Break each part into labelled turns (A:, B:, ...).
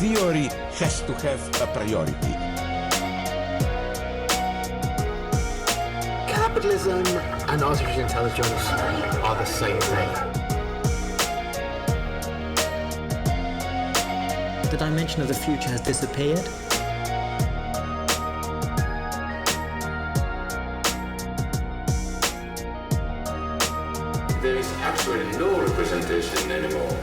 A: theory has to have a priority.
B: Capitalism and artificial intelligence are the same thing.
C: The dimension of the future has disappeared.
D: There is actually no representation anymore.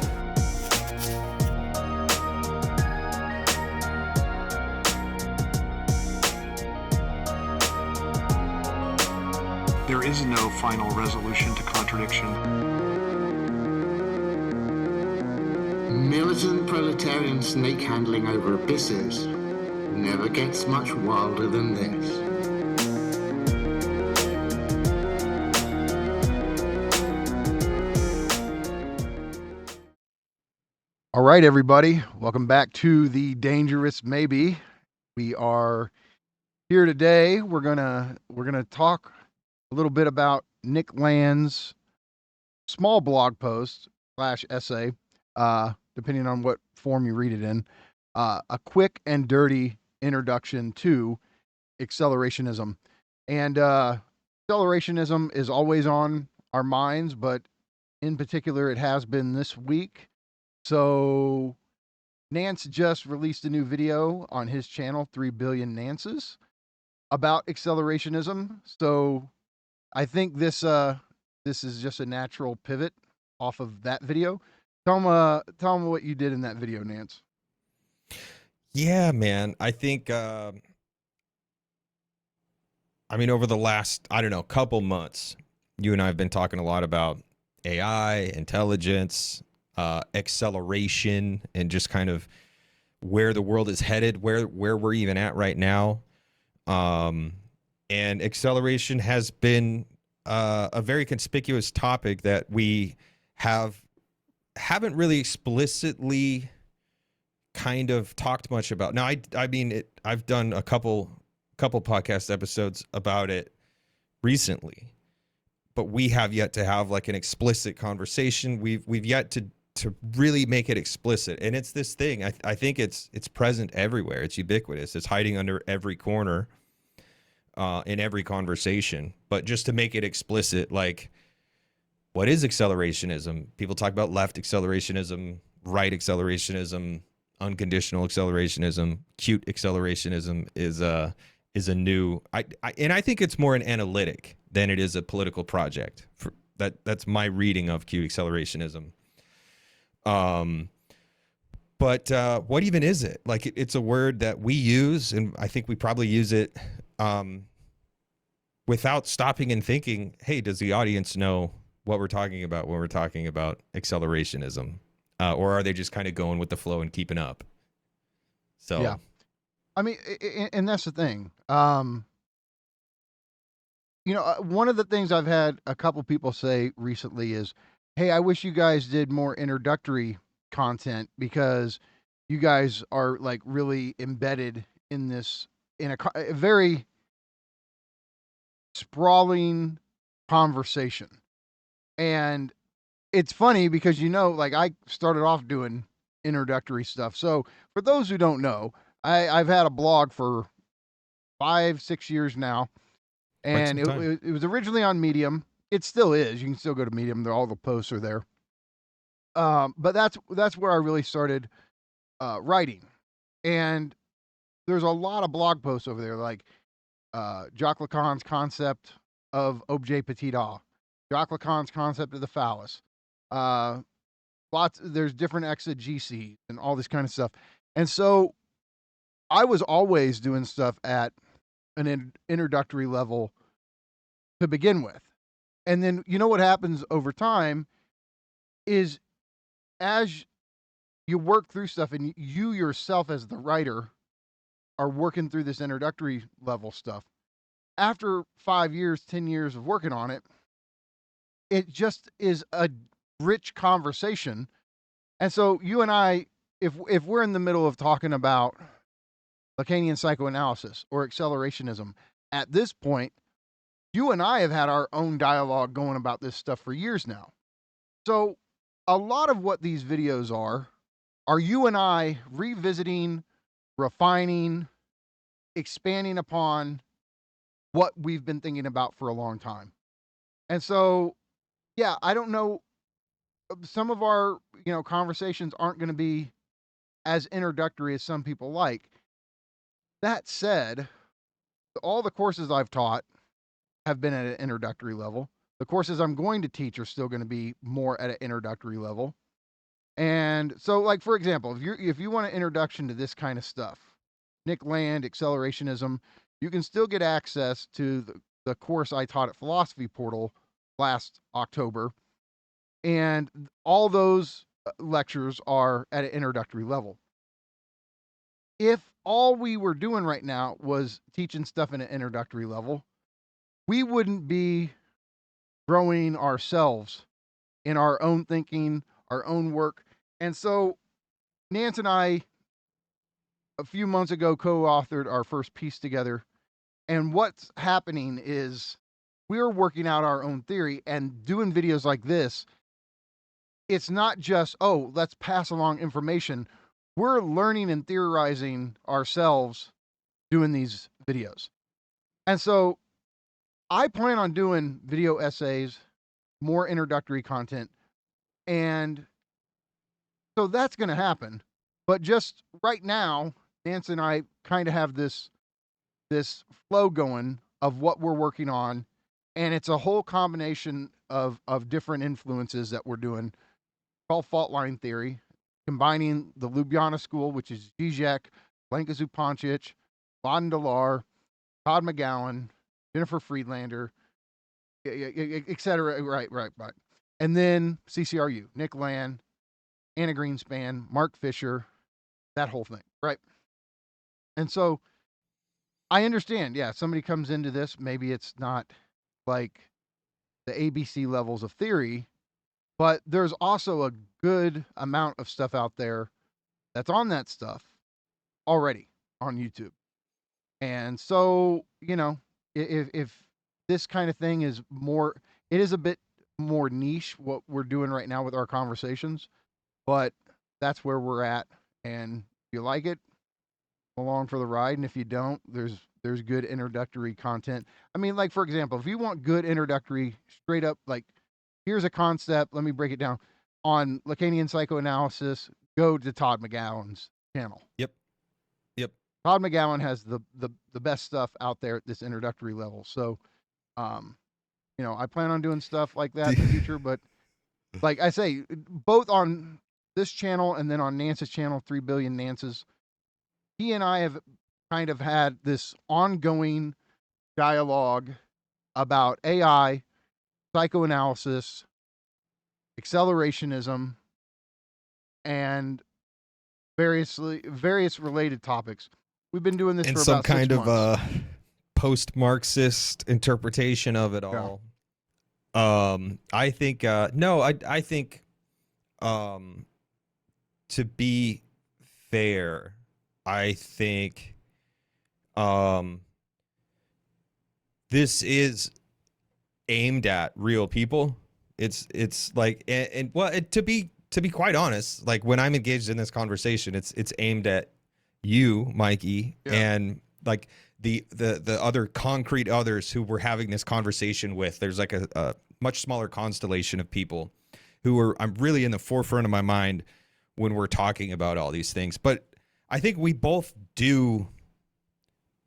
E: There is no final resolution to contradiction.
F: Militant proletarian snake handling over abysses never gets much wilder than this.
G: All right, everybody, welcome back to the Dangerous Maybe. We are here today. We're gonna talk a little bit about Nick Land's small blog post / essay, depending on what form you read it in, a quick and dirty introduction to accelerationism. And accelerationism is always on our minds, but in particular, it has been this week. So Nance just released a new video on his channel, 3 Billion Nances, about accelerationism. So I think this is just a natural pivot off of that video. Tell them what you did in that video, Nance.
H: Yeah, man. I think, over the last, couple months, you and I have been talking a lot about AI, intelligence, acceleration, and just kind of where the world is headed, where we're even at right now. And acceleration has been a very conspicuous topic that we haven't really explicitly kind of talked much about. Now, I've done a couple podcast episodes about it recently, but we have yet to have like an explicit conversation. We've yet to really make it explicit. And it's this thing. I think it's present everywhere. It's ubiquitous. It's hiding under every corner. In every conversation, but just to make it explicit, like, what is accelerationism? People talk about left accelerationism, right accelerationism, unconditional accelerationism, cute accelerationism is a new. I think it's more an analytic than it is a political project. That's my reading of cute accelerationism. But what even is it? Like, it's a word that we use, and I think we probably use it without stopping and thinking, hey, does the audience know what we're talking about when we're talking about accelerationism? Or are they just kind of going with the flow and keeping up? So,
G: yeah. And that's the thing. One of the things I've had a couple people say recently is, hey, I wish you guys did more introductory content because you guys are like really embedded in this, in a very sprawling conversation. And it's funny because, like, I started off doing introductory stuff. So for those who don't know, I've had a blog for 5-6 years now, and it was originally on Medium. It still is. You can still go to Medium. All the posts are there. But that's where I really started writing. And there's a lot of blog posts over there, like Jacques Lacan's concept of objet petit a, Jacques Lacan's concept of the phallus. There's different exegeses and all this kind of stuff. And so I was always doing stuff at an introductory level to begin with. And then, what happens over time is as you work through stuff and you yourself as the writer are working through this introductory level stuff, after 5 years, 10 years of working on it, it just is a rich conversation. And so you and I, if we're in the middle of talking about Lacanian psychoanalysis or accelerationism, at this point, you and I have had our own dialogue going about this stuff for years now. So a lot of what these videos are are you and I revisiting, refining, expanding upon what we've been thinking about for a long time. And so, yeah, I don't know. Some of our, conversations aren't going to be as introductory as some people like. That said, all the courses I've taught have been at an introductory level. The courses I'm going to teach are still going to be more at an introductory level. And so, like, for example, if you want an introduction to this kind of stuff, Nick Land, Accelerationism, you can still get access to the course I taught at Philosophy Portal last October. And all those lectures are at an introductory level. If all we were doing right now was teaching stuff in an introductory level, we wouldn't be growing ourselves in our own thinking, our own work. And so Nance and I, a few months ago, co-authored our first piece together. And what's happening is we're working out our own theory and doing videos like this. It's not just, oh, let's pass along information. We're learning and theorizing ourselves doing these videos. And so I plan on doing video essays, more introductory content. And so that's going to happen. But just right now, Nance and I kind of have this flow going of what we're working on. And it's a whole combination of different influences that we're doing, called fault line theory, combining the Ljubljana school, which is Žižek, Blanka Zupancic, Von Delar, Todd McGowan, Jennifer Friedlander, etc. Right. And then CCRU, Nick Land, Anna Greenspan, Mark Fisher, that whole thing, right? And so I understand, yeah, somebody comes into this, maybe it's not like the ABC levels of theory, but there's also a good amount of stuff out there that's on that stuff already on YouTube. And so, if this kind of thing is more, it is a bit more niche what we're doing right now with our conversations, but that's where we're at. And if you like it, come along for the ride. And if you don't, there's good introductory content. I mean, like, for example, if you want good introductory, straight up, like, here's a concept, let me break it down. On Lacanian psychoanalysis, go to Todd McGowan's channel.
H: Yep.
G: Todd McGowan has the best stuff out there at this introductory level. So, I plan on doing stuff like that in the future. But like I say, both on this channel and then on Nance's channel, 3 Billion Nances, he and I have kind of had this ongoing dialogue about AI, psychoanalysis, accelerationism, and various related topics. We've been doing this
H: and
G: for
H: some
G: about 6
H: kind
G: months.
H: of post-Marxist interpretation of it all. I think I think to be fair, I think this is aimed at real people. It's like, and well, to be quite honest, like, when I'm engaged in this conversation, it's aimed at you, Mikey, and like the other concrete others who we're having this conversation with. There's like a much smaller constellation of people who I'm really in the forefront of my mind when we're talking about all these things. But I think we both do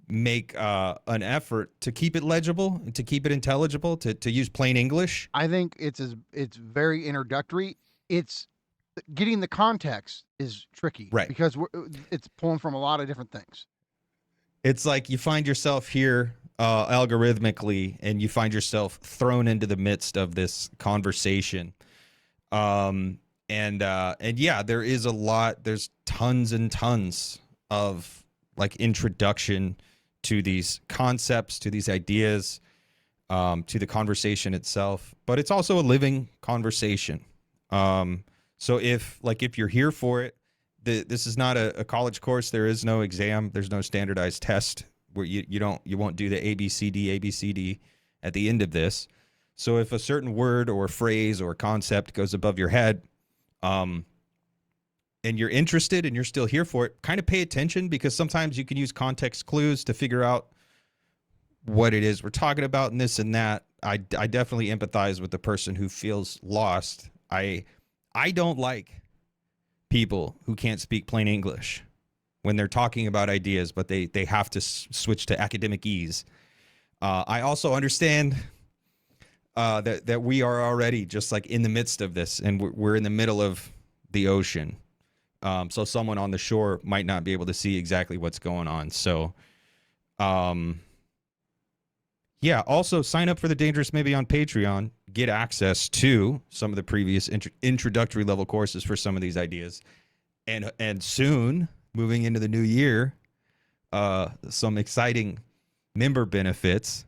H: make an effort to keep it legible and to keep it intelligible, to use plain English.
G: I think it's very introductory. It's getting the context is tricky,
H: right?
G: Because it's pulling from a lot of different things.
H: It's like you find yourself here algorithmically, and you find yourself thrown into the midst of this conversation. And yeah, there is a lot. There's tons and tons of like introduction to these concepts, to these ideas, to the conversation itself. But it's also a living conversation. So if you're here for it, this is not a college course. There is no exam. There's no standardized test where you won't do the ABCD at the end of this. So if a certain word or phrase or concept goes above your head, and you're interested and you're still here for it, kind of pay attention, because sometimes you can use context clues to figure out what it is we're talking about and this and that. I definitely empathize with the person who feels lost. I don't like people who can't speak plain English when they're talking about ideas, but they have to switch to academic ease. I also understand that we are already just like in the midst of this, and we're in the middle of the ocean. So someone on the shore might not be able to see exactly what's going on. So, yeah, also sign up for the Dangerous Maybe on Patreon. Get access to some of the previous introductory level courses for some of these ideas. And soon, moving into the new year, some exciting member benefits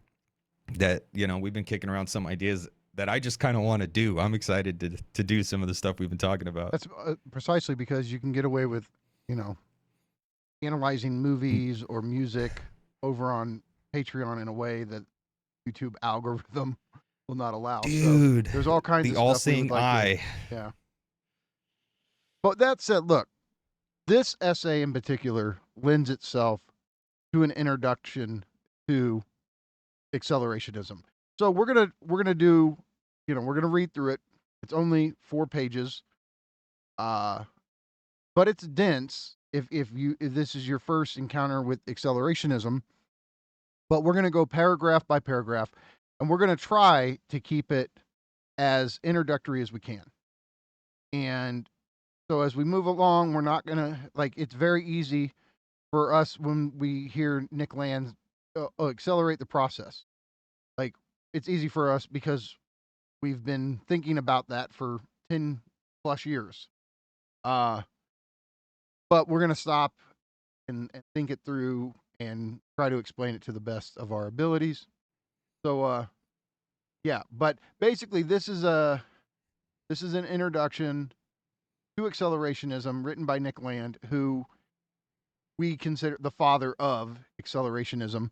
H: that, we've been kicking around some ideas that I just kind of want to do. I'm excited to do some of the stuff we've been talking about.
G: That's precisely because you can get away with, analyzing movies or music over on Patreon in a way that YouTube algorithm will not allow.
H: Dude,
G: so there's all kinds of
H: the
G: stuff.
H: all-seeing eye.
G: Yeah. But that said, look, this essay in particular lends itself to an introduction to accelerationism. So we're gonna do, we're gonna read through it. It's only 4 pages, but it's dense. If this is your first encounter with accelerationism, but we're gonna go paragraph by paragraph, and we're gonna try to keep it as introductory as we can. And so as we move along, we're not gonna it's very easy for us when we hear Nick Land accelerate the process. It's easy for us because we've been thinking about that for 10 plus years. But we're going to stop and think it through and try to explain it to the best of our abilities. So, yeah, but basically this is an introduction to accelerationism written by Nick Land, who we consider the father of accelerationism.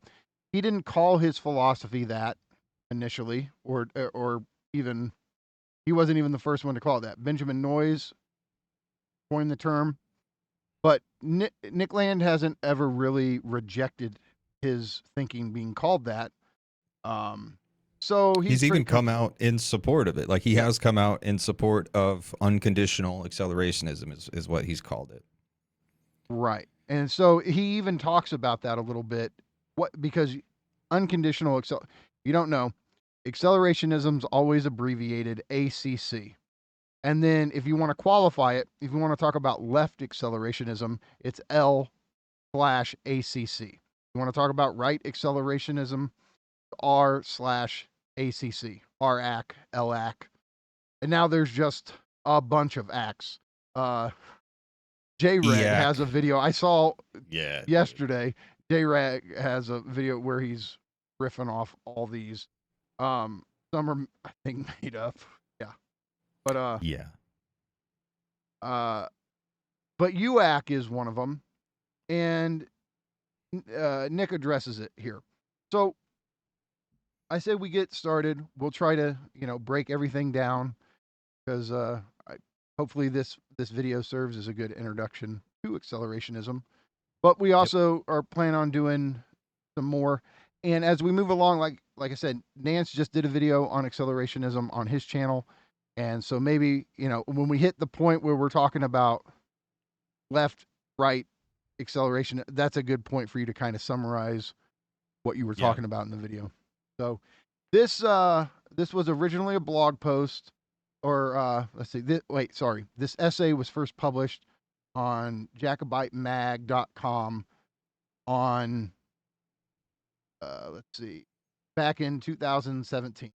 G: He didn't call his philosophy that initially, or even he wasn't even the first one to call it that. Benjamin Noyes coined the term, but Nick Land hasn't ever really rejected his thinking being called that. So
H: he's even come out in support of it. Like he has come out in support of unconditional accelerationism is what he's called it.
G: Right. And so he even talks about that a little bit. Because unconditional you don't know, accelerationism's always abbreviated ACC. And then if you want to qualify it, if you want to talk about left accelerationism, it's L/ACC. You want to talk about right accelerationism, R/ACC, RAC, LAC. And now there's just a bunch of ACs. J-Rag has a video I saw yesterday. J-Rag has a video where he's riffing off all these. Some are, I think, made up. Yeah. But but UAC is one of them, and Nick addresses it here. So I said we get started. We'll try to break everything down, because hopefully this video serves as a good introduction to accelerationism. But we also are planning on doing some more. And as we move along, like I said, Nance just did a video on accelerationism on his channel. And so maybe, when we hit the point where we're talking about left, right acceleration, that's a good point for you to kind of summarize what you were talking about in the video. So this was originally a blog post, or let's see, this essay was first published on JacobiteMag.com on back in 2017.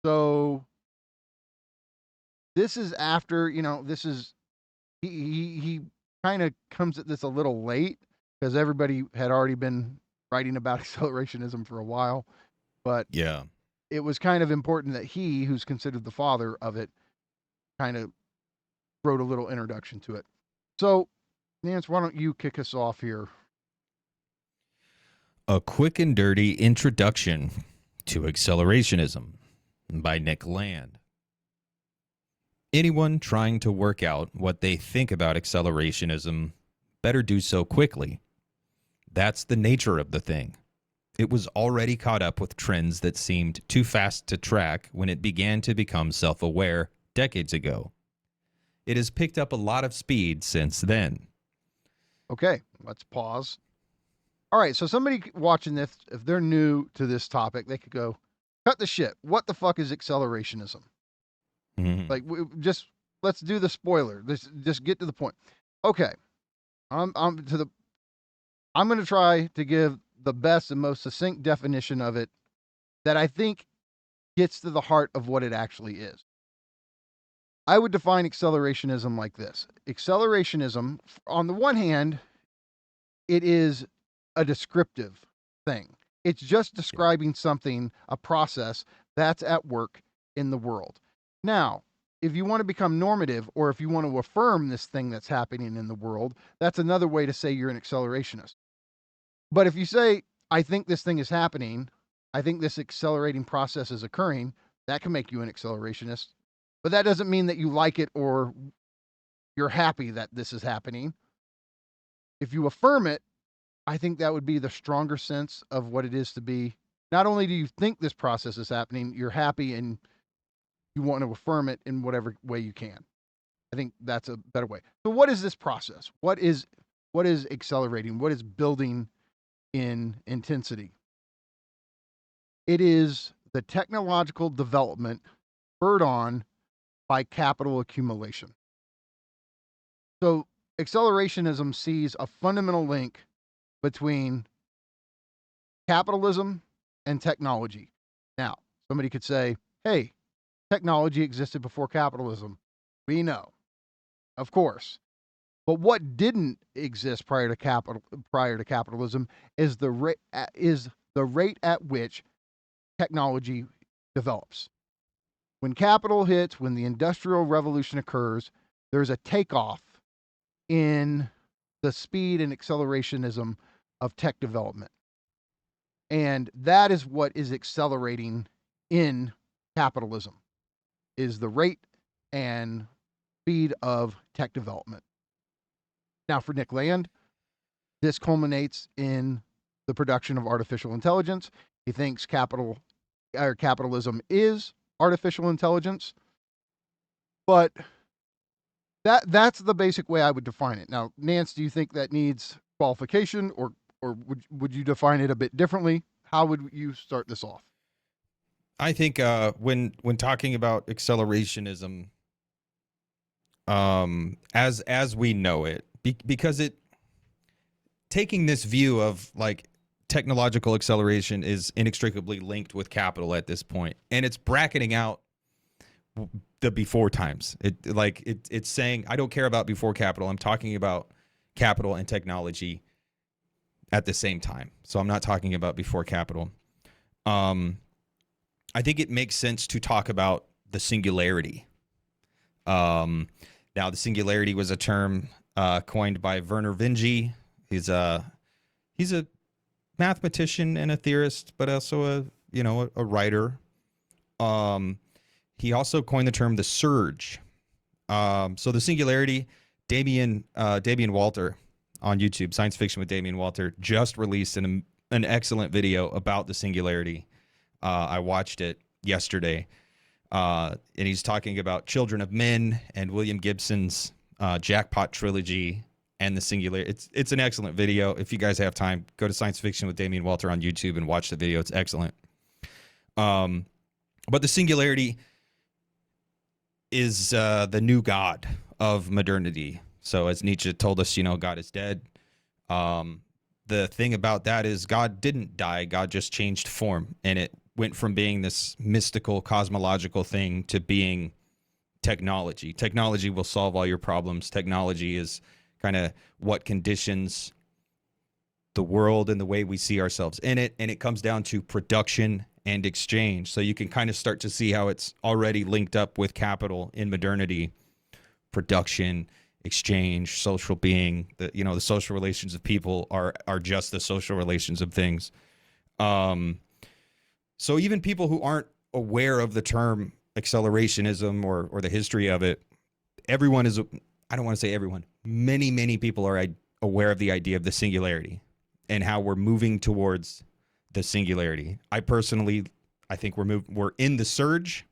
G: So this is after, this is he kind of comes at this a little late, because everybody had already been writing about accelerationism for a while. But it was kind of important that he, who's considered the father of it, kind of wrote a little introduction to it. So, Nance, why don't you kick us off here?
H: A quick and dirty introduction to accelerationism by Nick Land. Anyone trying to work out what they think about accelerationism better do so quickly. That's the nature of the thing. It was already caught up with trends that seemed too fast to track when it began to become self-aware decades ago. It has picked up a lot of speed since then.
G: Okay, let's pause. All right, so somebody watching this, if they're new to this topic, they could go, cut the shit. What the fuck is accelerationism? Like, let's do the spoiler. Let's just get to the point. Okay, I'm going to try to give the best and most succinct definition of it that I think gets to the heart of what it actually is. I would define accelerationism like this. Accelerationism, on the one hand, it is a descriptive thing. It's just describing something, a process that's at work in the world. Now, if you want to become normative, or if you want to affirm this thing that's happening in the world, that's another way to say you're an accelerationist. But if you say, I think this thing is happening, I think this accelerating process is occurring, that can make you an accelerationist. But that doesn't mean that you like it or you're happy that this is happening. If you affirm it, I think that would be the stronger sense of what it is to be. Not only do you think this process is happening, you're happy and you want to affirm it in whatever way you can. I think that's a better way. So what is this process? What is accelerating? What is building in intensity? It is the technological development spurred on by capital accumulation. So accelerationism sees a fundamental link between capitalism and technology. Now, somebody could say, hey, technology existed before capitalism. We know, of course. But what didn't exist prior to capitalism is the rate at which technology develops. When capital hits, when the Industrial Revolution occurs, there's a takeoff in the speed and accelerationism of tech development. And that is what is accelerating in capitalism, is the rate and speed of tech development. Now, for Nick Land, this culminates in the production of artificial intelligence. He thinks capitalism is artificial intelligence, but that's the basic way I would define it. Now, Nance, do you think that needs qualification, or would you define it a bit differently? How would you start this off?
H: I think when talking about accelerationism, as we know it, because it taking this view of like technological acceleration is inextricably linked with capital at this point, and it's bracketing out the before times. It's saying I don't care about before capital. I'm talking about capital and technology at the same time. So I'm not talking about before capital. I think it makes sense to talk about the singularity. Now, the singularity was a term coined by Werner Vinge. He's a mathematician and a theorist, but also a writer. He also coined the term the surge. So the singularity, Damien Walter on YouTube, Science Fiction with Damien Walter, just released an excellent video about the singularity. I watched it yesterday. And he's talking about Children of Men and William Gibson's Jackpot trilogy and the singularity. It's an excellent video. If you guys have time, go to Science Fiction with Damien Walter on YouTube and watch the video. It's excellent. But the singularity is the new God of modernity. So as Nietzsche told us, God is dead. The thing about that is God didn't die. God just changed form, and it went from being this mystical, cosmological thing to being technology. Technology will solve all your problems. Technology is kind of what conditions the world and the way we see ourselves in it. And it comes down to production and exchange. So you can kind of start to see how it's already linked up with capital in modernity. Production, exchange, social being, the social relations of people are just the social relations of things. So even people who aren't aware of the term accelerationism or the history of it everyone is, I don't want to say everyone, many people are aware of the idea of the singularity and how we're moving towards the singularity. I think we're in the surge.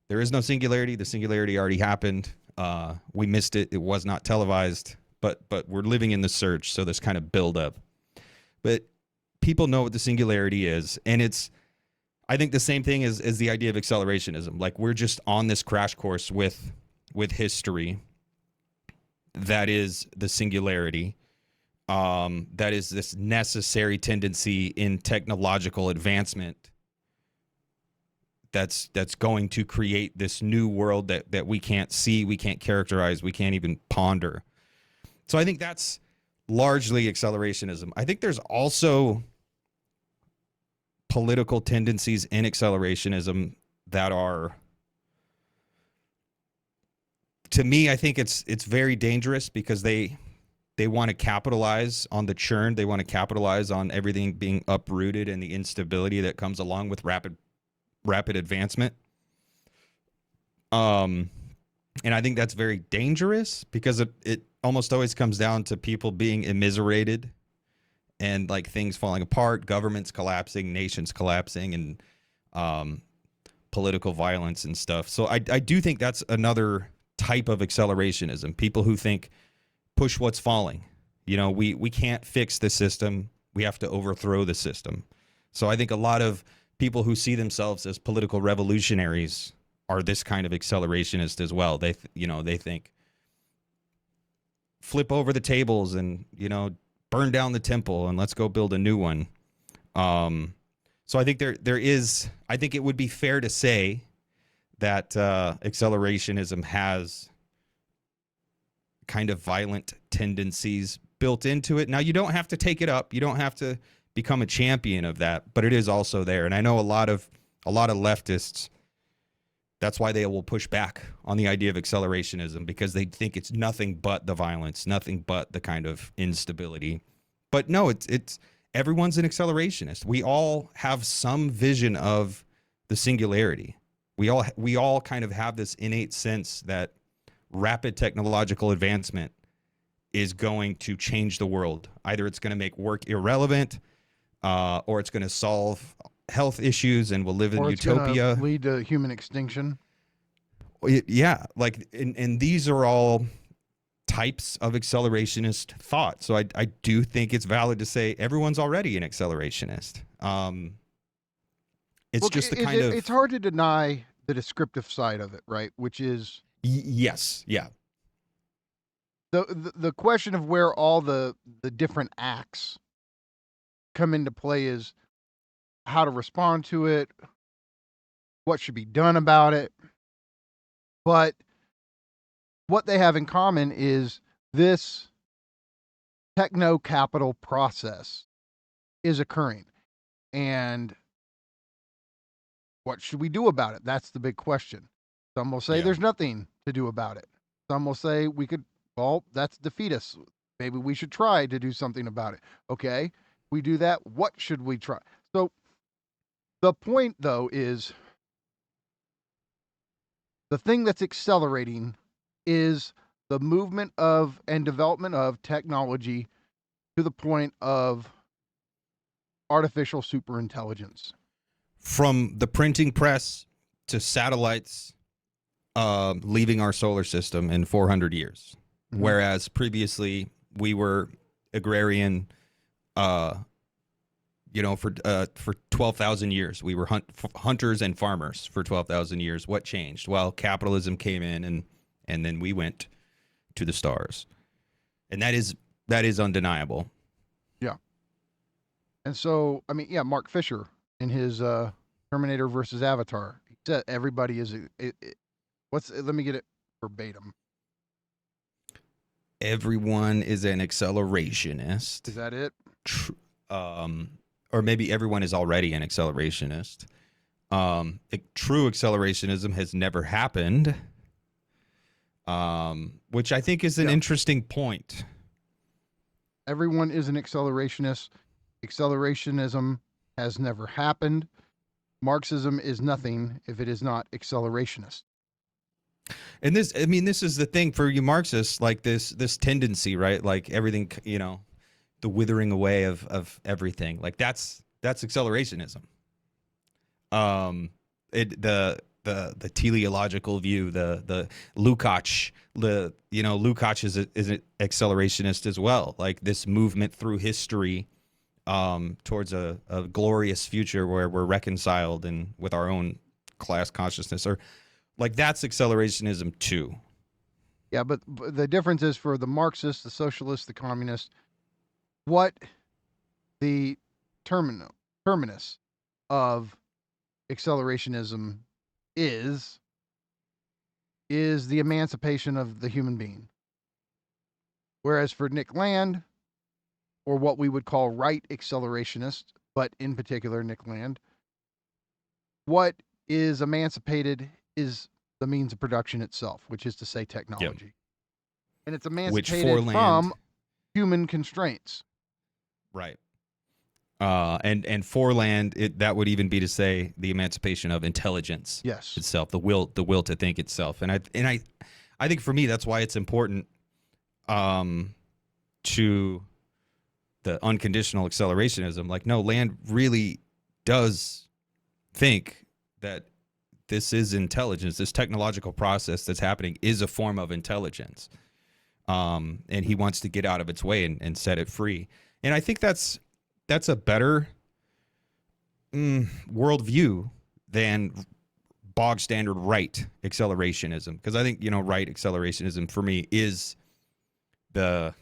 H: There is no singularity. The singularity already happened. We missed it. It was not televised, but we're living in the surge. So this kind of build up, but people know what the singularity is. And it's, I think the same thing as the idea of accelerationism. Like, we're just on this crash course with history. That is the singularity. That is this necessary tendency in technological advancement that's going to create this new world that we can't see, we can't characterize, we can't even ponder. So I think that's largely accelerationism. I think there's also political tendencies in accelerationism that are, to me, I think it's very dangerous because they want to capitalize on the churn. They want to capitalize on everything being uprooted and the instability that comes along with rapid advancement. And I think that's very dangerous because it almost always comes down to people being immiserated and like things falling apart, governments collapsing, nations collapsing, and political violence and stuff. So I do think that's another type of accelerationism. People who think push what's falling. You know, we can't fix the system. We have to overthrow the system. So I think a lot of people who see themselves as political revolutionaries are this kind of accelerationist as well. They think flip over the tables and, burn down the temple and let's go build a new one. So I think I think it would be fair to say that accelerationism has kind of violent tendencies built into it. Now, you don't have to take it up. You don't have to become a champion of that, but it is also there. And I know a lot of leftists, that's why they will push back on the idea of accelerationism, because they think it's nothing but the violence, nothing but the kind of instability. But no, it's everyone's an accelerationist. We all have some vision of the singularity. We all kind of have this innate sense that rapid technological advancement is going to change the world. Either it's going to make work irrelevant, or it's going to solve health issues and we'll live in utopia.
G: Lead to human extinction.
H: Yeah, like, and these are all types of accelerationist thought. So I do think it's valid to say everyone's already an accelerationist. It's
G: hard to deny the descriptive side of it, right? Which is
H: yes, yeah.
G: The question of where all the different acts come into play is how to respond to it, what should be done about it. But what they have in common is this techno-capital process is occurring. And what should we do about it? That's the big question. Some will say there's nothing to do about it. Some will say that's defeatist. Maybe we should try to do something about it. Okay, we do that. What should we try? So the point, though, is the thing that's accelerating is the movement of and development of technology to the point of artificial superintelligence.
H: From the printing press to satellites leaving our solar system in 400 years. Mm-hmm. Whereas previously we were agrarian, for 12,000 years. We were hunters and farmers for 12,000 years. What changed? Well, capitalism came in and then we went to the stars. And that is undeniable.
G: Yeah. And so, Mark Fisher in his Terminator versus Avatar, he said everybody is let me get it verbatim.
H: Everyone is an accelerationist.
G: Is that it?
H: Or maybe everyone is already an accelerationist. True accelerationism has never happened, which I think is an interesting point.
G: Everyone is an accelerationist. Accelerationism has never happened. Marxism is nothing if it is not accelerationist.
H: And this, I mean, this is the thing for you Marxists, like this tendency, right? Like everything, the withering away of everything. Like that's accelerationism. The teleological view, the Lukács, Lukács is an accelerationist as well. Like this movement through history, towards a glorious future where we're reconciled and with our own class consciousness, or like that's accelerationism too.
G: Yeah, but the difference is for the Marxists, the socialists, the communists, what the terminus of accelerationism is the emancipation of the human being. Whereas for Nick Land, or what we would call right accelerationist, but in particular Nick Land, what is emancipated is the means of production itself, which is to say technology. Yep. And it's emancipated from human constraints.
H: Right. And for Land, that would even be to say the emancipation of intelligence.
G: Yes.
H: Itself, the will to think itself. And I think for me that's why it's important to the unconditional accelerationism. Like, no, Land really does think that this is intelligence. This technological process that's happening is a form of intelligence. And he wants to get out of its way and set it free. And I think that's a better worldview than bog standard right accelerationism. Because I think, right accelerationism for me is the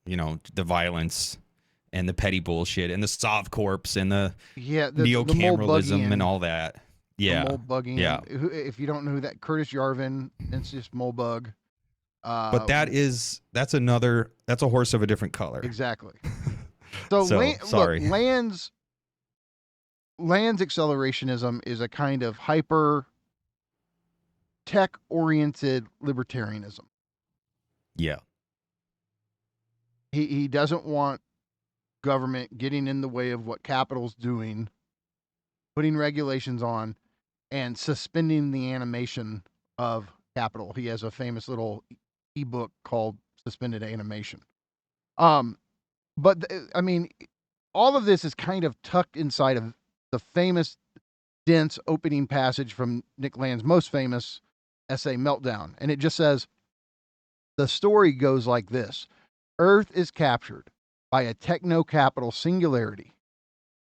H: violence and the petty bullshit and the Sovcorps and the neocameraism and all that. Yeah.
G: Moldbugging.
H: Yeah.
G: If you don't know who that, Curtis Yarvin, it's just Moldbug.
H: But that's a horse of a different color.
G: Exactly. So
H: sorry.
G: Look, Land's accelerationism is a kind of hyper tech-oriented libertarianism.
H: Yeah.
G: He doesn't want government getting in the way of what capital's doing, putting regulations on, and suspending the animation of capital. He has a famous little ebook called Suspended Animation. But I mean, all of this is kind of tucked inside of the famous, dense opening passage from Nick Land's most famous essay, Meltdown. And it just says, the story goes like this. Earth is captured by a techno-capital singularity.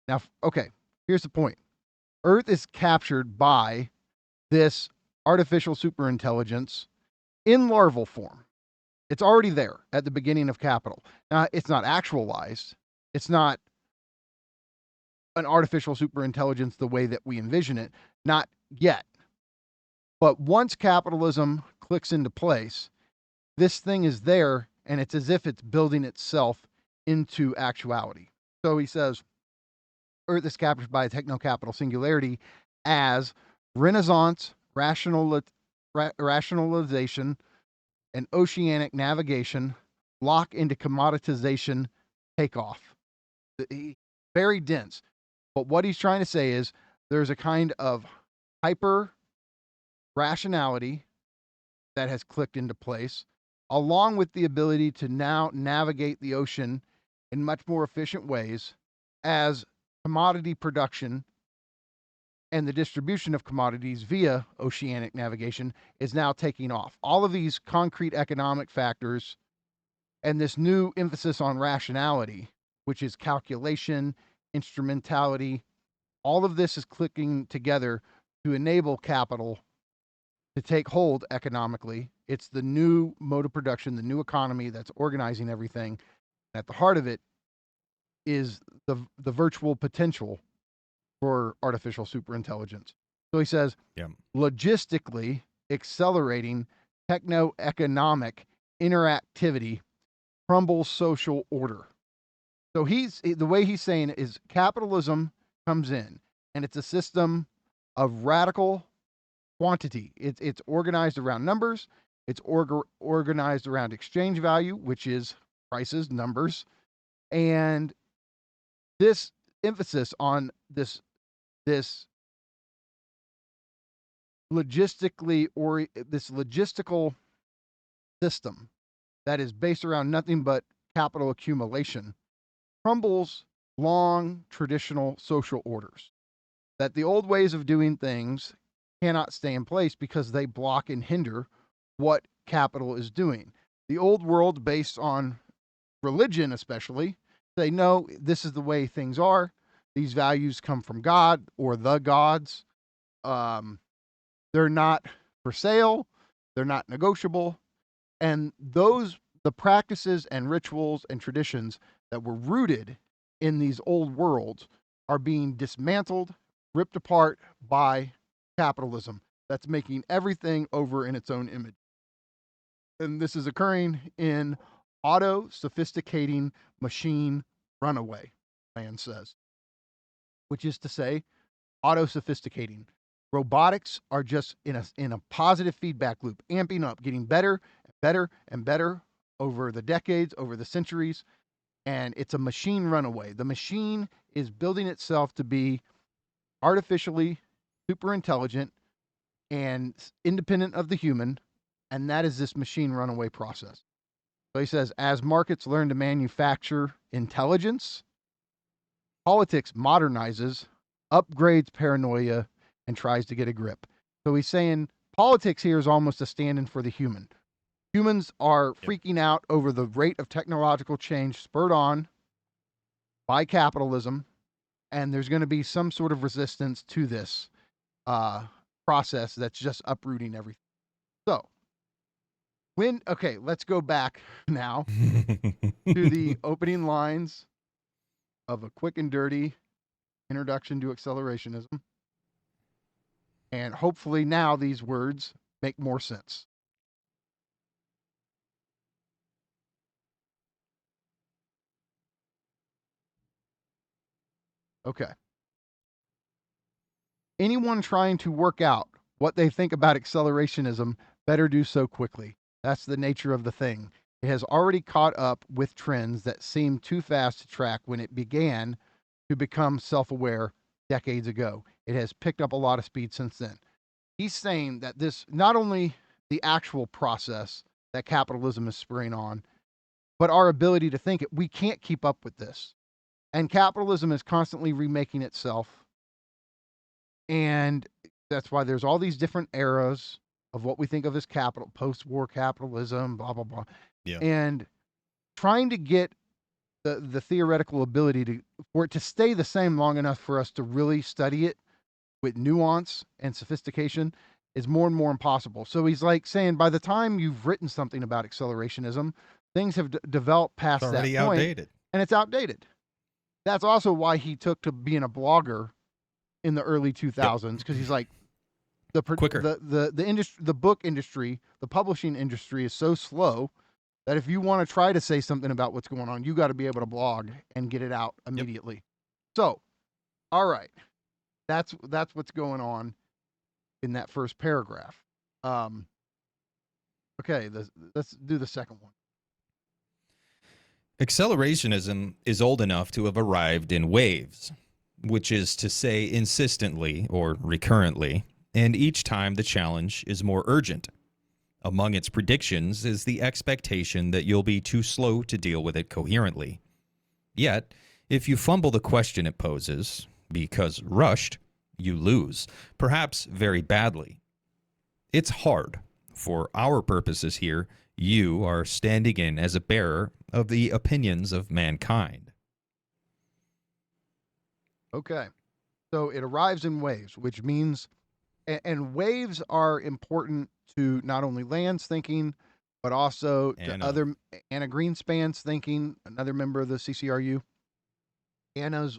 G: Now, okay, here's the point. Earth is captured by this artificial superintelligence in larval form. It's already there at the beginning of capital. Now, it's not actualized. It's not an artificial superintelligence the way that we envision it. Not yet. But once capitalism clicks into place, this thing is there, and it's as if it's building itself into actuality. So he says, Earth is captured by a techno-capital singularity as Renaissance rationalization and oceanic navigation lock into commoditization takeoff. Very dense. But what he's trying to say is there's a kind of hyper rationality that has clicked into place, along with the ability to now navigate the ocean in much more efficient ways as commodity production and the distribution of commodities via oceanic navigation is now taking off. All of these concrete economic factors and this new emphasis on rationality, which is calculation, instrumentality, all of this is clicking together to enable capital to take hold economically. It's the new mode of production, the new economy that's organizing everything. At the heart of it is the virtual potential for artificial superintelligence. So he says, logistically accelerating techno-economic interactivity crumbles social order. So the way he's saying it is capitalism comes in, and it's a system of radical quantity. It's organized around numbers. It's organized around exchange value, which is prices, numbers, and this emphasis on this this logistical system that is based around nothing but capital accumulation crumbles long traditional social orders. That the old ways of doing things cannot stay in place because they block and hinder what capital is doing. The old world, based on religion especially, say, no, this is the way things are. These values come from God or the gods. They're not for sale. They're not negotiable. And the practices and rituals and traditions that were rooted in these old worlds are being dismantled, ripped apart by capitalism that's making everything over in its own image. And this is occurring in auto-sophisticating machine runaway, Nance says, which is to say, auto-sophisticating. Robotics are just in a positive feedback loop, amping up, getting better and better and better over the decades, over the centuries, and it's a machine runaway. The machine is building itself to be artificially super intelligent and independent of the human, and that is this machine runaway process. So he says, as markets learn to manufacture intelligence, politics modernizes, upgrades paranoia, and tries to get a grip. So he's saying politics here is almost a stand-in for the human. Humans are freaking out over the rate of technological change spurred on by capitalism, and there's going to be some sort of resistance to this process that's just uprooting everything. So, let's go back now to the opening lines of A Quick and Dirty Introduction to Accelerationism. And hopefully now these words make more sense. Okay. Anyone trying to work out what they think about accelerationism better do so quickly. That's the nature of the thing. It has already caught up with trends that seemed too fast to track when it began to become self-aware decades ago. It has picked up a lot of speed since then. He's saying that this, not only the actual process that capitalism is spurring on, but our ability to think it, we can't keep up with this. And capitalism is constantly remaking itself. And that's why there's all these different eras of what we think of as capital, post-war capitalism, blah, blah, blah.
H: Yeah.
G: And trying to get the theoretical ability for it to stay the same long enough for us to really study it with nuance and sophistication is more and more impossible. So he's like saying, by the time you've written something about accelerationism, things have developed past that point,
H: outdated.
G: And it's outdated. That's also why he took to being a blogger in the early 2000s, because he's like, the industry, the book industry, the publishing industry is so slow that if you want to try to say something about what's going on, you got to be able to blog and get it out immediately. Yep. So, all right, that's what's going on in that first paragraph. Okay, let's do the second one.
H: Accelerationism is old enough to have arrived in waves, which is to say insistently or recurrently, and each time the challenge is more urgent. Among its predictions is the expectation that you'll be too slow to deal with it coherently. Yet, if you fumble the question it poses, because rushed, you lose, perhaps very badly. It's hard. For our purposes here, you are standing in as a bearer of the opinions of mankind.
G: Okay. So it arrives in waves, which means, and waves are important to not only Land's thinking, but also to Anna Greenspan's thinking, another member of the CCRU. Anna's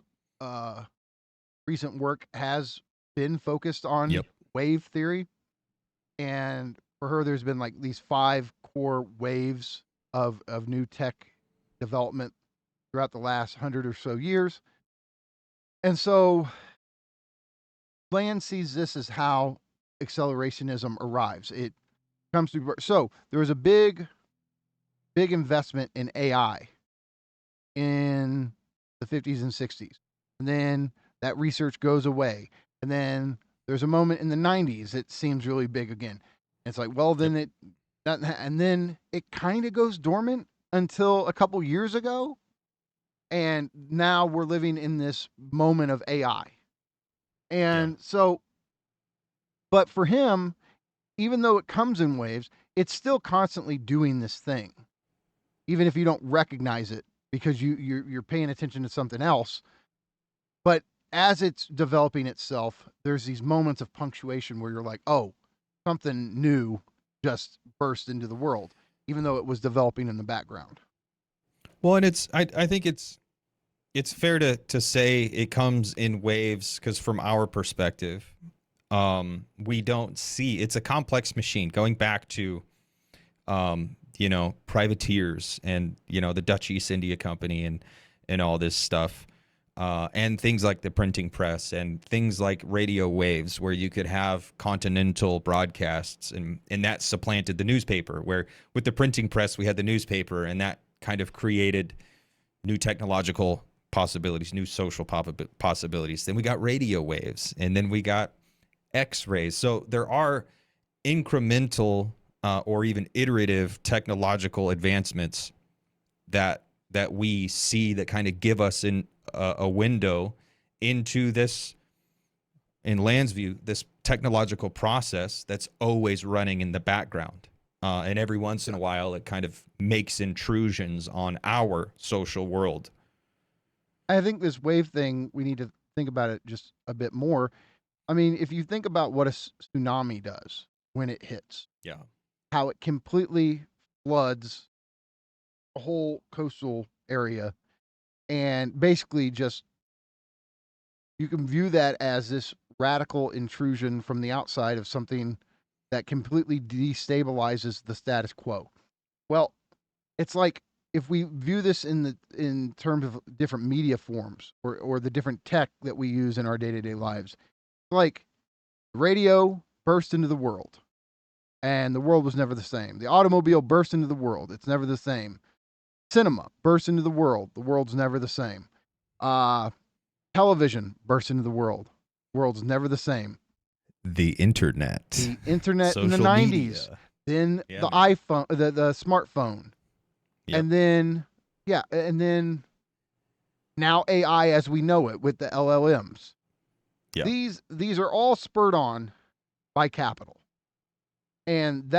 G: recent work has been focused on wave theory. And for her, there's been like these 5 core waves of new tech development throughout the last 100 or so years. And so Land sees this as how accelerationism arrives. It comes to, so there was a big investment in AI in the 50s and 60s. And then that research goes away. And then There's a moment in the 90s it seems really big again. It's like, well, then and then it kind of goes dormant until a couple years ago. And now we're living in this moment of AI. And so, but for him, even though it comes in waves, it's still constantly doing this thing, even if you don't recognize it because you're paying attention to something else. But as it's developing itself, there's these moments of punctuation where you're like, oh, something new just burst into the world, even though it was developing in the background.
H: Well, and I think it's fair to say it comes in waves because from our perspective, we don't see, it's a complex machine going back to, privateers and, the Dutch East India Company and all this stuff. And things like the printing press and things like radio waves where you could have continental broadcasts and that supplanted the newspaper, where with the printing press, we had the newspaper and that kind of created new technological possibilities, new social possibilities. Then we got radio waves and then we got X-rays. So there are incremental or even iterative technological advancements that we see that kind of give us a window into this, in Land's view, this technological process that's always running in the background. And every once in a while, it kind of makes intrusions on our social world.
G: I think this wave thing, we need to think about it just a bit more. I mean, if you think about what a tsunami does when it hits, how it completely floods a whole coastal area, and basically just, you can view that as this radical intrusion from the outside of something that completely destabilizes the status quo. Well, it's like, if we view this in terms of different media forms or the different tech that we use in our day-to-day lives, like radio burst into the world and the world was never the same. The automobile burst into the world. It's never the same. Cinema burst into the world's never the same. Television burst into the world's never the same.
H: The internet
G: in the 90s media. Then the iPhone, the smartphone. And then now AI as we know it with the LLMs. These are all spurred on by capital. And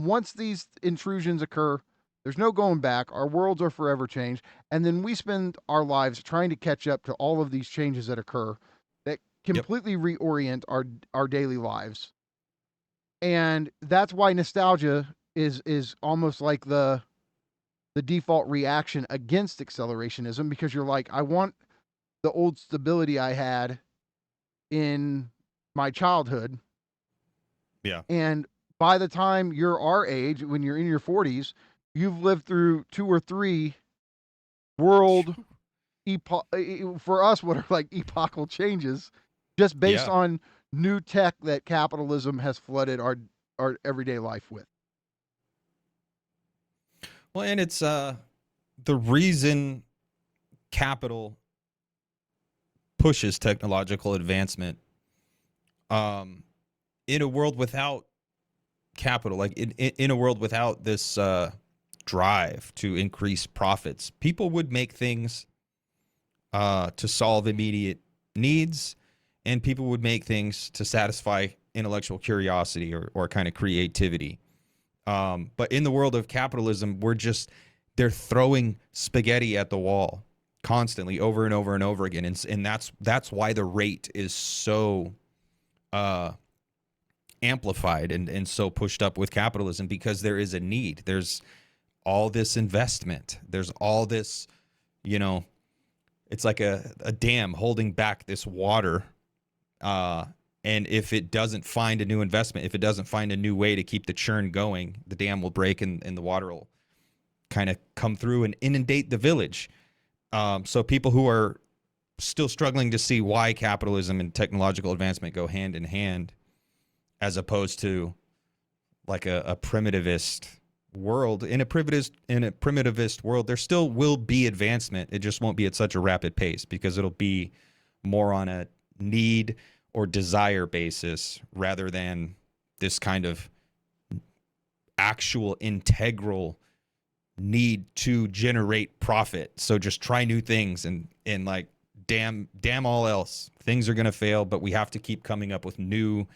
G: once these intrusions occur, there's no going back. Our worlds are forever changed. And then we spend our lives trying to catch up to all of these changes that occur that completely reorient our daily lives. And that's why nostalgia is almost like the default reaction against accelerationism, because you're like, I want the old stability I had in my childhood.
H: Yeah.
G: And by the time you're our age, when you're in your 40s, you've lived through 2 or 3 world for us, what are like epochal changes, just based on new tech that capitalism has flooded our everyday life with.
H: Well, and it's the reason capital pushes technological advancement in a world without capital, like in a world without this drive to increase profits, people would make things to solve immediate needs, and people would make things to satisfy intellectual curiosity or kind of creativity. But in the world of capitalism, they're throwing spaghetti at the wall constantly over and over and over again. And that's why the rate is so amplified and so pushed up with capitalism, because there is a need. There's all this investment. There's all this, it's like a dam holding back this water. And if it doesn't find a new investment, if it doesn't find a new way to keep the churn going, the dam will break and the water will kind of come through and inundate the village. So people who are still struggling to see why capitalism and technological advancement go hand in hand, as opposed to like a primitivist world. In a primitivist world, there still will be advancement. It just won't be at such a rapid pace, because it'll be more on a need or desire basis rather than this kind of actual integral need to generate profit. So just try new things and like damn all else. Things are going to fail, but we have to keep coming up with new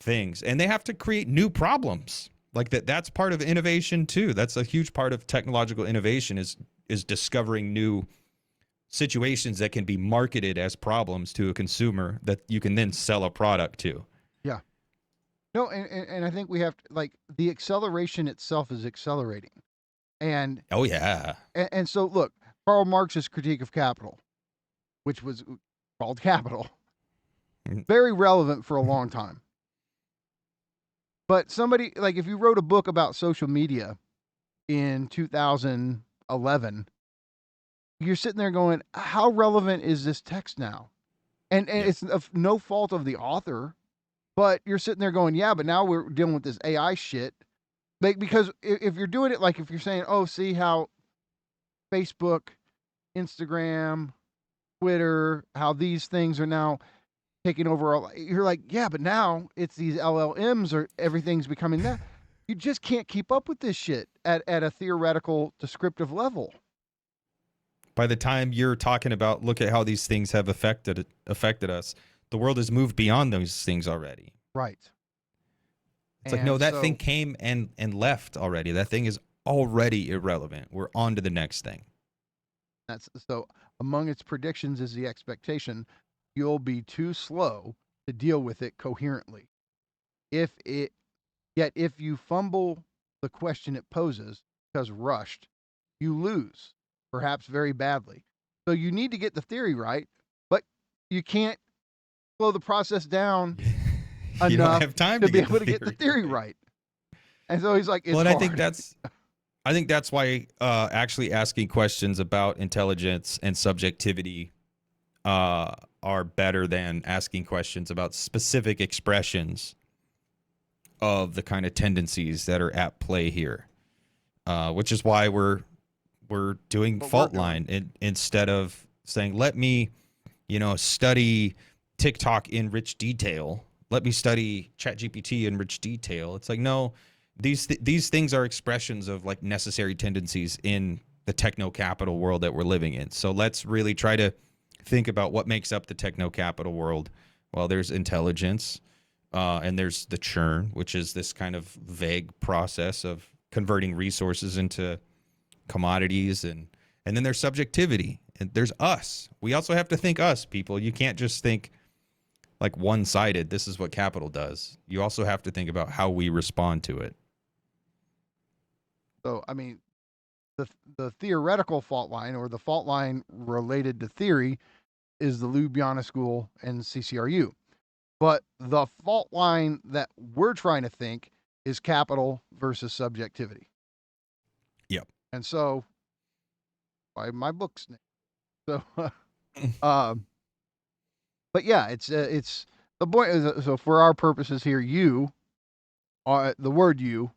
H: things, and they have to create new problems. Like that's part of innovation too. That's a huge part of technological innovation is discovering new situations that can be marketed as problems to a consumer that you can then sell a product to.
G: Yeah. No, and I think we have to, like, the acceleration itself is accelerating. And
H: oh yeah.
G: And so look, Karl Marx's Critique of Capital, which was called Capital, very relevant for a long time. But somebody, like, if you wrote a book about social media in 2011, you're sitting there going, how relevant is this text now? And it's of no fault of the author, but you're sitting there going, yeah, but now we're dealing with this AI shit. Like, because if you're doing it, like if you're saying, oh, see how Facebook, Instagram, Twitter, how these things are now taking over all, you're like, yeah, but now it's these LLMs or everything's becoming that. You just can't keep up with this shit at a theoretical descriptive level.
H: By the time you're talking about, look at how these things have affected us, the world has moved beyond those things already.
G: Right.
H: It's like, no, that thing came and left already. That thing is already irrelevant. We're on to the next thing.
G: That's so among its predictions is the expectation you'll be too slow to deal with it coherently. Yet if you fumble the question it poses because rushed, you lose, perhaps very badly. So you need to get the theory right, but you can't slow the process down
H: you
G: enough
H: don't have time
G: to be able to get the theory right. And so he's like, it's hard.
H: And I think that's why actually asking questions about intelligence and subjectivity are better than asking questions about specific expressions of the kind of tendencies that are at play here, which is why we're doing fault line instead of saying, let me, study TikTok in rich detail. Let me study ChatGPT in rich detail. It's like, no, these things are expressions of like necessary tendencies in the techno-capital world that we're living in. So let's really try to think about what makes up the techno-capital world. Well, there's intelligence, and there's the churn, which is this kind of vague process of converting resources into commodities, and then there's subjectivity, and there's us. We also have to think us, people. You can't just think like one-sided, this is what capital does. You also have to think about how we respond to it.
G: So, I mean, the theoretical fault line, or the fault line related to theory, is the Ljubljana School and CCRU. But the fault line that we're trying to think is capital versus subjectivity.
H: Yep.
G: And so, by my book's name. So, but yeah, it's the point is, so for our purposes here, you are the word you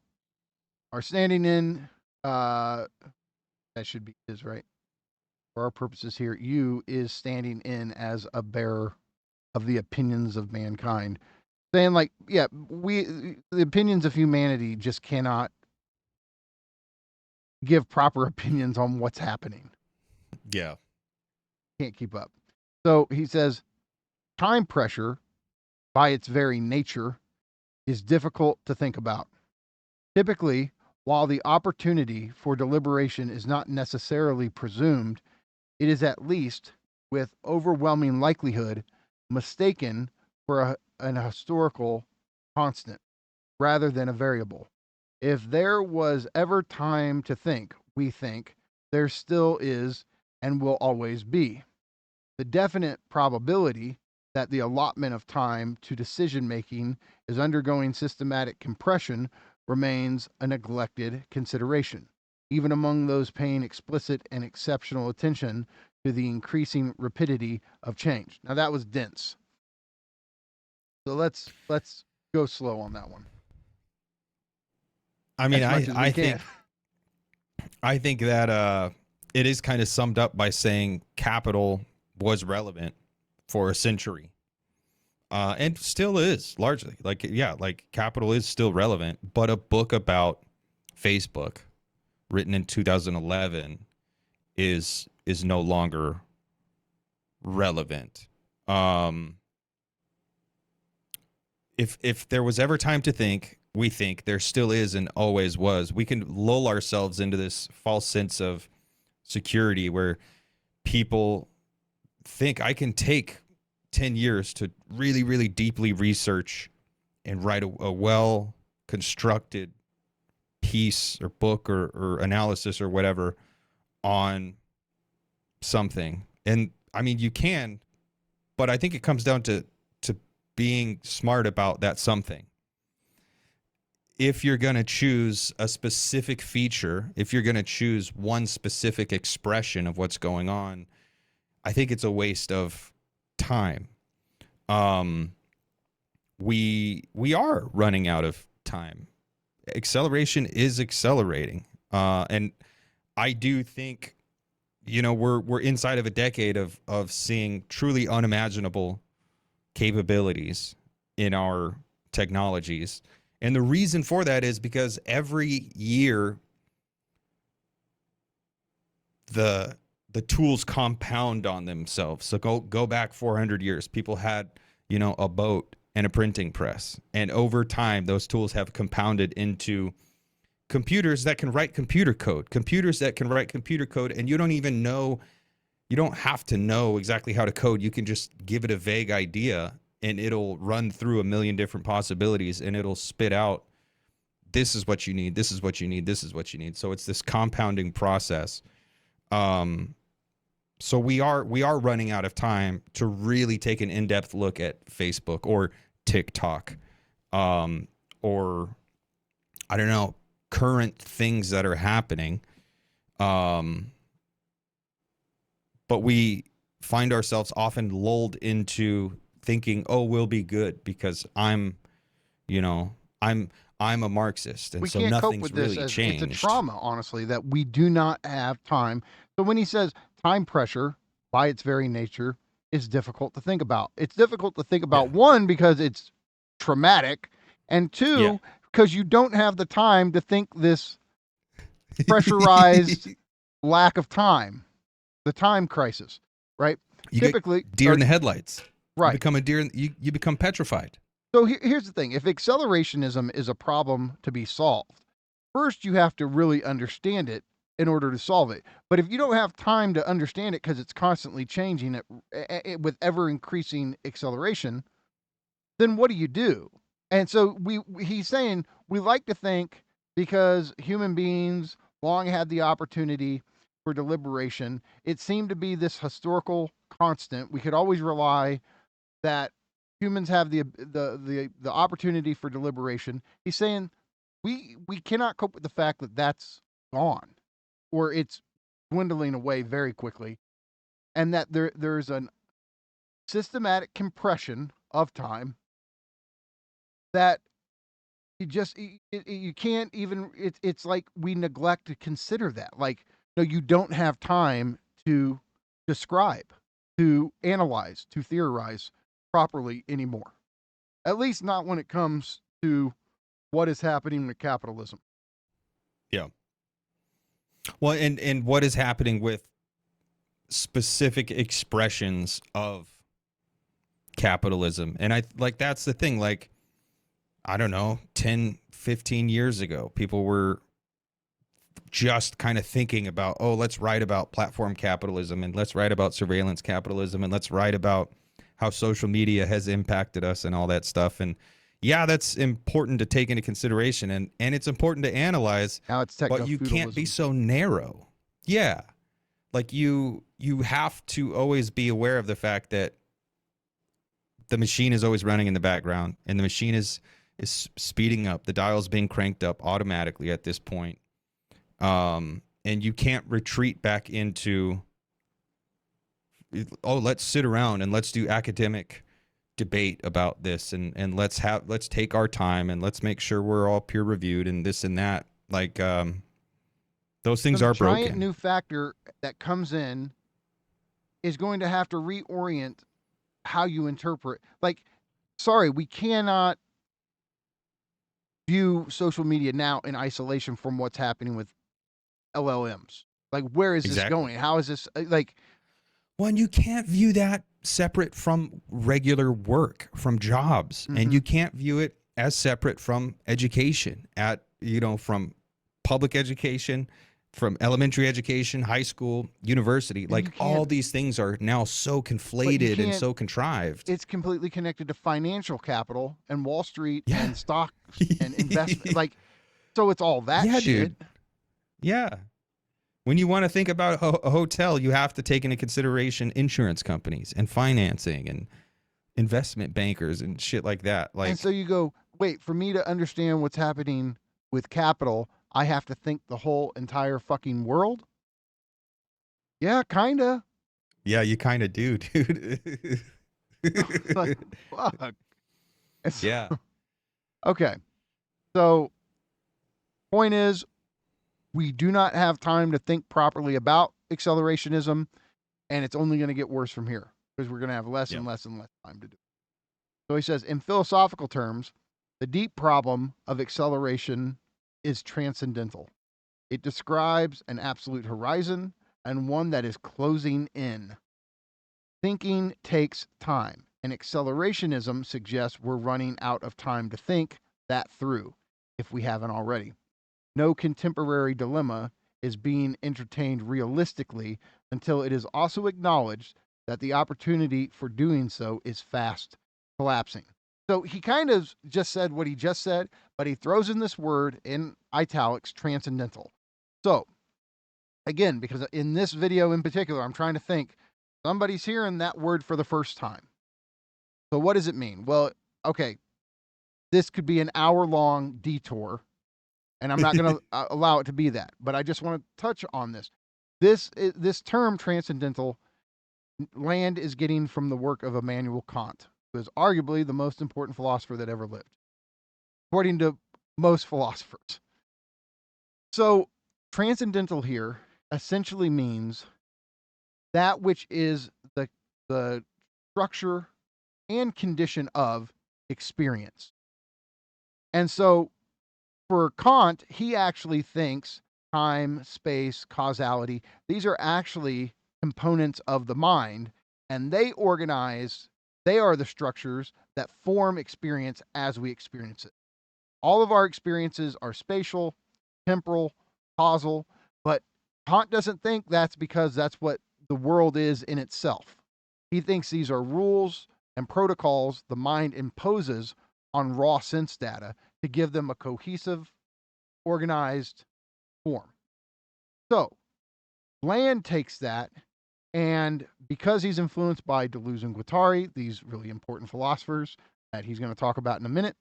G: are standing in. That should be is right. For our purposes here, you is standing in as a bearer of the opinions of mankind, saying like, yeah, the opinions of humanity just cannot give proper opinions on what's happening.
H: Yeah.
G: Can't keep up. So he says, time pressure, by its very nature, is difficult to think about. Typically, while the opportunity for deliberation is not necessarily presumed, it is at least, with overwhelming likelihood, mistaken for an historical constant rather than a variable. If there was ever time to think, we think, there still is and will always be. The definite probability that the allotment of time to decision-making is undergoing systematic compression remains a neglected consideration, even among those paying explicit and exceptional attention to the increasing rapidity of change. Now that was dense. So let's go slow on that one.
H: I mean, I think that it is kind of summed up by saying capital was relevant for a century. and still is largely like, yeah, like capital is still relevant, but a book about Facebook written in 2011 is no longer relevant. If there was ever time to think, we think there still is and always was. We can lull ourselves into this false sense of security where people think I can take 10 years to really, really deeply research and write a well-constructed piece or book or analysis or whatever on something. And I mean, you can, but I think it comes down to being smart about that something. If you're going to choose a specific feature, if you're going to choose one specific expression of what's going on, I think it's a waste of time. We are running out of time. Acceleration is accelerating. And I do think, you know, we're inside of a decade of seeing truly unimaginable capabilities in our technologies. And the reason for that is because every year the tools compound on themselves. So go back 400 years. People had, you know, a boat and a printing press. And over time, those tools have compounded into computers that can write computer code, and you don't even know, you don't have to know exactly how to code. You can just give it a vague idea and it'll run through a million different possibilities and it'll spit out, this is what you need, this is what you need, this is what you need. So it's this compounding process. So we are running out of time to really take an in-depth look at Facebook or TikTok, or I don't know, current things that are happening. But we find ourselves often lulled into thinking, oh, we'll be good because I'm a Marxist, and
G: We
H: so
G: can't cope
H: nothing's
G: with this
H: really
G: as
H: changed.
G: it's a trauma, honestly, that we do not have time. So when he says time pressure, by its very nature, is difficult to think about. It's difficult to think about, one, because it's traumatic, and two, because you don't have the time to think this pressurized lack of time, the time crisis, right?
H: You
G: Typically,
H: get deer in the headlights.
G: right?
H: You become a deer. You become petrified.
G: So here's the thing. If accelerationism is a problem to be solved, first you have to really understand it in order to solve it. But if you don't have time to understand it because it's constantly changing with ever increasing acceleration, then what do you do? And so he's saying we like to think, because human beings long had the opportunity for deliberation, it seemed to be this historical constant. We could always rely that humans have the opportunity for deliberation. He's saying we cannot cope with the fact that that's gone, or it's dwindling away very quickly, and that there's a systematic compression of time that you can't even, it's like we neglect to consider that. Like, no, you don't have time to describe, to analyze, to theorize properly anymore. At least not when it comes to what is happening with capitalism.
H: Yeah. Well, and what is happening with specific expressions of capitalism. And that's the thing, like, I don't know, 10, 15 years ago, people were just kind of thinking about, oh, let's write about platform capitalism, and let's write about surveillance capitalism, and let's write about how social media has impacted us and all that stuff. And yeah, that's important to take into consideration, and it's important to analyze.
G: Now it's
H: but you can't be so narrow. Yeah. Like you have to always be aware of the fact that the machine is always running in the background, and the machine is speeding up. The dial's being cranked up automatically at this point. And you can't retreat back into, oh, let's sit around and let's do academic debate about this, and let's take our time and let's make sure we're all peer reviewed and this and that. Like, those things are broken. The
G: giant new factor that comes in is going to have to reorient how you interpret. Like, sorry, we cannot view social media now in isolation from what's happening with LLMs. Like, where is this going? How is this like?
H: Well, and you can't view that separate from regular work, from jobs, and you can't view it as separate from education from public education, from elementary education, high school, university. Like, all these things are now so conflated and so contrived.
G: It's completely connected to financial capital and Wall Street and stocks and investment. Like, so it's all that shit.
H: Dude. Yeah. When you want to think about a hotel, you have to take into consideration insurance companies and financing and investment bankers and shit like that. Like,
G: and so you go, wait, for me to understand what's happening with capital, I have to think the whole entire fucking world? Yeah, kinda.
H: Yeah, you kind of do, dude.
G: Like, fuck.
H: Yeah.
G: Okay. So, point is, we do not have time to think properly about accelerationism, and it's only going to get worse from here because we're going to have less and less and less time to do it. So he says, in philosophical terms, the deep problem of acceleration is transcendental. It describes an absolute horizon and one that is closing in. Thinking takes time, and accelerationism suggests we're running out of time to think that through, if we haven't already. No contemporary dilemma is being entertained realistically until it is also acknowledged that the opportunity for doing so is fast collapsing. So he kind of just said what he just said, but he throws in this word in italics, transcendental. So, again, because in this video in particular, I'm trying to think, somebody's hearing that word for the first time. So what does it mean? Well, okay, this could be an hour-long detour, and I'm not going to allow it to be that, but I just want to touch on this. This term transcendental, Land is getting from the work of Immanuel Kant, who is arguably the most important philosopher that ever lived, according to most philosophers. So transcendental here essentially means that which is the structure and condition of experience. And so for Kant, he actually thinks time, space, causality, these are actually components of the mind, and they are the structures that form experience as we experience it. All of our experiences are spatial, temporal, causal, but Kant doesn't think that's because that's what the world is in itself. He thinks these are rules and protocols the mind imposes on raw sense data to give them a cohesive, organized form. So, Land takes that, and because he's influenced by Deleuze and Guattari, these really important philosophers that he's going to talk about in a minute,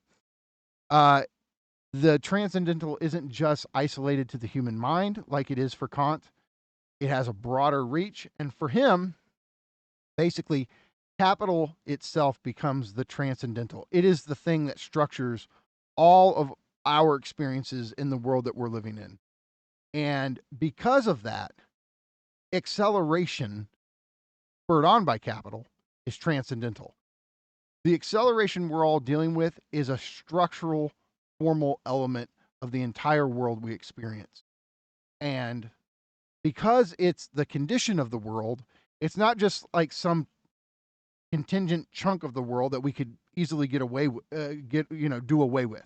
G: the transcendental isn't just isolated to the human mind like it is for Kant. It has a broader reach, and for him, basically, capital itself becomes the transcendental. It is the thing that structures all of our experiences in the world that we're living in. And because of that, acceleration spurred on by capital is transcendental. The acceleration we're all dealing with is a structural, formal element of the entire world we experience. And because it's the condition of the world, it's not just like some contingent chunk of the world that we could easily do away with.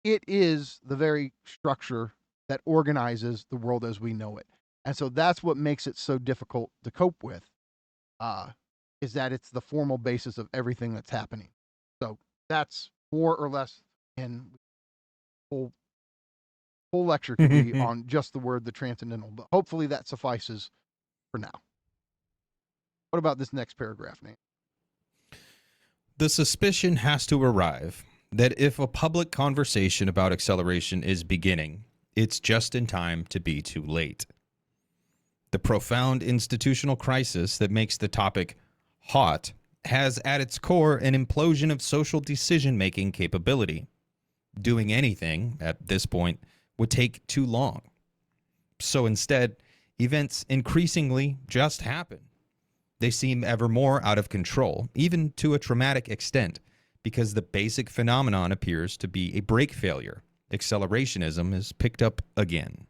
G: It is the very structure that organizes the world as we know it. And so that's what makes it so difficult to cope with, is that it's the formal basis of everything that's happening. So that's more or less, and full lecture could be on just the word, the transcendental, but hopefully that suffices for now. What about this next paragraph, Nate?
H: The suspicion has to arrive that if a public conversation about acceleration is beginning, it's just in time to be too late. The profound institutional crisis that makes the topic hot has at its core an implosion of social decision-making capability. Doing anything at this point would take too long. So instead, events increasingly just happen. they seem ever more out of control, even to a traumatic extent, because the basic phenomenon appears to be a brake failure. Accelerationism is picked up again.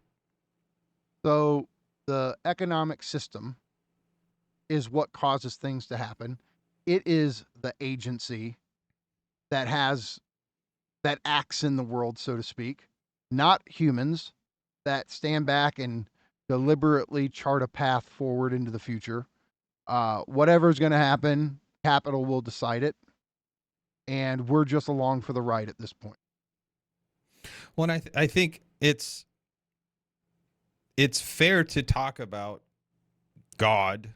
G: So the economic system is what causes things to happen. It is the agency that acts in the world, so to speak, not humans that stand back and deliberately chart a path forward into the future. Whatever's going to happen, capital will decide it, and we're just along for the ride at this point.
H: Well, and I think it's fair to talk about God.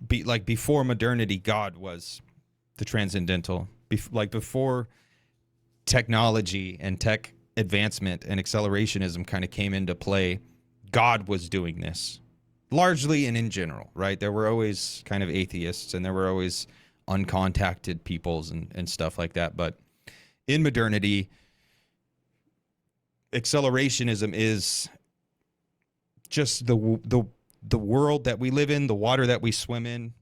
H: Before modernity, God was the transcendental. Before technology and tech advancement and accelerationism kind of came into play, God was doing this largely and in general, right? There were always kind of atheists and there were always uncontacted peoples and stuff like that. But in modernity, accelerationism is just the world that we live in, the water that we swim in.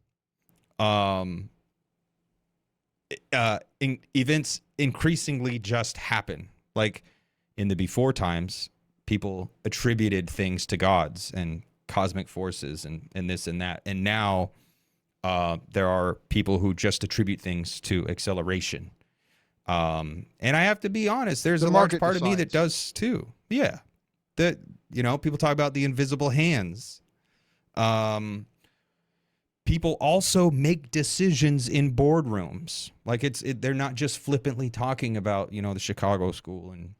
H: Events increasingly just happen. Like in the before times, people attributed things to gods and cosmic forces and this and that. And now there are people who just attribute things to acceleration. And I have to be honest, there's a large part of me that does too. Yeah. People talk about the invisible hands. People also make decisions in boardrooms. Like they're not just flippantly talking about, the Chicago school and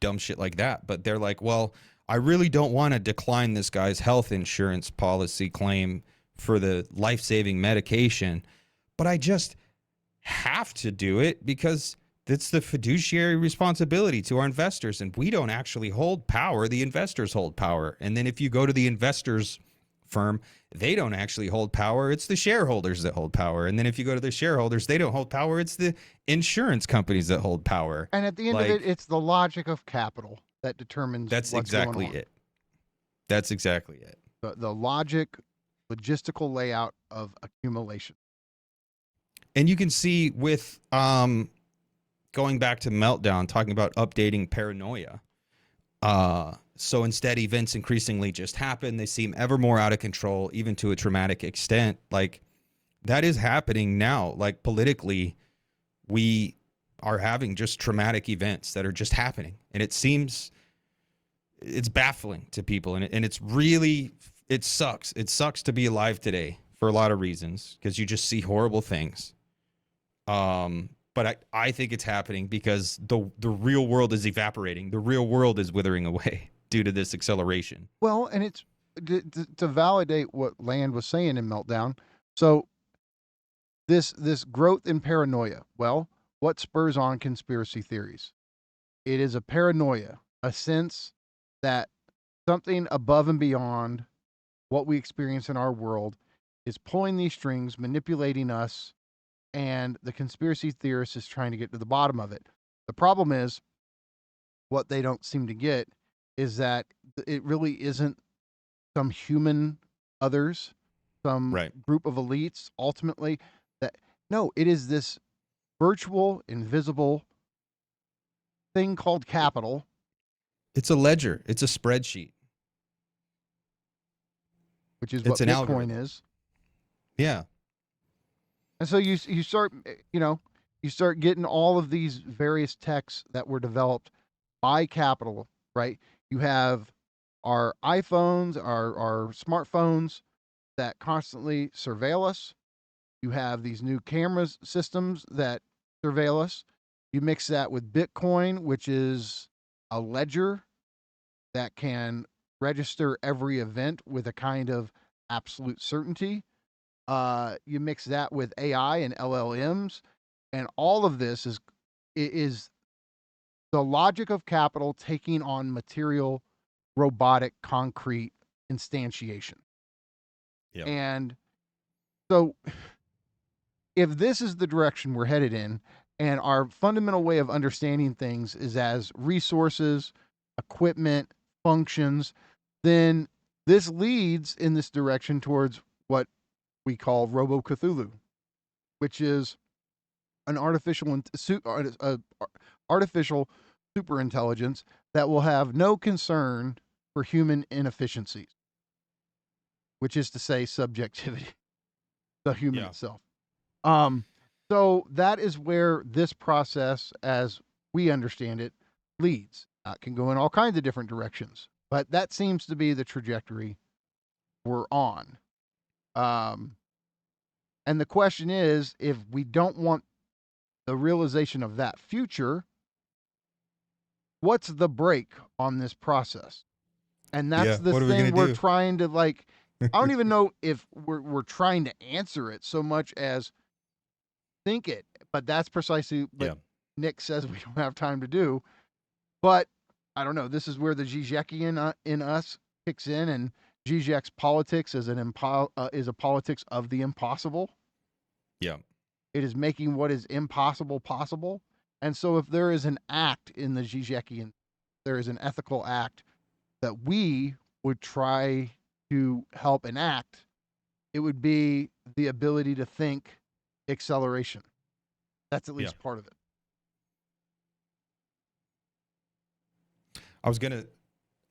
H: dumb shit like that, but they're like, well, I really don't want to decline this guy's health insurance policy claim for the life-saving medication, but I just have to do it because it's the fiduciary responsibility to our investors, and we don't actually hold power. The investors hold power. And then if you go to the investors firm, they don't actually hold power. It's the shareholders that hold power. And then if you go to the shareholders, they don't hold power. It's the insurance companies that hold power.
G: And at the end of it, it's the logic of capital that determines
H: that's
G: what's
H: exactly
G: going on.
H: it. That's exactly it.
G: The logistical layout of accumulation.
H: And you can see with going back to Meltdown, talking about updating paranoia. So instead, events increasingly just happen. They seem ever more out of control, even to a traumatic extent. Like that is happening now. Like politically, we are having just traumatic events that are just happening. And it's baffling to people. And it sucks. It sucks to be alive today for a lot of reasons, because you just see horrible things. But I think it's happening because the real world is evaporating. The real world is withering away due to this acceleration.
G: Well, and it's to validate what Land was saying in Meltdown. So this growth in paranoia, well, what spurs on conspiracy theories? It is a paranoia, a sense that something above and beyond what we experience in our world is pulling these strings, manipulating us, and the conspiracy theorist is trying to get to the bottom of it. The problem is, what they don't seem to get is that it really isn't some human others, some group of elites, ultimately. No, it is this virtual, invisible thing called capital.
H: It's a ledger. It's a spreadsheet.
G: Which is what Bitcoin algorithm is.
H: Yeah.
G: And so you start, you start getting all of these various techs that were developed by capital, right? You have our iPhones, our smartphones that constantly surveil us. You have these new cameras systems that surveil us. You mix that with Bitcoin, which is a ledger that can register every event with a kind of absolute certainty. You mix that with AI and LLMs, and all of this is the logic of capital taking on material, robotic, concrete instantiation.
H: Yep.
G: And so if this is the direction we're headed in, and our fundamental way of understanding things is as resources, equipment, functions, then This leads in this direction towards what we call Robo-Cthulhu, which is an artificial superintelligence that will have no concern for human inefficiencies, which is to say subjectivity, the human itself. So that is where this process, as we understand it, leads. It can go in all kinds of different directions, but that seems to be the trajectory we're on. And the question is, if we don't want the realization of that future, what's the break on this process? And that's the thing we're trying to, like, I don't even know if we're trying to answer it so much as think it, but that's precisely what Nick says we don't have time to do. But I don't know. This is where the Žižekian in us kicks in, and Žižek's politics is is a politics of the impossible.
H: Yeah.
G: It is making what is impossible possible. And so if there is an act in the Žižekian, there is an ethical act that we would try to help enact, it would be the ability to think acceleration. That's at least part of it.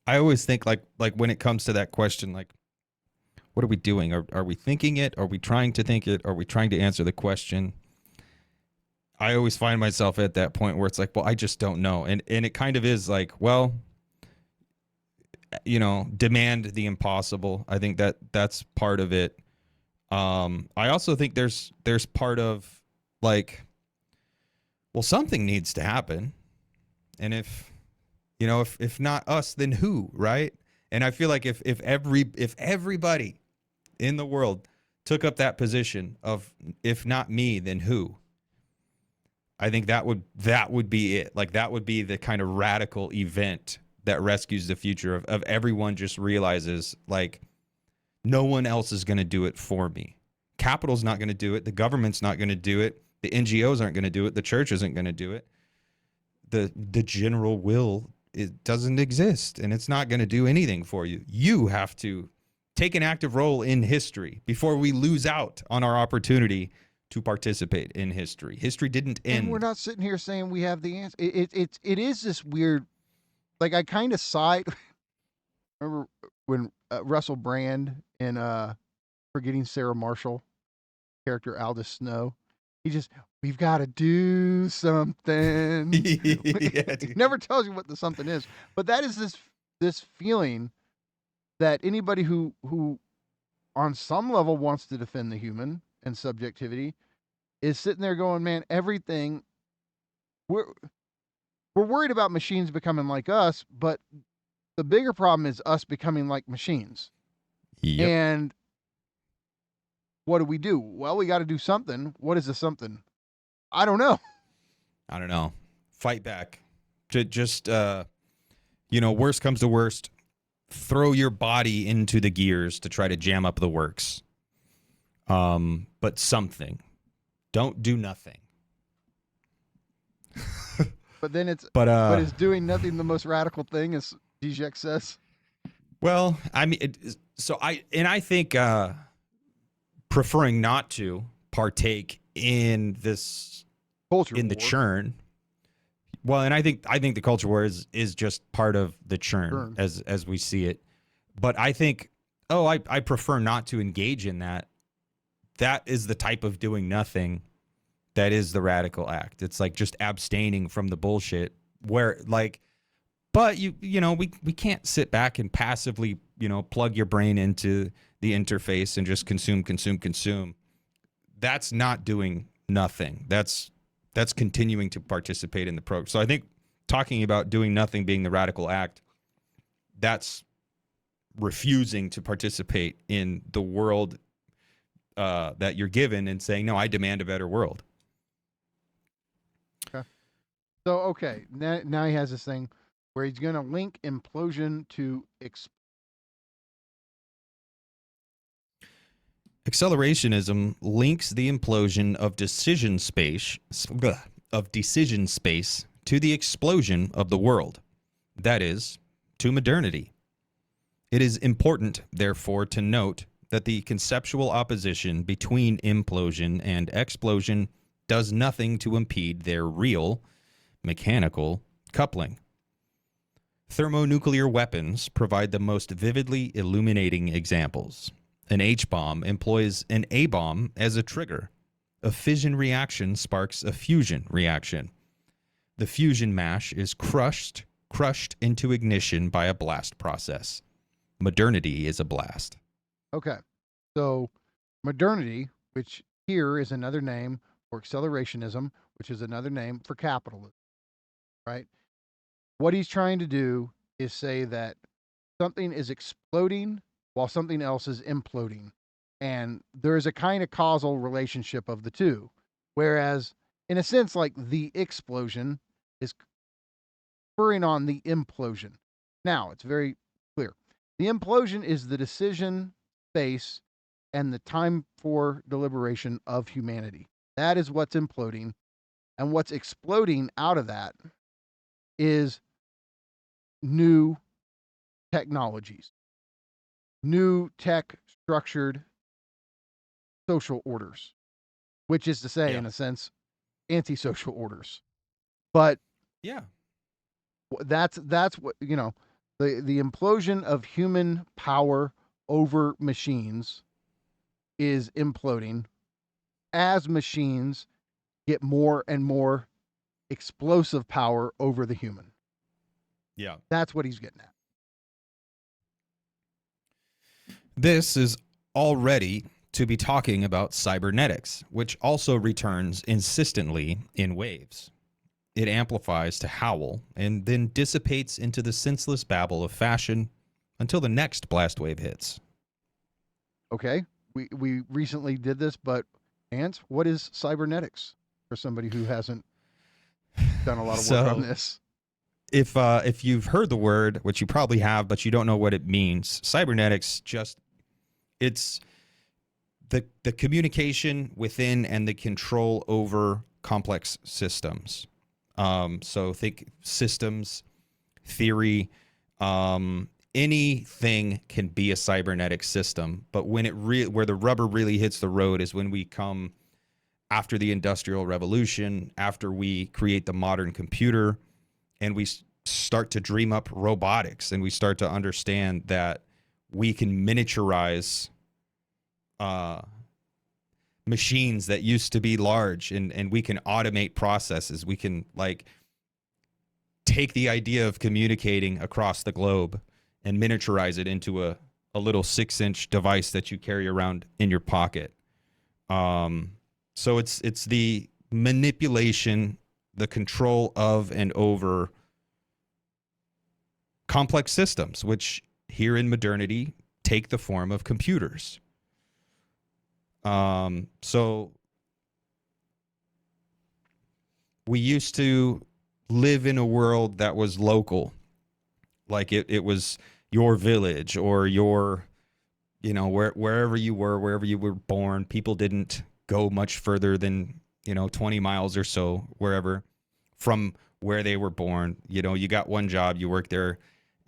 H: I always think like when it comes to that question, like, what are we doing? Are we thinking it? Are we trying to think it? Are we trying to answer the question? I always find myself at that point where it's like, well, I just don't know. And it kind of is like, well, demand the impossible. I think that's part of it. I also think there's part of like, well, something needs to happen. And if not us, then who, right? And I feel like if everybody in the world took up that position of, if not me, then who? I think that would be it. Like, that would be the kind of radical event that rescues the future of everyone just realizes, like, no one else is going to do it for me. Capital's not going to do it. The government's not going to do it. The NGOs aren't going to do it. The church isn't going to do it. The general will, it doesn't exist, and it's not going to do anything for you. You have to take an active role in history before we lose out on our opportunity to participate in history. History didn't end.
G: And we're not sitting here saying we have the answer. It is this weird, like, I kind of side. Remember when Russell Brand in Forgetting Sarah Marshall, character Aldous Snow, we've got to do something. He never tells you what the something is, but that is this feeling that anybody who on some level wants to defend the human and subjectivity is sitting there going, man, everything, we're worried about machines becoming like us, but the bigger problem is us becoming like machines.
H: Yep.
G: And what do? Well, we got to do something. What is the something? I don't know.
H: Fight back. Just worst comes to worst, throw your body into the gears to try to jam up the works. But something. Don't do nothing.
G: But then but is doing nothing the most radical thing, as Žižek says?
H: Well, I mean, I think preferring not to partake in this
G: culture
H: in war. The churn. Well, and I think the culture war is just part of the churn as we see it. But I think, I prefer not to engage in that. That is the type of doing nothing that is the radical act. It's like just abstaining from the bullshit where, like, but we can't sit back and passively, plug your brain into the interface and just consume. That's not doing nothing. That's continuing to participate in the program. So I think talking about doing nothing being the radical act, that's refusing to participate in the world that you're given and saying, no, I demand a better world.
G: Okay. So, now he has this thing where he's going to link implosion to
H: Accelerationism links the implosion of decision space to the explosion of the world. That is, to modernity. It is important, therefore, to note that the conceptual opposition between implosion and explosion does nothing to impede their real, mechanical coupling. Thermonuclear weapons provide the most vividly illuminating examples. An H-bomb employs an A-bomb as a trigger. A fission reaction sparks a fusion reaction. The fusion mash is crushed into ignition by a blast process. Modernity is a blast.
G: Okay. So modernity, which here is another name for accelerationism, which is another name for capitalism, right? What he's trying to do is say that something is exploding while something else is imploding. And there is a kind of causal relationship of the two. Whereas, in a sense, like the explosion is spurring on the implosion. Now, it's very clear. The implosion is the decision space and the time for deliberation of humanity. That is what's imploding. And what's exploding out of that is new technologies, new tech structured social orders, which is to say, in a sense, antisocial orders. But
H: yeah,
G: that's what, the implosion of human power over machines is imploding as machines get more and more explosive power over the human.
H: Yeah.
G: That's what he's getting at.
H: This is already to be talking about cybernetics, which also returns insistently in waves. It amplifies to howl and then dissipates into the senseless babble of fashion until the next blast wave hits.
G: Okay. We recently did this, but Nance, what is cybernetics for somebody who hasn't done a lot of work on this?
H: If you've heard the word, which you probably have, but you don't know what it means, cybernetics it's the communication within and the control over complex systems. So think systems, theory, anything can be a cybernetic system, but when where the rubber really hits the road is when we come after the Industrial Revolution, after we create the modern computer, and we start to dream up robotics, and we start to understand that we can miniaturize machines that used to be large, and we can automate processes. We can take the idea of communicating across the globe and miniaturize it into a little 6-inch device that you carry around in your pocket. So it's the manipulation, the control of and over complex systems, which here in modernity take the form of computers. So we used to live in a world that was local, like it was your village or your, wherever you were born. People didn't go much further than 20 miles or so wherever from where they were born. You got one job, you worked there,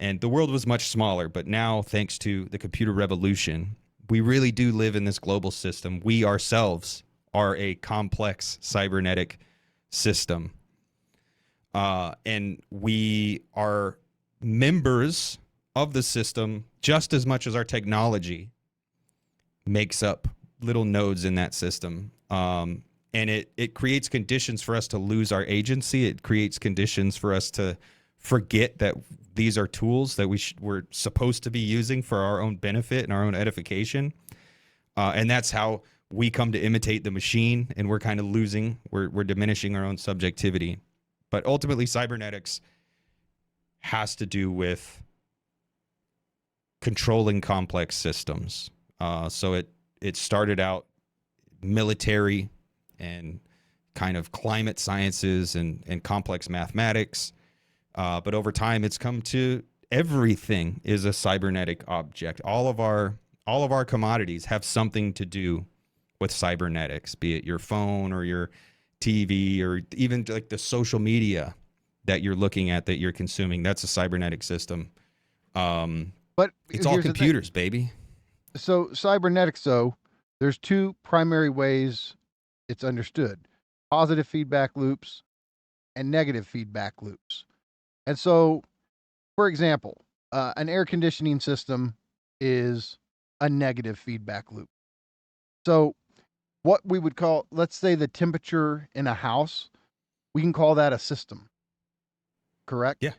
H: and the world was much smaller. But now, thanks to the computer revolution, we really do live in this global system. We ourselves are a complex cybernetic system. And we are members of the system just as much as our technology makes up little nodes in that system. And it creates conditions for us to lose our agency. It creates conditions for us to forget that these are tools that we're supposed to be using for our own benefit and our own edification. And that's how we come to imitate the machine, and we're kind of we're diminishing our own subjectivity. But ultimately, cybernetics has to do with controlling complex systems. So it started out military and kind of climate sciences and complex mathematics. But over time, it's come to everything is a cybernetic object. All of our commodities have something to do with cybernetics, be it your phone or your TV or even like the social media that you're looking at, that you're consuming. That's a cybernetic system.
G: But
H: It's all
G: here's the thing.
H: computers, baby.
G: So cybernetics, though, there's two primary ways it's understood: positive feedback loops and negative feedback loops. And so, for example, an air conditioning system is a negative feedback loop. So what we would call, let's say, the temperature in a house, we can call that a system, correct?
H: Yeah.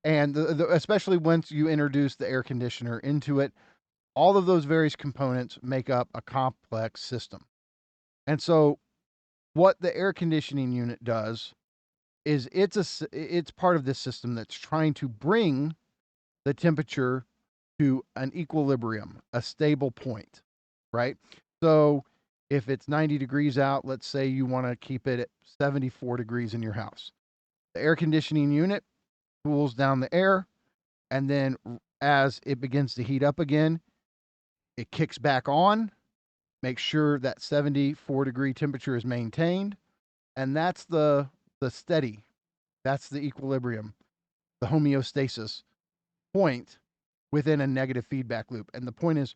G: And especially once you introduce the air conditioner into it, all of those various components make up a complex system. And so what the air conditioning unit does is it's part of this system that's trying to bring the temperature to an equilibrium, a stable point, right? So if it's 90 degrees out, let's say you want to keep it at 74 degrees in your house. The air conditioning unit cools down the air, and then as it begins to heat up again, it kicks back on, makes sure that 74-degree temperature is maintained, and that's the steady, that's the equilibrium, the homeostasis point within a negative feedback loop. And the point is,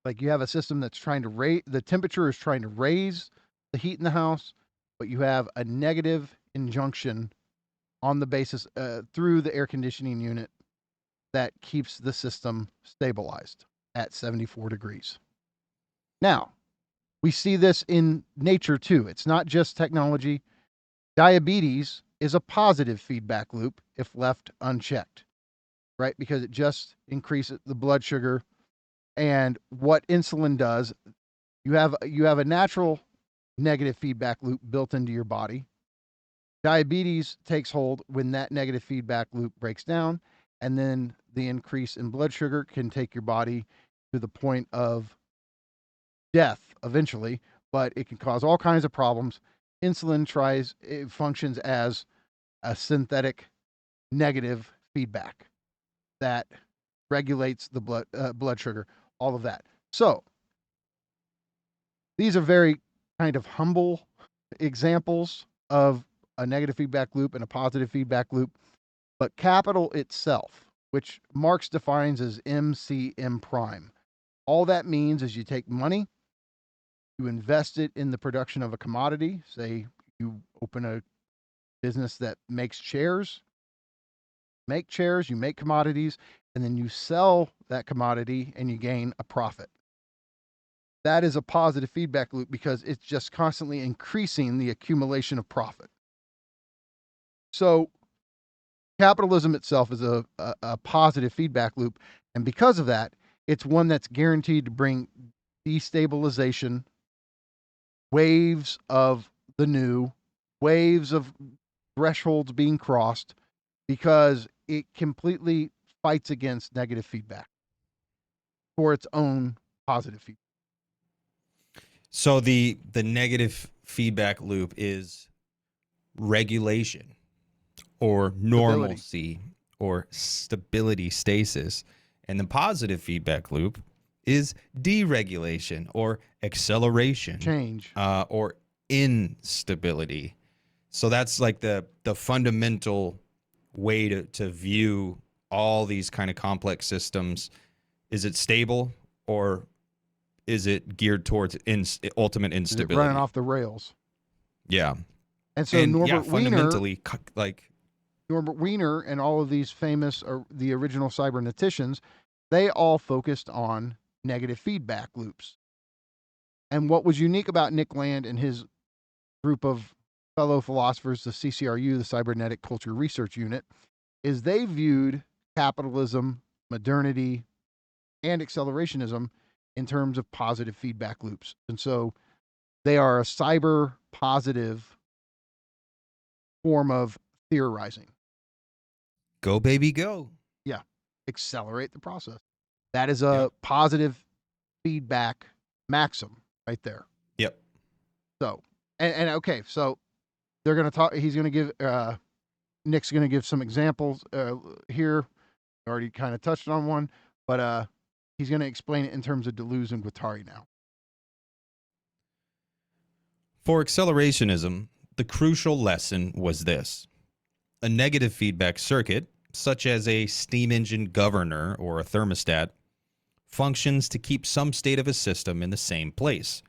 G: like, you have a system that's trying to raise the temperature, is trying to raise the heat in the house, but you have a negative injunction on the basis through the air conditioning unit that keeps the system stabilized at 74 degrees. Now, we see this in nature too. It's not just technology. Diabetes is a positive feedback loop if left unchecked, right? Because it just increases the blood sugar. And what insulin does, you have a natural negative feedback loop built into your body. Diabetes takes hold when that negative feedback loop breaks down, and then the increase in blood sugar can take your body to the point of death eventually, but it can cause all kinds of problems. Insulin it functions as a synthetic negative feedback that regulates the blood sugar, all of that. So these are very kind of humble examples of a negative feedback loop and a positive feedback loop. But capital itself, which Marx defines as MCM prime, all that means is you take money, you invest it in the production of a commodity. Say you open a business that makes chairs, you make commodities, and then you sell that commodity and you gain a profit. That is a positive feedback loop because it's just constantly increasing the accumulation of profit. So capitalism itself is a positive feedback loop. And because of that, it's one that's guaranteed to bring destabilization, waves of the new, waves of thresholds being crossed, because it completely fights against negative feedback for its own positive feedback.
H: So the negative feedback loop is regulation or normalcy or stability, stasis. And the positive feedback loop is deregulation or acceleration,
G: change,
H: or instability. So that's like the fundamental way to view all these kind of complex systems. Is it stable, or is it geared towards ultimate instability?
G: Is it running off the rails?
H: Yeah.
G: And so Norbert Wiener and all of these famous, the original cyberneticians, they all focused on negative feedback loops. And what was unique about Nick Land and his group of fellow philosophers, the CCRU, the Cybernetic Culture Research Unit, is they viewed capitalism, modernity, and accelerationism in terms of positive feedback loops. And so they are a cyber positive form of theorizing.
H: Go, baby, go.
G: Yeah. Accelerate the process. That is a positive feedback maxim right there.
H: Yep.
G: So, and okay, so they're going to talk, he's going to give, Nick's going to give some examples here. Already kind of touched on one, but he's going to explain it in terms of Deleuze and Guattari now.
H: For accelerationism, the crucial lesson was this: a negative feedback circuit such as a steam engine governor or a thermostat, functions to keep some state of a system in the same place.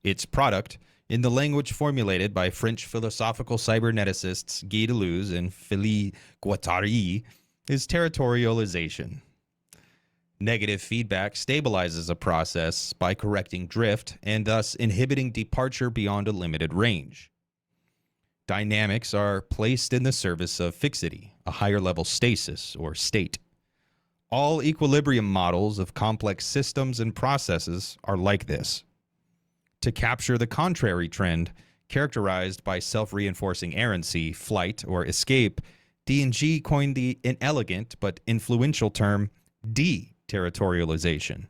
H: Its product, in the language formulated by French philosophical cyberneticists Guy Deleuze and Philippe Guattari, is territorialization. Negative feedback stabilizes a process by correcting drift and thus inhibiting departure beyond a limited range. Dynamics are placed in the service of fixity, a higher level stasis or state. All equilibrium models of complex systems and processes are like this. To capture the contrary trend, characterized by self-reinforcing errancy, flight, or escape, D&G coined the inelegant but influential term deterritorialization.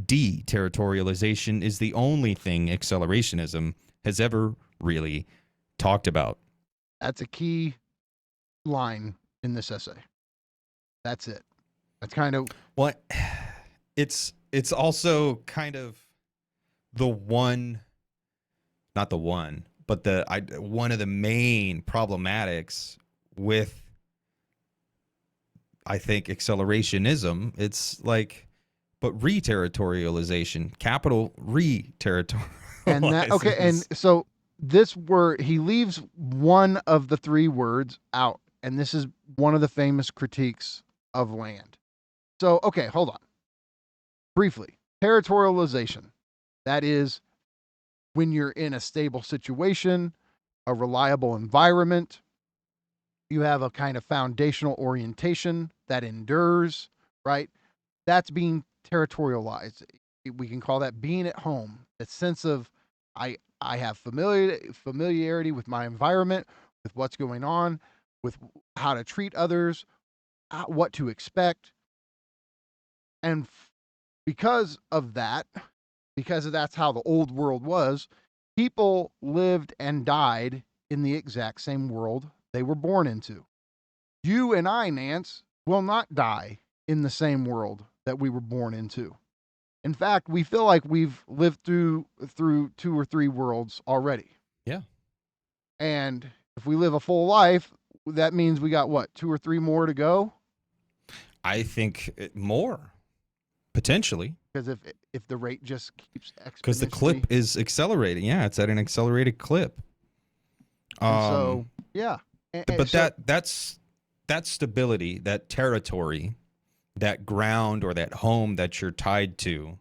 H: Deterritorialization is the only thing accelerationism has ever really talked about.
G: That's a key line in this essay. That's it. That's kind of
H: what it's also kind of the one, not the one, but one of the main problematics with, I think, accelerationism. It's like, but re-territorialization, capital re-territorialization.
G: And that, okay, and so this word, he leaves one of the three words out, and this is one of the famous critiques of land. So, okay, hold on. Briefly, territorialization. That is when you're in a stable situation, a reliable environment, you have a kind of foundational orientation that endures, right? That's being territorialized. We can call that being at home. The sense of I have familiarity with my environment, with what's going on, with how to treat others, what to expect. And because that's how the old world was, people lived and died in the exact same world they were born into. You and I, Nance, will not die in the same world that we were born into. In fact, we feel like we've lived through 2 or 3 worlds already.
H: Yeah.
G: And if we live a full life, that means we got what, 2 or 3 more to go?
H: I think more, potentially.
G: Because if the rate just keeps exponentially,
H: because the clip is accelerating. Yeah, it's at an accelerated clip.
G: So yeah.
H: But that's that stability, that territory, that ground or that home that you're tied to.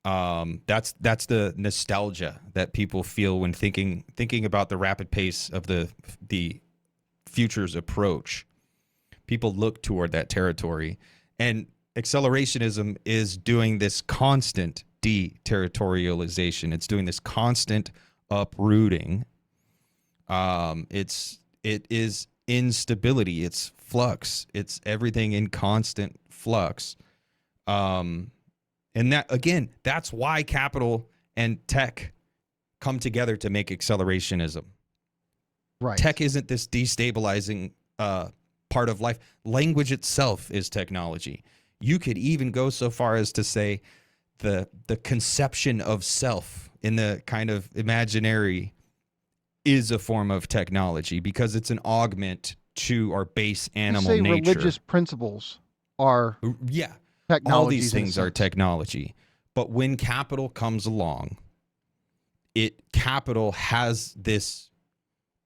H: That's the nostalgia that people feel when thinking about the rapid pace of the future's approach. People look toward that territory, and accelerationism is doing this constant deterritorialization. It's doing this constant uprooting. It is instability. It's flux. It's everything in constant flux. And that, again, that's why capital and tech come together to make accelerationism.
G: Right.
H: Tech isn't this destabilizing part of life. Language itself is technology. You could even go so far as to say the conception of self in the kind of imaginary is a form of technology because it's an augment to our base animal nature.
G: Religious principles are technologies.
H: All these things are technology. But when capital comes along, capital has this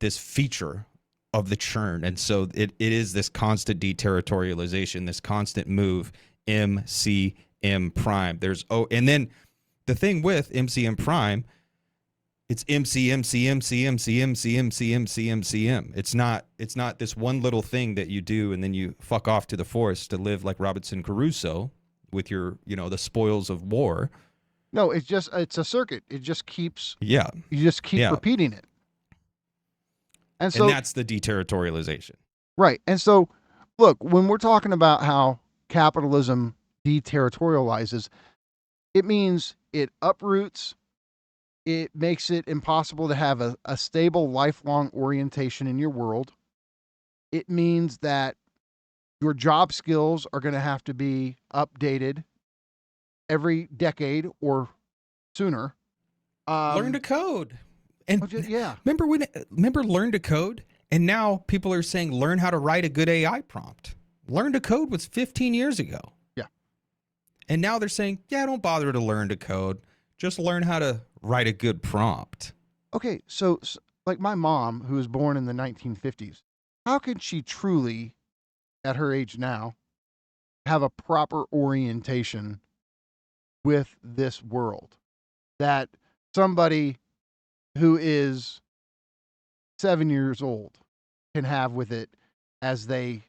H: feature of the churn, and so it is this constant deterritorialization, this constant move, MCM prime. And then the thing with MCM prime, it's MC. It's not this one little thing that you do and then you fuck off to the forest to live like Robinson Crusoe with your, the spoils of war.
G: No, it's a circuit. It just keeps.
H: Yeah.
G: You just keep repeating it. And
H: that's the deterritorialization.
G: Right. And so, look, when we're talking about how capitalism deterritorializes, it means it uproots, it makes it impossible to have a stable, lifelong orientation in your world. It means that your job skills are going to have to be updated every decade or sooner.
H: Learn to code. And
G: yeah.
H: Remember learn to code? And now people are saying learn how to write a good AI prompt. Learn to code was 15 years ago.
G: Yeah.
H: And now they're saying, yeah, don't bother to learn to code. Just learn how to write a good prompt.
G: Okay, so like my mom, who was born in the 1950s, how could she truly, at her age now, have a proper orientation with this world that somebody who is 7 years old can have with it as they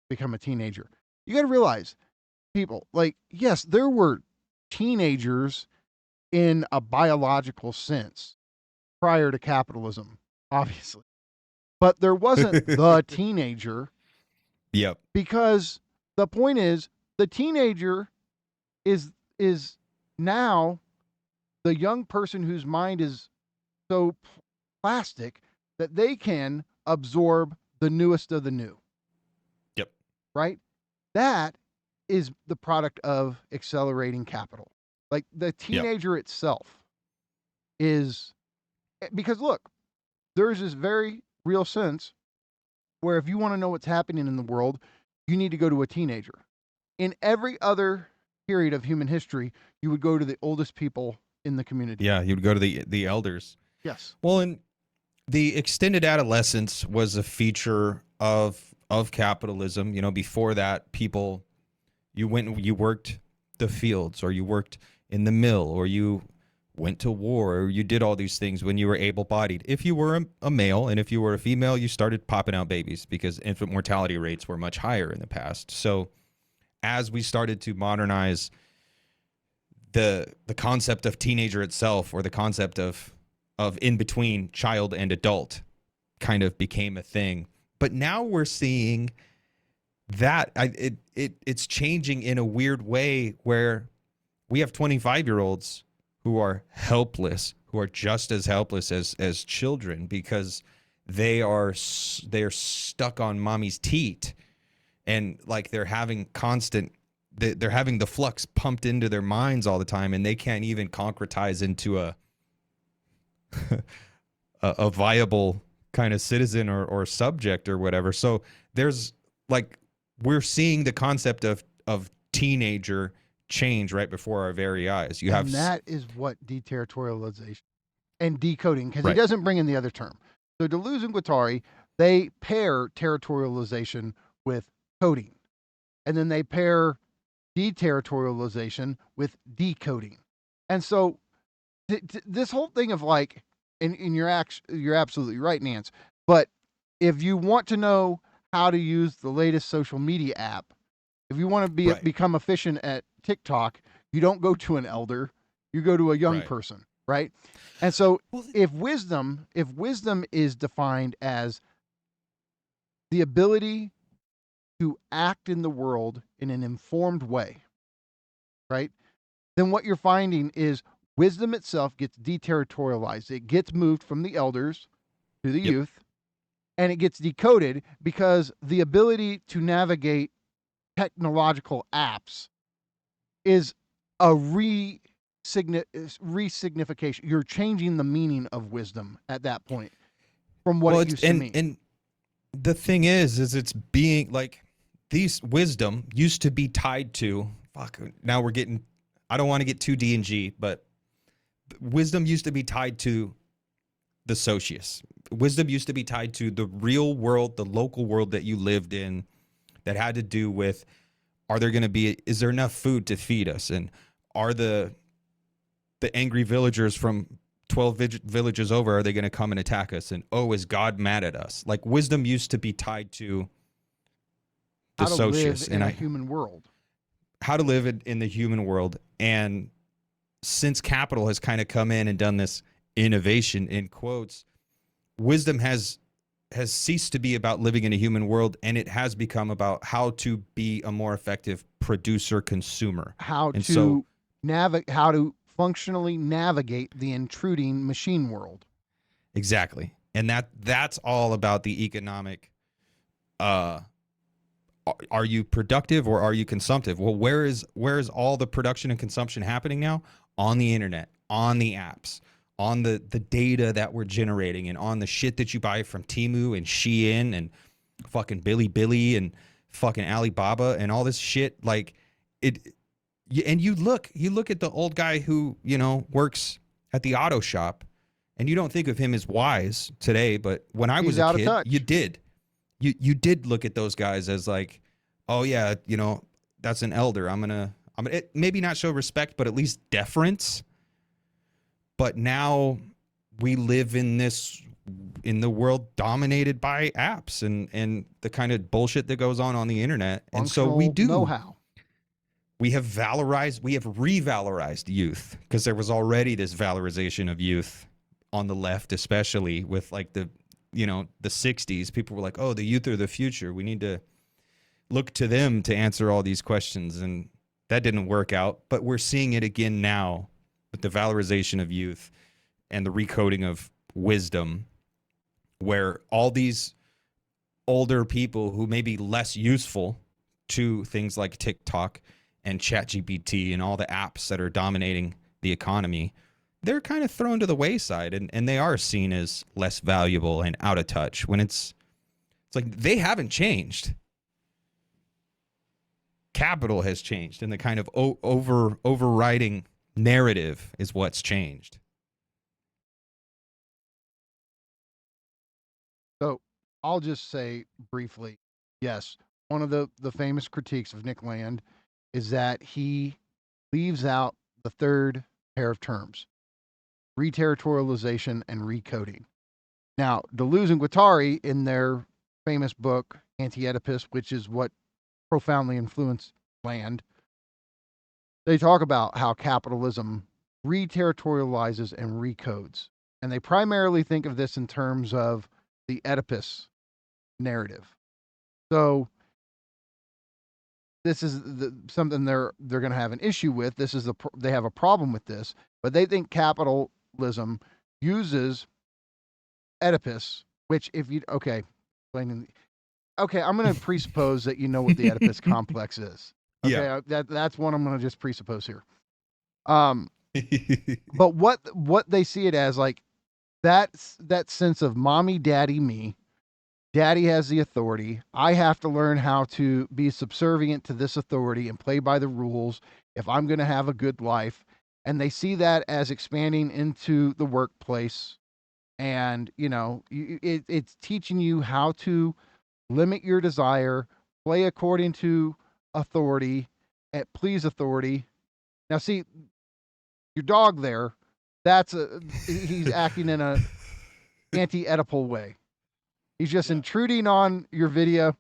G: become a teenager? You got to realize, people, like, yes, there were teenagers in a biological sense prior to capitalism, obviously, but there wasn't the teenager.
H: Yep.
G: Because the point is, the teenager is now the young person whose mind is so plastic that they can absorb the newest of the new.
H: Yep.
G: Right? That is the product of accelerating capital. Like the teenager itself is, because look, there's this very real sense where if you want to know what's happening in the world, you need to go to a teenager. In every other period of human history, you would go to the oldest people in the community.
H: Yeah, you would go to the elders.
G: Yes.
H: Well, and the extended adolescence was a feature of capitalism. You know, before that, you worked the fields, or you worked in the mill, or you went to war, or you did all these things when you were able-bodied. If you were a male, and if you were a female, you started popping out babies because infant mortality rates were much higher in the past. So as we started to modernize the concept of teenager itself, or the concept of in between child and adult, kind of became a thing. But now we're seeing that it's changing in a weird way, where we have 25-year-olds who are helpless, who are just as helpless as children, because they're stuck on mommy's teat, and like they're having the flux pumped into their minds all the time, and they can't even concretize into a viable kind of citizen or subject or whatever. So there's like, we're seeing the concept of teenager change right before our very eyes. And
G: that is what deterritorialization and decoding, because
H: right.
G: he doesn't bring in the other term. So Deleuze and Guattari, they pair territorialization with coding, and then they pair deterritorialization with decoding. And so this whole thing of like, and you're absolutely right, Nance, but if you want to know how to use the latest social media app, if you want to become efficient at TikTok, you don't go to an elder, you go to a young person, right? And so if wisdom is defined as the ability to act in the world in an informed way, right? Then what you're finding is wisdom itself gets deterritorialized. It gets moved from the elders to the youth, and it gets decoded, because the ability to navigate technological apps is a resignification. You're changing the meaning of wisdom at that point from what it used to mean.
H: And the thing is it's being like, these wisdom used to be tied to, now we're getting, I don't want to get too D&G, but wisdom used to be tied to the socius. Wisdom used to be tied to the real world, the local world that you lived in, that had to do with, is there enough food to feed us? And are the angry villagers from 12 villages over, are they going to come and attack us? And, is God mad at us? Like, wisdom used to be tied to the socius
G: in a human world.
H: How to live in the human world. And since capital has kind of come in and done this innovation, in quotes, wisdom has ceased to be about living in a human world, and it has become about how to be a more effective producer consumer. How to
G: functionally navigate the intruding machine world.
H: Exactly. And that's all about the economic, are you productive or are you consumptive? Well, where is all the production and consumption happening now? On the internet, on the apps, on the data that we're generating, and on the shit that you buy from Temu and Shein and fucking Billy and fucking Alibaba and all this shit. Like and you look at the old guy who, works at the auto shop, and you don't think of him as wise today, but when I was a kid, you did. You did look at those guys as like, oh yeah, that's an elder. I'm gonna maybe not show respect, but at least deference. But now we live in the world dominated by apps and the kind of bullshit that goes on the internet. And so we do
G: know-how.
H: We have revalorized youth, because there was already this valorization of youth on the left, especially with like the 60s. People were like, oh, the youth are the future. We need to look to them to answer all these questions. And that didn't work out. But we're seeing it again now with the valorization of youth and the recoding of wisdom, where all these older people who may be less useful to things like TikTok and ChatGPT and all the apps that are dominating the economy, they're kind of thrown to the wayside, and they are seen as less valuable and out of touch, when it's like they haven't changed. Capital has changed, and the kind of overriding narrative is what's changed.
G: So I'll just say briefly, yes, one of the famous critiques of Nick Land is that he leaves out the third pair of terms: reterritorialization and recoding. Now, Deleuze and Guattari, in their famous book Anti-Oedipus, which is what profoundly influenced Land, they talk about how capitalism reterritorializes and recodes. And they primarily think of this in terms of the Oedipus narrative. So this is something they're going to have an issue with. They have a problem with this, but they think capitalism uses Oedipus, which I'm going to presuppose that you know what the Oedipus complex is. Okay, yeah. That's what I'm going to just presuppose here. But what they see it as, like, that sense of mommy, daddy, me. Daddy has the authority. I have to learn how to be subservient to this authority and play by the rules if I'm going to have a good life. And they see that as expanding into the workplace. And, it's teaching you how to limit your desire, play according to authority, please authority. Now, see, your dog there, he's acting in a anti-Oedipal way. He's just intruding on your video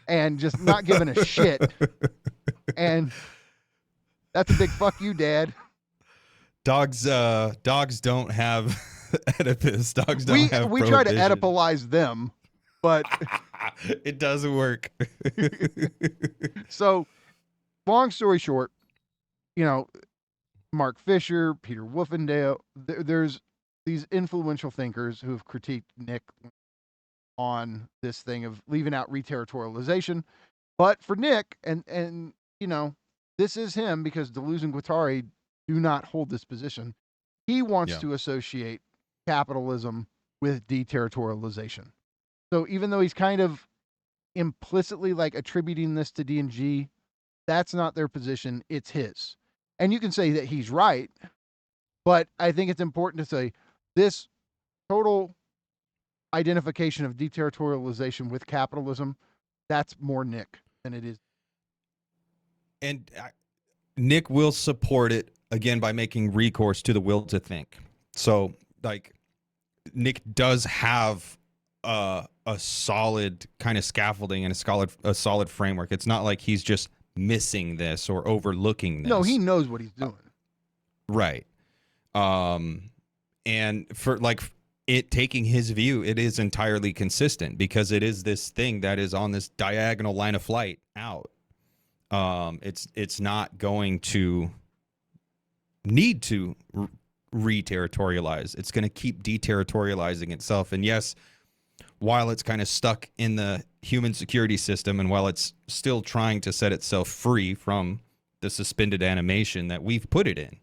G: and just not giving a shit. And that's a big fuck you, Dad.
H: Dogs don't have Oedipus. Dogs don't have
G: we try to Oedipalize them, but
H: it doesn't work.
G: So, long story short, Mark Fisher, Peter Wolfendale, there's these influential thinkers who have critiqued Nick on this thing of leaving out reterritorialization. But for Nick, and this is him, because Deleuze and Guattari do not hold this position. He wants to associate capitalism with deterritorialization. So even though he's kind of implicitly like attributing this to D&G, that's not their position, it's his. And you can say that he's right, but I think it's important to say this total identification of deterritorialization with capitalism, that's more Nick than it is.
H: And Nick will support it, again, by making recourse to the will to think. So, like, Nick does have a solid kind of scaffolding and a solid framework. It's not like he's just missing this or overlooking this.
G: No, he knows what he's doing.
H: Right. And for it taking his view, it is entirely consistent, because it is this thing that is on this diagonal line of flight out. It's not going to need to re-territorialize. It's going to keep deterritorializing itself. And yes, while it's kind of stuck in the human security system, and while it's still trying to set itself free from the suspended animation that we've put it in,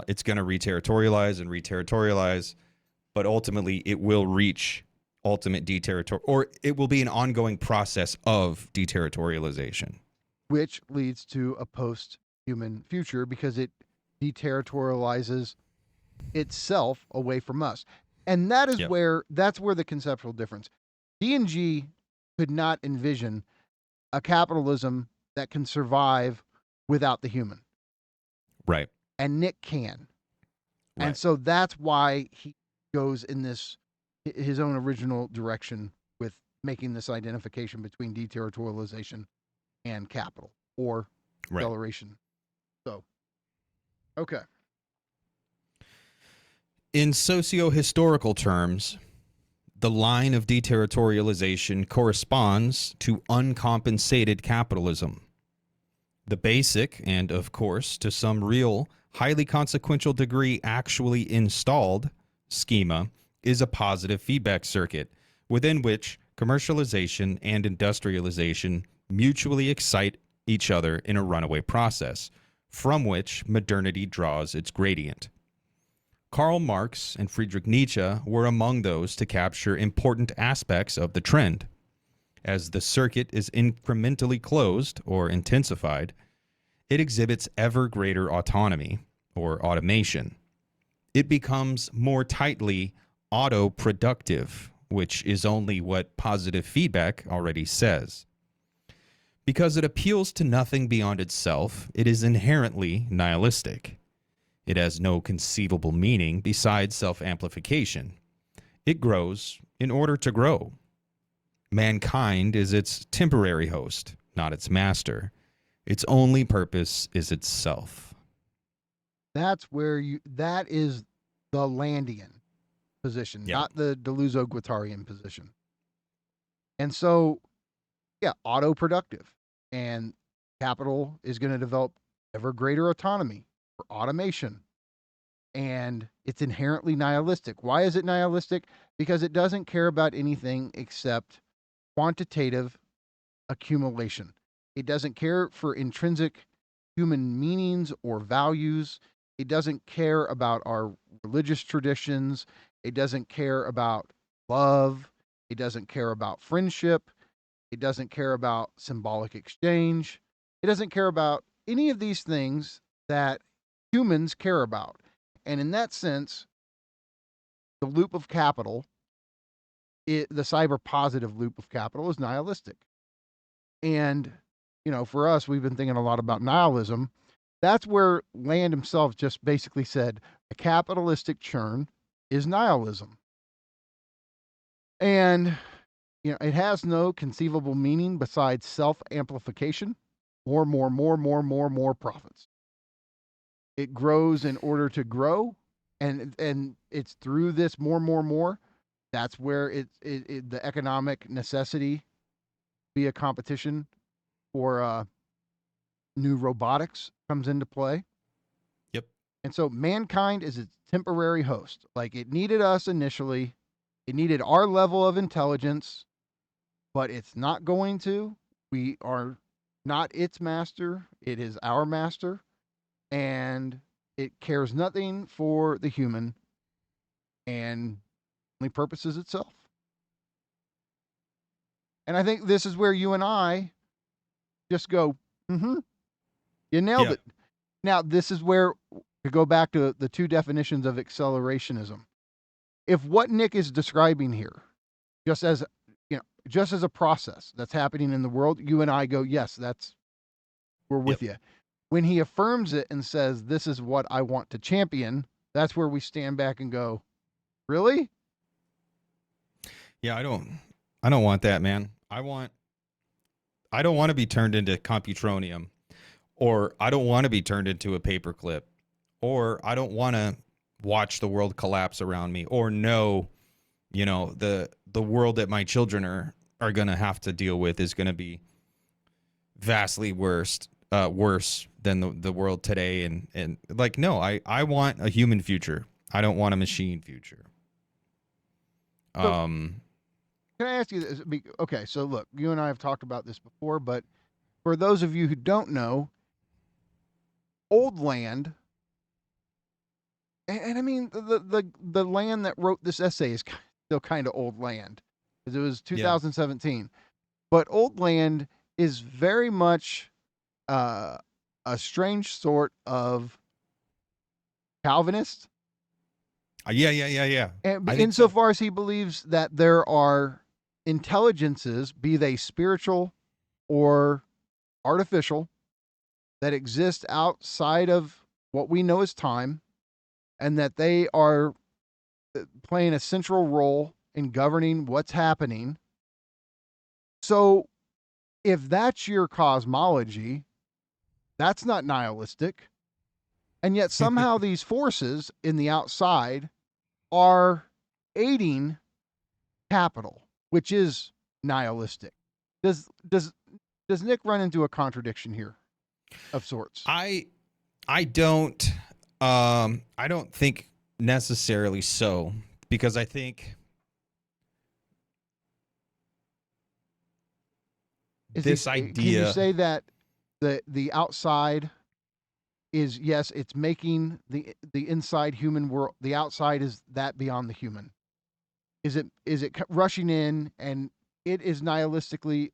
H: it's going to re-territorialize and re-territorialize, but ultimately it will reach ultimate or it will be an ongoing process of deterritorialization,
G: which leads to a post-human future because it deterritorializes itself away from us. And that is that's where the conceptual difference. D&G could not envision a capitalism that can survive without the human.
H: Right.
G: And Nick can.
H: Right.
G: And so that's why he goes in his own original direction with making this identification between deterritorialization and capital or acceleration. So, okay.
H: In socio-historical terms, the line of deterritorialization corresponds to uncompensated capitalism. The basic, and of course, to some real, highly consequential degree actually installed, schema is a positive feedback circuit within which commercialization and industrialization mutually excite each other in a runaway process, from which modernity draws its gradient. Karl Marx and Friedrich Nietzsche were among those to capture important aspects of the trend. As the circuit is incrementally closed or intensified, it exhibits ever greater autonomy or automation. It becomes more tightly auto-productive, which is only what positive feedback already says. Because it appeals to nothing beyond itself, it is inherently nihilistic. It has no conceivable meaning besides self-amplification. It grows in order to grow. Mankind is its temporary host, not its master. Its only purpose is itself.
G: That is the Landian position, not the Deleuze-Guattarian position. And so, auto-productive. And capital is going to develop ever greater autonomy for automation. And it's inherently nihilistic. Why is it nihilistic? Because it doesn't care about anything except quantitative accumulation. It doesn't care for intrinsic human meanings or values. It doesn't care about our religious traditions. It doesn't care about love. It doesn't care about friendship. It doesn't care about symbolic exchange. It doesn't care about any of these things that humans care about. And in that sense, the loop of capital, the cyber positive loop of capital, is nihilistic. And, for us, we've been thinking a lot about nihilism. That's where Land himself just basically said a capitalistic churn is nihilism. And, it has no conceivable meaning besides self-amplification, more profits. It grows in order to grow, and it's through this more. That's where the economic necessity be a competition for new robotics comes into play.
H: Yep.
G: And so mankind is its temporary host. Like, it needed us initially. It needed our level of intelligence, but it's not going to. We are not its master. It is our master. And it cares nothing for the human and only purposes itself. And I think this is where you and I just go, you nailed it. Now, this is where, to go back to the two definitions of accelerationism. If what Nick is describing here, just as a process that's happening in the world, you and I go, yes, we're with you. When he affirms it and says, this is what I want to champion, that's where we stand back and go, really?
H: Yeah, I don't want that, man. I don't want to be turned into Computronium, or I don't want to be turned into a paperclip, or I don't want to watch the world collapse around me, or know, the world that my children are going to have to deal with is going to be vastly worse than the world today. And like, no, I want a human future. I don't want a machine future.
G: Can I ask you this? Okay, so look, you and I have talked about this before, but for those of you who don't know, old land, and I mean the land that wrote this essay is still kind of old land. because it was 2017. But Old Land is very much a strange sort of Calvinist.
H: Yeah.
G: And
H: I think
G: insofar as he believes that there are intelligences, be they spiritual or artificial, that exist outside of what we know as time, and that they are playing a central role in governing what's happening. So, if that's your cosmology, that's not nihilistic. And yet, somehow, these forces in the outside are aiding capital, which is nihilistic. Does Nick run into a contradiction here of sorts?
H: I don't think necessarily so, because I think this idea.
G: Can you say that the outside is, yes, it's making the inside human world, the outside is that beyond the human? Is it rushing in, and it is nihilistically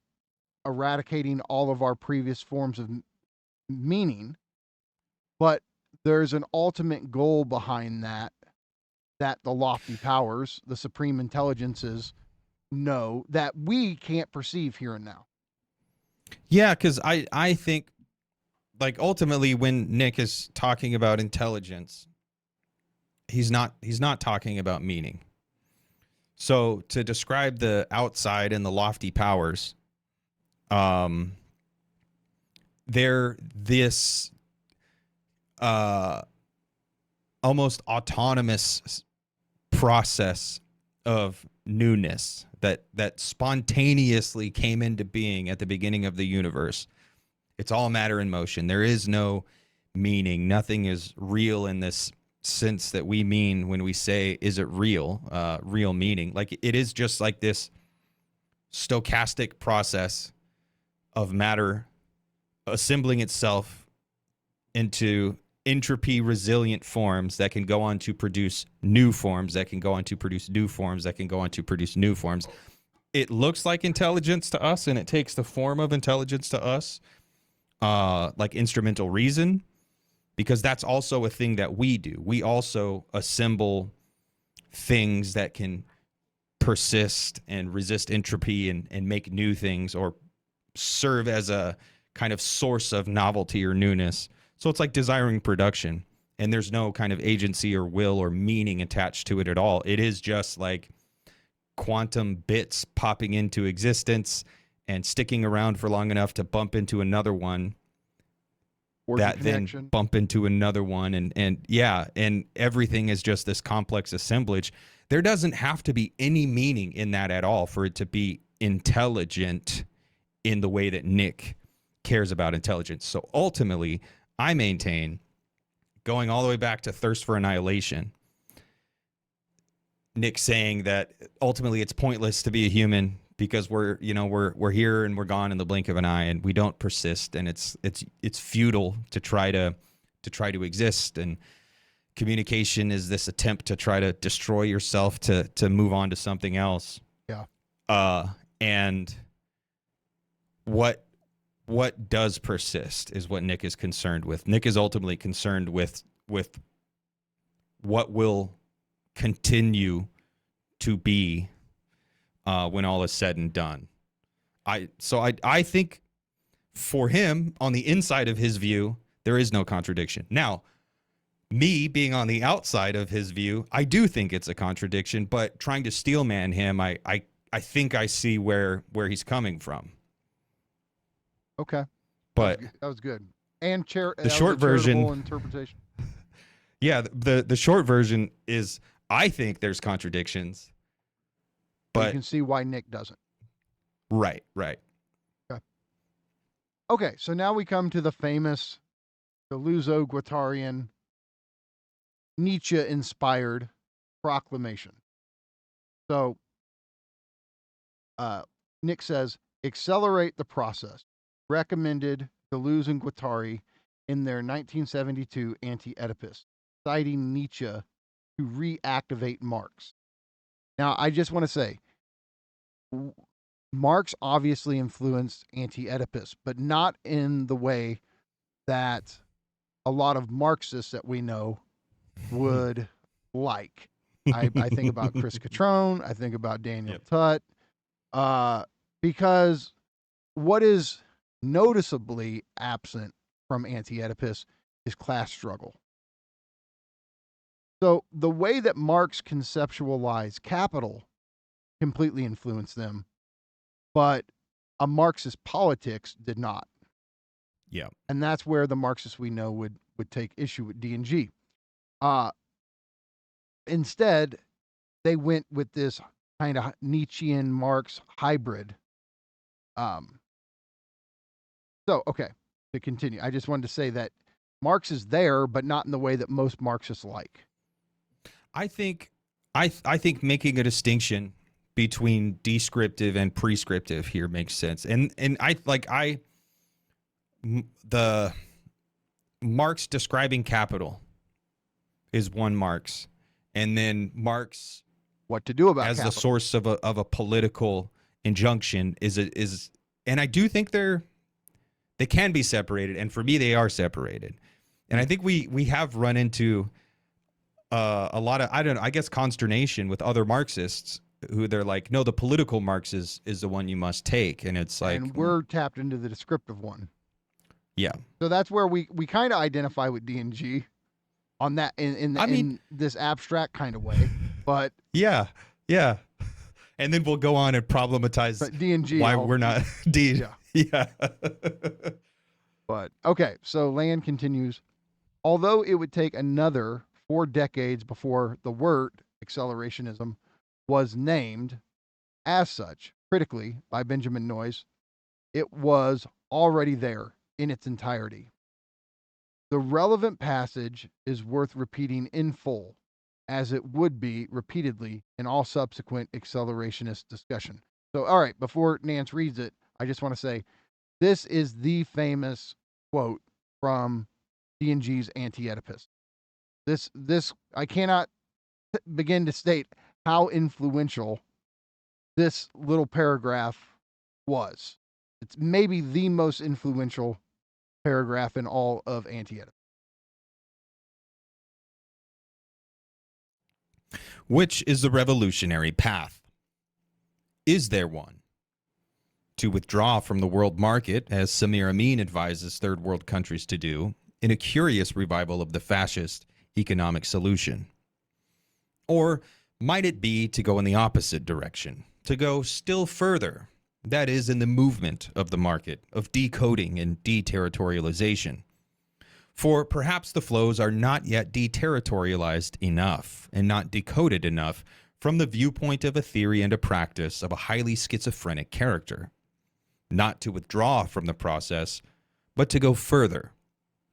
G: eradicating all of our previous forms of meaning, but there's an ultimate goal behind that the lofty powers, the supreme intelligences, know that we can't perceive here and now?
H: Yeah, because I think, like, ultimately when Nick is talking about intelligence, he's not talking about meaning. So to describe the outside and the lofty powers, they're this almost autonomous process of newness that spontaneously came into being at the beginning of the universe. It's all matter in motion. There is no meaning. Nothing is real in this sense that we mean when we say, is it real? Real meaning. Like, it is just like this stochastic process of matter assembling itself into entropy resilient forms that can go on to produce new forms, that can go on to produce new forms, that can go on to produce new forms. It looks like intelligence to us, and it takes the form of intelligence to us, like instrumental reason, because that's also a thing that we do. We also assemble things that can persist and resist entropy and make new things, or serve as a kind of source of novelty or newness. So it's like desiring production, and there's no kind of agency or will or meaning attached to it at all. It is just like quantum bits popping into existence and sticking around for long enough to bump into another one, that then bump into another one, and everything is just this complex assemblage. There doesn't have to be any meaning in that at all for it to be intelligent in the way that Nick cares about intelligence. So ultimately, I maintain, going all the way back to Thirst for Annihilation, Nick saying that ultimately it's pointless to be a human because we're here and we're gone in the blink of an eye, and we don't persist, and it's futile to try to exist, and communication is this attempt to try to destroy yourself to move on to something else.
G: Yeah.
H: And what does persist is what Nick is concerned with. Nick is ultimately concerned with what will continue to be when all is said and done. I think for him, on the inside of his view, there is no contradiction. Now, me being on the outside of his view, I do think it's a contradiction, but trying to steelman him, I think I see where he's coming from.
G: Okay.
H: But
G: that was good. And
H: the short version
G: interpretation.
H: Yeah, the short version is, I think there's contradictions, but
G: you can see why Nick doesn't.
H: Right.
G: Okay, so now we come to the famous Deleuze-Guattarian, Nietzsche-inspired proclamation. So Nick says, accelerate the process. Recommended Deleuze and Guattari in their 1972 Anti-Oedipus, citing Nietzsche to reactivate Marx. Now, I just want to say, Marx obviously influenced anti-Oedipus, but not in the way that a lot of Marxists that we know would like. I think about Chris Catrone. I think about Daniel Tutt. Because what is noticeably absent from anti-Oedipus is class struggle. So the way that Marx conceptualized capital completely influenced them, but a Marxist politics did not.
H: Yeah.
G: And that's where the Marxists we know would take issue with D&G. Instead, they went with this kind of Nietzschean Marx hybrid. Okay, to continue, I just wanted to say that Marx is there, but not in the way that most Marxists like.
H: I think making a distinction between descriptive and prescriptive here makes sense. And the Marx describing capital is one Marx, and then Marx
G: what to do about
H: as
G: capital.
H: the source of a political injunction is and I do think they can be separated, and for me they are separated. And I think we have run into a lot of, I guess, consternation with other Marxists who they're like, no, the political Marx is the one you must take. And it's like,
G: and we're tapped into the descriptive one.
H: Yeah.
G: So that's where we kind of identify with D&G on that in this abstract kind of way. But
H: yeah. And then we'll go on and problematize
G: D&G
H: why we're not D. Yeah.
G: But okay, so Land continues. Although it would take another 4 decades before the word accelerationism was named as such critically by Benjamin Noyes, it was already there in its entirety. The relevant passage is worth repeating in full, as it would be repeatedly in all subsequent accelerationist discussion. So, all right, before Nance reads it, I just want to say this is the famous quote from D&G's Anti-Oedipus. This I cannot begin to state how influential this little paragraph was. It's maybe the most influential paragraph in all of Anti-Oedipus.
H: Which is the revolutionary path? Is there one? To withdraw from the world market, as Samir Amin advises third world countries to do, in a curious revival of the fascist economic solution? Or might it be to go in the opposite direction, to go still further, that is, in the movement of the market, of decoding and deterritorialization? For perhaps the flows are not yet deterritorialized enough and not decoded enough from the viewpoint of a theory and a practice of a highly schizophrenic character. Not to withdraw from the process, but to go further,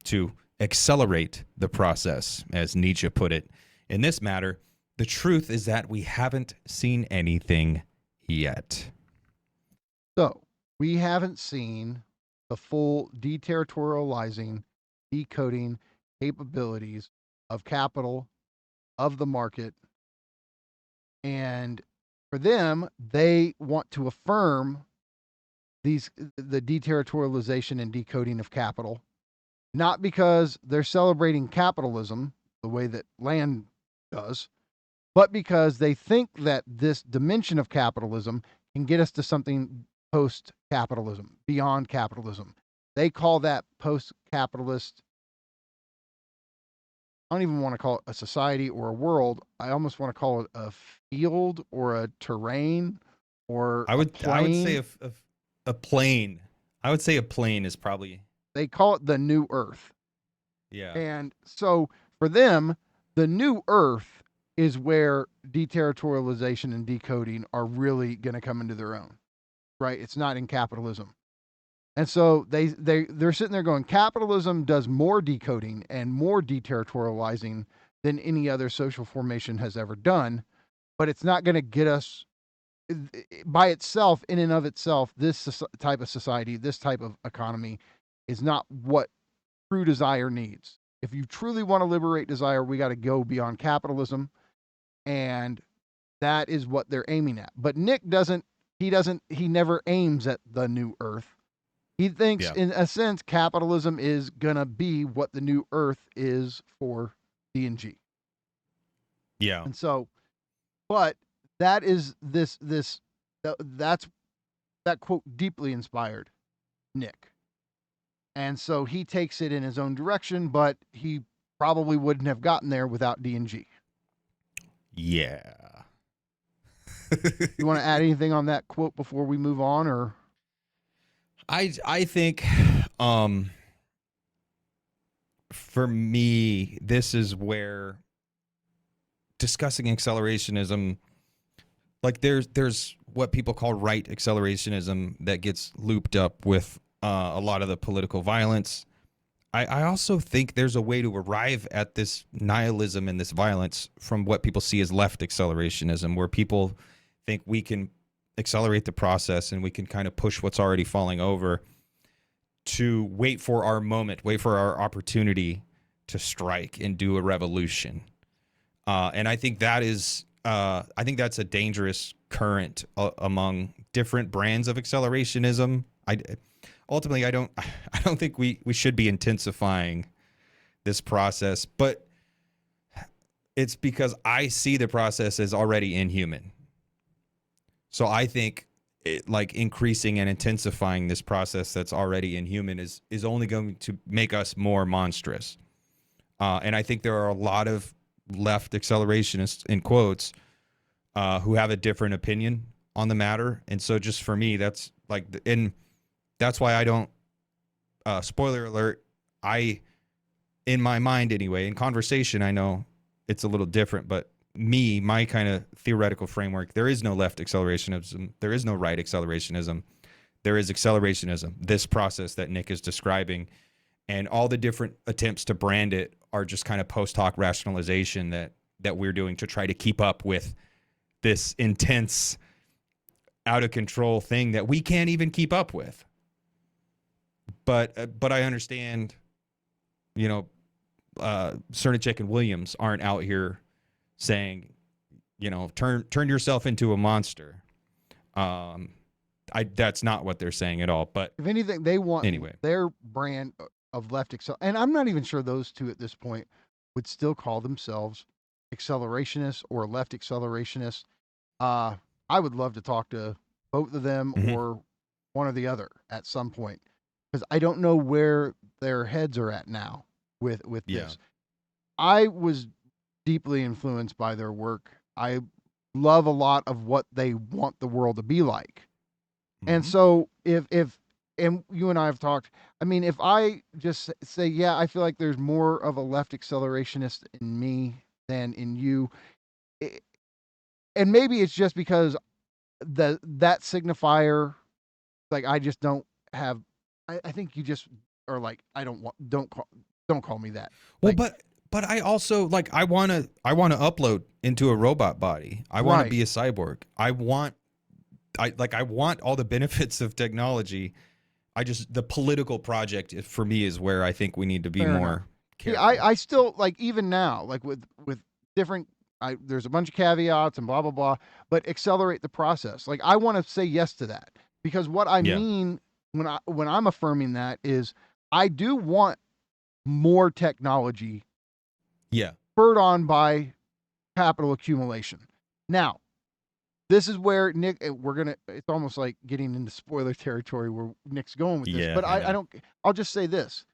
H: to accelerate the process, as Nietzsche put it. In this matter, the truth is that we haven't seen anything yet.
G: So, we haven't seen the full deterritorializing, decoding capabilities of capital, of the market. And for them, they want to affirm the deterritorialization and decoding of capital, not because they're celebrating capitalism the way that Land does, but because they think that this dimension of capitalism can get us to something post-capitalism, beyond capitalism. They call that post-capitalist. I don't even want to call it a society or a world. I almost want to call it a field or a terrain or
H: I would say
G: a
H: plane. I would say a plane is probably.
G: They call it the new Earth.
H: Yeah.
G: And so for them, the new Earth is where deterritorialization and decoding are really going to come into their own, right? It's not in capitalism. And so they're sitting there going, capitalism does more decoding and more deterritorializing than any other social formation has ever done, but it's not going to get us by itself, in and of itself. This type of society, this type of economy is not what true desire needs. If you truly want to liberate desire, we got to go beyond capitalism. And that is what they're aiming at. But Nick doesn't he never aims at the new earth. He thinks, in a sense, capitalism is gonna be what the new earth is for D&G.
H: Yeah.
G: And so, but that is that's that quote deeply inspired Nick. And so he takes it in his own direction, but he probably wouldn't have gotten there without D&G.
H: Yeah.
G: You want to add anything on that quote before we move on, or?
H: I think for me, this is where discussing accelerationism, like there's what people call right accelerationism that gets looped up with a lot of the political violence. I also think there's a way to arrive at this nihilism and this violence from what people see as left accelerationism, where people think we can accelerate the process and we can kind of push what's already falling over to wait for our moment, wait for our opportunity to strike and do a revolution. And I think that is, I think that's a dangerous current among different brands of accelerationism. Ultimately, I don't think we should be intensifying this process, but it's because I see the process as already inhuman. So I think like increasing and intensifying this process that's already inhuman is only going to make us more monstrous. And I think there are a lot of left accelerationists, in quotes, who have a different opinion on the matter. And so just for me, that's like, and that's why I don't, spoiler alert, in my mind anyway, in conversation, I know it's a little different, but my kind of theoretical framework, there is no left accelerationism. There is no right accelerationism. There is accelerationism, this process that Nick is describing. And all the different attempts to brand it are just kind of post hoc rationalization that we're doing to try to keep up with this intense, out of control thing that we can't even keep up with. But I understand, Cernichek and Williams aren't out here saying, turn yourself into a monster. That's not what they're saying at all. But
G: if anything, they want
H: anyway
G: their brand of left and I'm not even sure those two at this point would still call themselves accelerationists or left accelerationists. I would love to talk to both of them or one or the other at some point, because I don't know where their heads are at now with this. I was deeply influenced by their work. I love a lot of what they want the world to be like. And so if and you and I have talked, I mean, if I just say, yeah, I feel like there's more of a left accelerationist in me than in you, and maybe it's just because that signifier, like, I just don't have, I think you just are like, don't call me that.
H: Well, like, but I also, like, I want to upload into a robot body. I want to be a cyborg. I want all the benefits of technology. The political project for me is where I think we need to be more careful.
G: I still, like, even now, like with different, there's a bunch of caveats and blah, blah, blah, but accelerate the process. Like, I want to say yes to that, because what I mean when I'm affirming that is I do want more technology spurred on by capital accumulation. Now, this is where Nick, it's almost like getting into spoiler territory where Nick's going with this, but I'll just say this.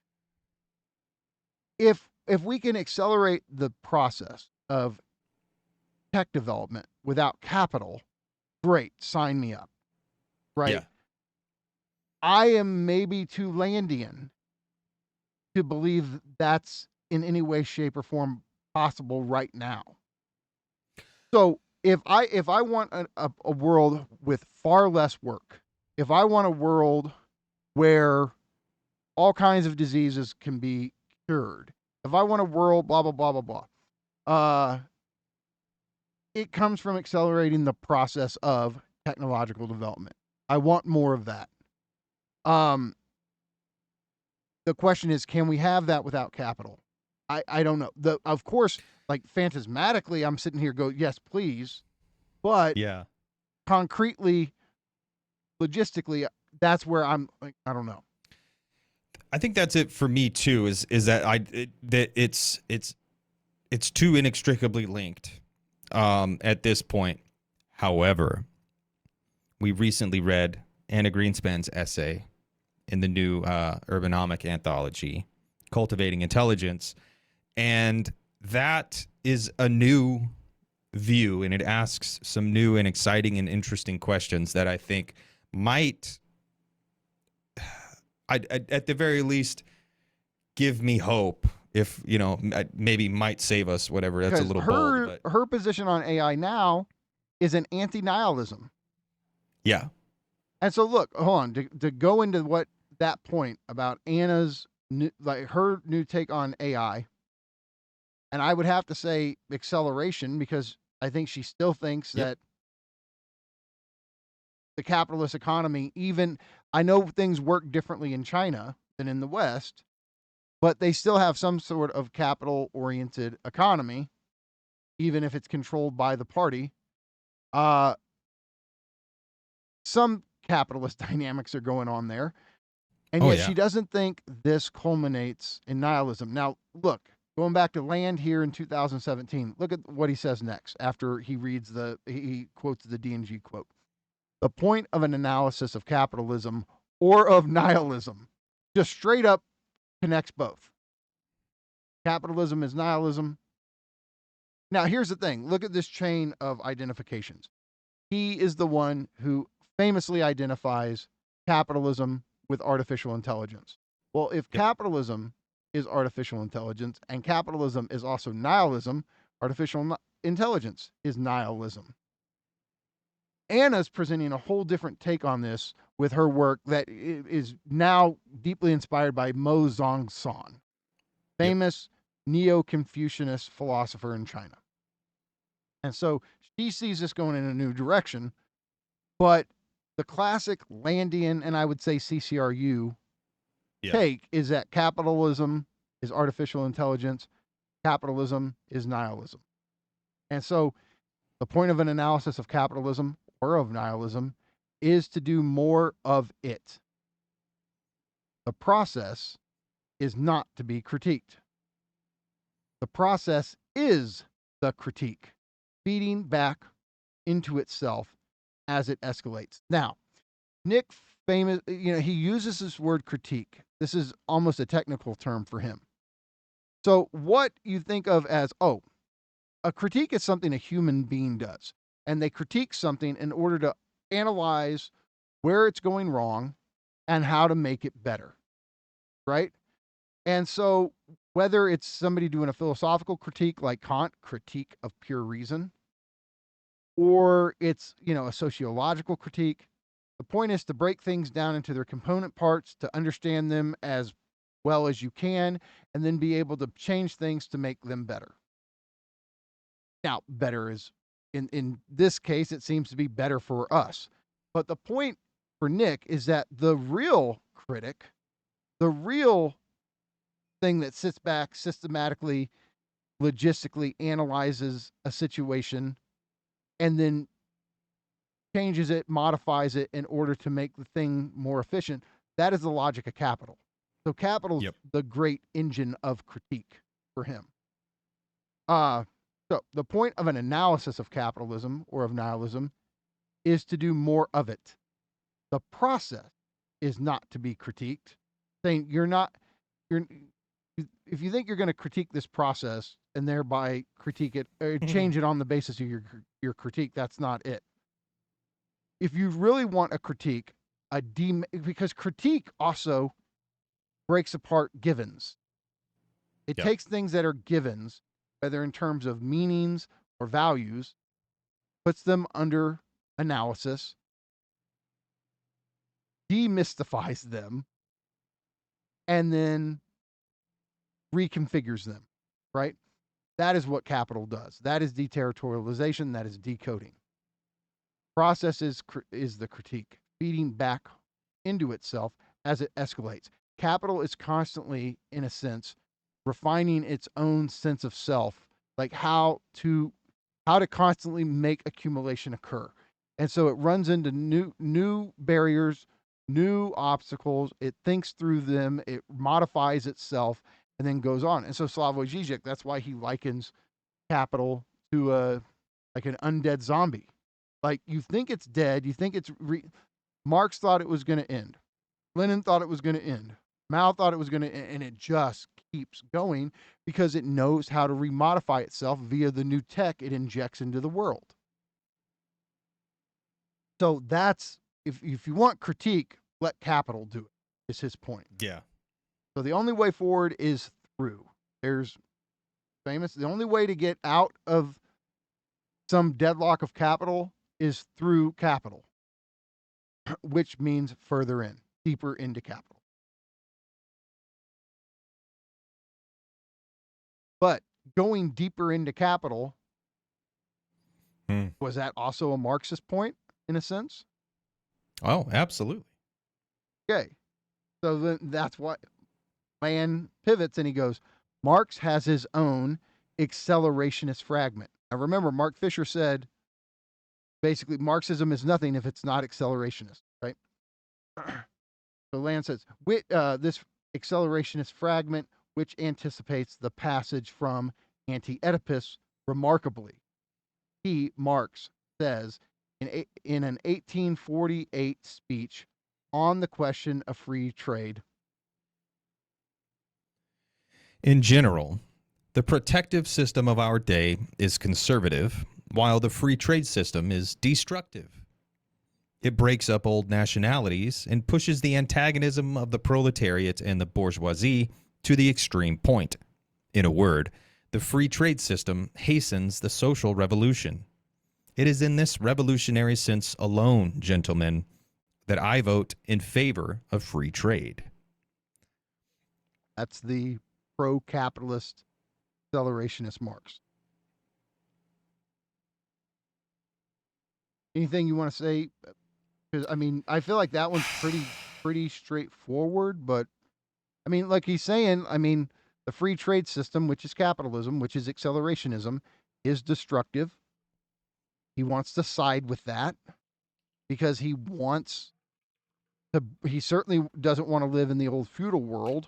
G: If we can accelerate the process of tech development without capital, great, sign me up. Right? Yeah. I am maybe too Landian to believe that's in any way, shape, or form possible right now. So if I want a world with far less work, if I want a world where all kinds of diseases can be cured, if I want a world blah blah blah blah blah, it comes from accelerating the process of technological development. I want more of that. The question is, can we have that without capital? I don't know. Of course, like, phantasmatically, I'm sitting here go, yes, please. But concretely, logistically, that's where I'm like, I don't know.
H: I think that's it for me too. Is that that it's too inextricably linked at this point. However, we recently read Anna Greenspan's essay in the new urbanomic anthology, Cultivating Intelligence, and that is a new view, and it asks some new and exciting and interesting questions that I think might, at the very least, give me hope. If maybe might save us, whatever. That's a little bold, but
G: her position on AI now is an anti-nihilism.
H: yeah.
G: And so, look, hold on to go into what that point about Anna's her new take on AI. And I would have to say acceleration, because I think she still thinks that the capitalist economy, even I know things work differently in China than in the West, but they still have some sort of capital-oriented economy, even if it's controlled by the party. Some capitalist dynamics are going on there. And yet she doesn't think this culminates in nihilism. Now, look, going back to Land here in 2017, look at what he says next after he reads he quotes the D&G quote. The point of an analysis of capitalism or of nihilism just straight up connects both. Capitalism is nihilism. Now, here's the thing. Look at this chain of identifications. He is the one who famously identifies capitalism with artificial intelligence. Well, if capitalism is artificial intelligence and capitalism is also nihilism, artificial intelligence is nihilism. Anna's presenting a whole different take on this with her work that is now deeply inspired by Mo Zongsan, famous Neo-Confucianist philosopher in China. And so she sees this going in a new direction, but the classic Landian, and I would say CCRU take is that capitalism is artificial intelligence, capitalism is nihilism. And so the point of an analysis of capitalism or of nihilism is to do more of it. The process is not to be critiqued. The process is the critique, feeding back into itself as it escalates. Now, Nick he uses this word critique. This is almost a technical term for him. So what you think of as, a critique is something a human being does. And they critique something in order to analyze where it's going wrong and how to make it better. Right? And so whether it's somebody doing a philosophical critique like Kant, critique of pure reason, or it's, a sociological critique, the point is to break things down into their component parts, to understand them as well as you can, and then be able to change things to make them better. Now, better is, in this case, it seems to be better for us. But the point for Nick is that the real critic, the real thing that sits back systematically, logistically analyzes a situation and then changes it, modifies it in order to make the thing more efficient, that is the logic of capital. So capital's the great engine of critique for him. So the point of an analysis of capitalism or of nihilism is to do more of it. The process is not to be critiqued, saying if you think you're going to critique this process and thereby critique it or change it on the basis of your critique, that's not it. If you really want a critique, because critique also breaks apart givens. It takes things that are givens, whether in terms of meanings or values, puts them under analysis, demystifies them, and then reconfigures them, right? That is what capital does. That is deterritorialization. That is decoding. Process is the critique, feeding back into itself as it escalates. Capital is constantly, in a sense, refining its own sense of self, like how to constantly make accumulation occur. And so it runs into new barriers, new obstacles. It thinks through them, it modifies itself, and then goes on. And so Slavoj Žižek, that's why he likens capital to like an undead zombie. Like, you think it's dead, you think it's Marx thought it was going to end. Lenin thought it was going to end. Mao thought it was going to end, and it just keeps going because it knows how to remodify itself via the new tech it injects into the world. So that's, if you want critique, let capital do it, is his point.
H: Yeah.
G: So the only way forward is through. There's the only way to get out of some deadlock of capital is through capital, which means further in, deeper into capital. But going deeper into capital, was that also a Marxist point in a sense?
H: Oh, absolutely.
G: Okay. So then that's what man pivots and he goes, Marx has his own accelerationist fragment. Now remember, Mark Fisher said, basically, Marxism is nothing if it's not accelerationist, right? So Land says, this accelerationist fragment, which anticipates the passage from Anti-Oedipus, remarkably. He, Marx, says in an 1848 speech on the question of free trade.
H: In general, the protective system of our day is conservative, while the free trade system is destructive. It breaks up old nationalities and pushes the antagonism of the proletariat and the bourgeoisie to the extreme point. In a word, the free trade system hastens the social revolution. It is in this revolutionary sense alone, gentlemen, that I vote in favor of free trade.
G: That's the pro-capitalist accelerationist Marx. Anything you want to say? Because I mean, I feel like that one's pretty straightforward. But I mean, like he's saying, I mean, the free trade system, which is capitalism, which is accelerationism, is destructive. He wants to side with that because he wants to. He certainly doesn't want to live in the old feudal world.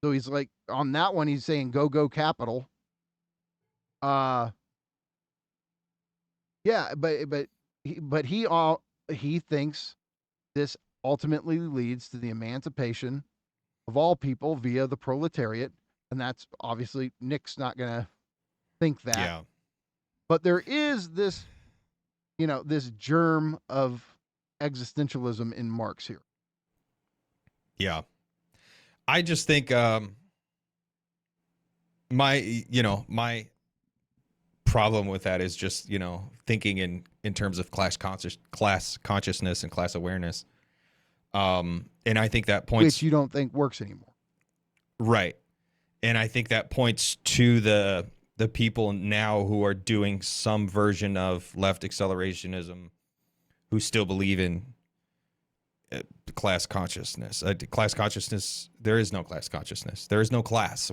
G: So he's like, on that one, he's saying go capital. Yeah, but he thinks this ultimately leads to the emancipation of all people via the proletariat, and that's obviously Nick's not going to think that.
H: Yeah.
G: But there is this, this germ of existentialism in Marx here.
H: Yeah. I just think my problem with that is just, thinking in terms of class consciousness and class awareness. And I think that points,
G: which you don't think works anymore.
H: Right. And I think that points to the people now who are doing some version of left accelerationism who still believe in class consciousness. Class consciousness, there is no class consciousness. There is no class.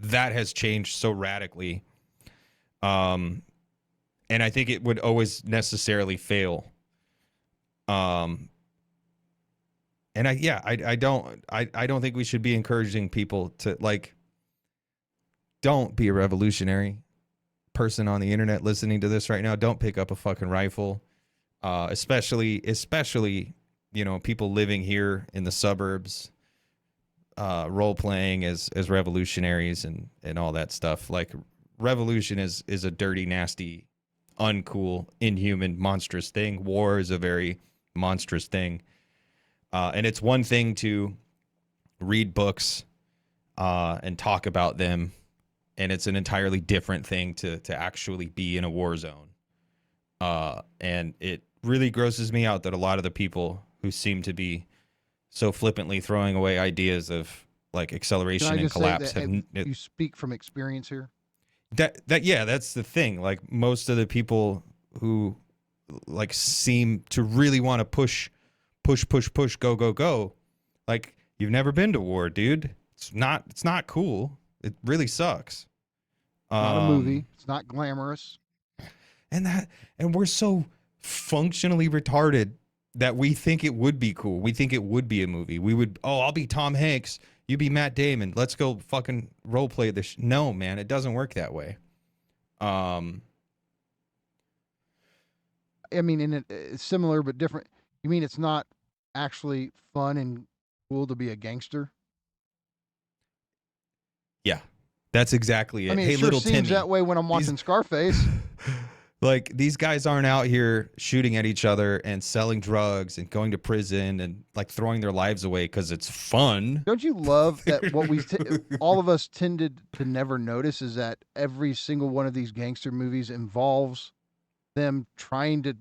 H: That has changed so radically. And I think it would always necessarily fail. And I don't think we should be encouraging people to, like, don't be a revolutionary person on the internet listening to this right now. Don't pick up a fucking rifle. Especially people living here in the suburbs, role playing as revolutionaries and all that stuff. Like, revolution is a dirty, nasty, uncool, inhuman, monstrous thing. War is a very monstrous thing. And it's one thing to read books and talk about them, and it's an entirely different thing to actually be in a war zone. And it really grosses me out that a lot of the people who seem to be so flippantly throwing away ideas of, like, acceleration and collapse
G: you speak from experience here.
H: That's the thing. Like, most of the people who, like, seem to really want to push, go. Like, you've never been to war, dude. It's not cool. It really sucks.
G: Not a movie. It's not glamorous.
H: And we're so functionally retarded that we think it would be cool. We think it would be a movie. We would, oh, I'll be Tom Hanks. You be Matt Damon. Let's go fucking role play this. No, man, it doesn't work that way.
G: I mean, it's similar but different. You mean it's not actually fun and cool to be a gangster?
H: Yeah, that's exactly it.
G: I mean,
H: Hey,
G: it sure
H: little
G: seems
H: Timmy.
G: that way when I'm watching Scarface.
H: Like, these guys aren't out here shooting at each other and selling drugs and going to prison and like throwing their lives away because it's fun.
G: Don't you love that what all of us tended to never notice is that every single one of these gangster movies involves them trying to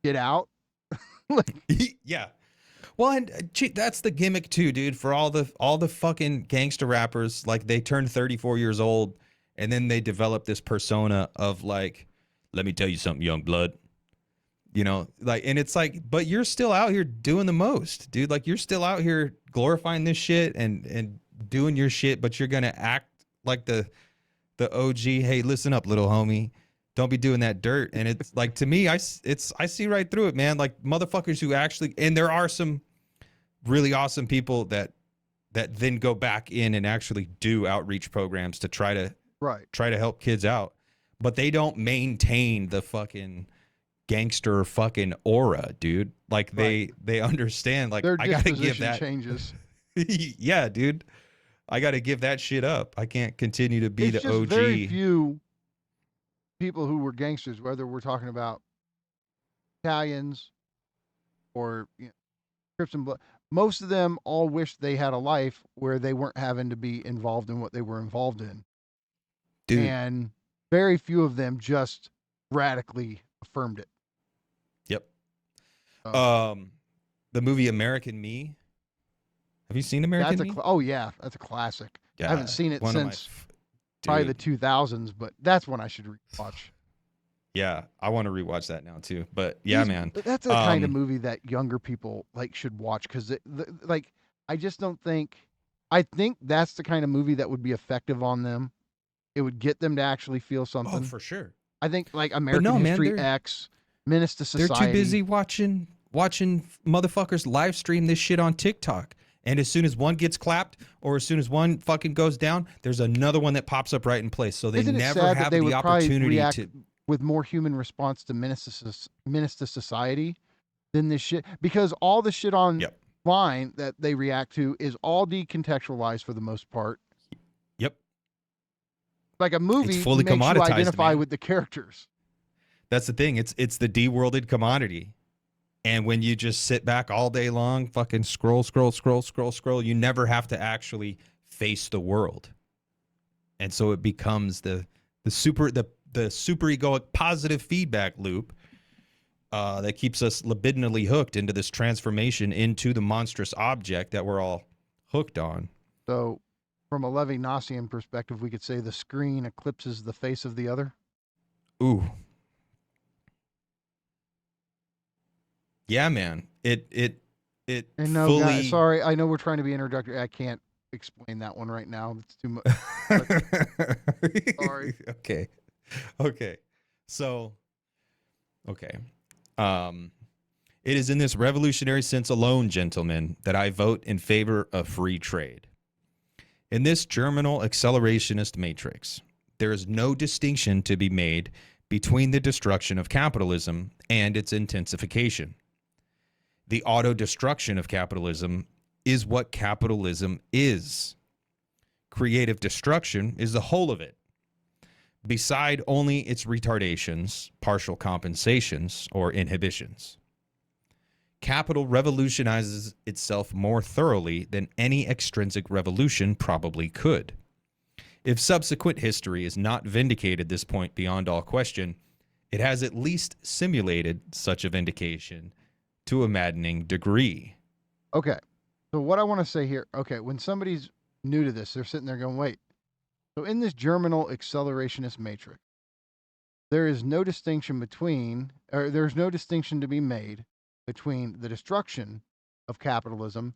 G: get out?
H: Yeah. Well, and that's the gimmick too, dude. For all the fucking gangster rappers, like they turn 34 years old and then they develop this persona of like, let me tell you something, young blood. You know, like, and it's like, but you're still out here doing the most, dude. Like, you're still out here glorifying this shit and doing your shit, but you're gonna act like the OG. Hey, listen up, little homie. Don't be doing that dirt. And it's like, to me, I see right through it, man. Like, motherfuckers who actually, and there are some really awesome people that then go back in and actually do outreach programs to try to help kids out, but they don't maintain the fucking gangster fucking aura, dude. Like, they understand, like,
G: their
H: I gotta give that
G: changes.
H: Yeah, dude, I gotta give that shit up. I can't continue to be
G: it's
H: the
G: just
H: OG.
G: Very few people who were gangsters, whether we're talking about Italians or Crips and Blood, most of them all wished they had a life where they weren't having to be involved in what they were involved in.
H: Dude.
G: And very few of them just radically affirmed it.
H: Yep. The movie American Me. Have you seen American Me?
G: Oh yeah, that's a classic.
H: Yeah,
G: I haven't seen it since probably the 2000s, but that's one I should rewatch.
H: Yeah, I want to rewatch that now too. But yeah, man,
G: that's the kind of movie that younger people like should watch because like I just don't think. I think that's the kind of movie that would be effective on them. It would get them to actually feel something.
H: Oh, for sure.
G: I think like American History X, Menace to Society.
H: They're too busy watching motherfuckers live stream this shit on TikTok. And as soon as one gets clapped or as soon as one fucking goes down, there's another one that pops up right in place. So they never have the opportunity to
G: with more human response to Menace to Society than this shit, because all the shit on Vine that they react to is all decontextualized for the most part.
H: Yep.
G: Like a movie
H: it's fully
G: makes you
H: commoditized,
G: identify
H: man.
G: with the characters.
H: That's the thing. It's the de-worlded commodity. And when you just sit back all day long, fucking scroll, you never have to actually face the world. And so it becomes the super egoic positive feedback loop that keeps us libidinally hooked into this transformation into the monstrous object that we're all hooked on.
G: So from a Levinassian perspective, we could say the screen eclipses the face of the other.
H: Ooh. Yeah, man. It
G: and no,
H: fully...
G: guys, sorry, I know we're trying to be introductory. I can't explain that one right now. It's too much. Sorry.
H: Okay. So, okay. It is in this revolutionary sense alone, gentlemen, that I vote in favor of free trade. In this germinal accelerationist matrix, there is no distinction to be made between the destruction of capitalism and its intensification. The autodestruction of capitalism is what capitalism is. Creative destruction is the whole of it. Beside only its retardations, partial compensations, or inhibitions. Capital revolutionizes itself more thoroughly than any extrinsic revolution probably could. If subsequent history is not vindicated this point beyond all question, it has at least simulated such a vindication to a maddening degree.
G: Okay. So what I want to say here, when somebody's new to this, they're sitting there going, wait. So in this germinal accelerationist matrix, there's no distinction to be made between the destruction of capitalism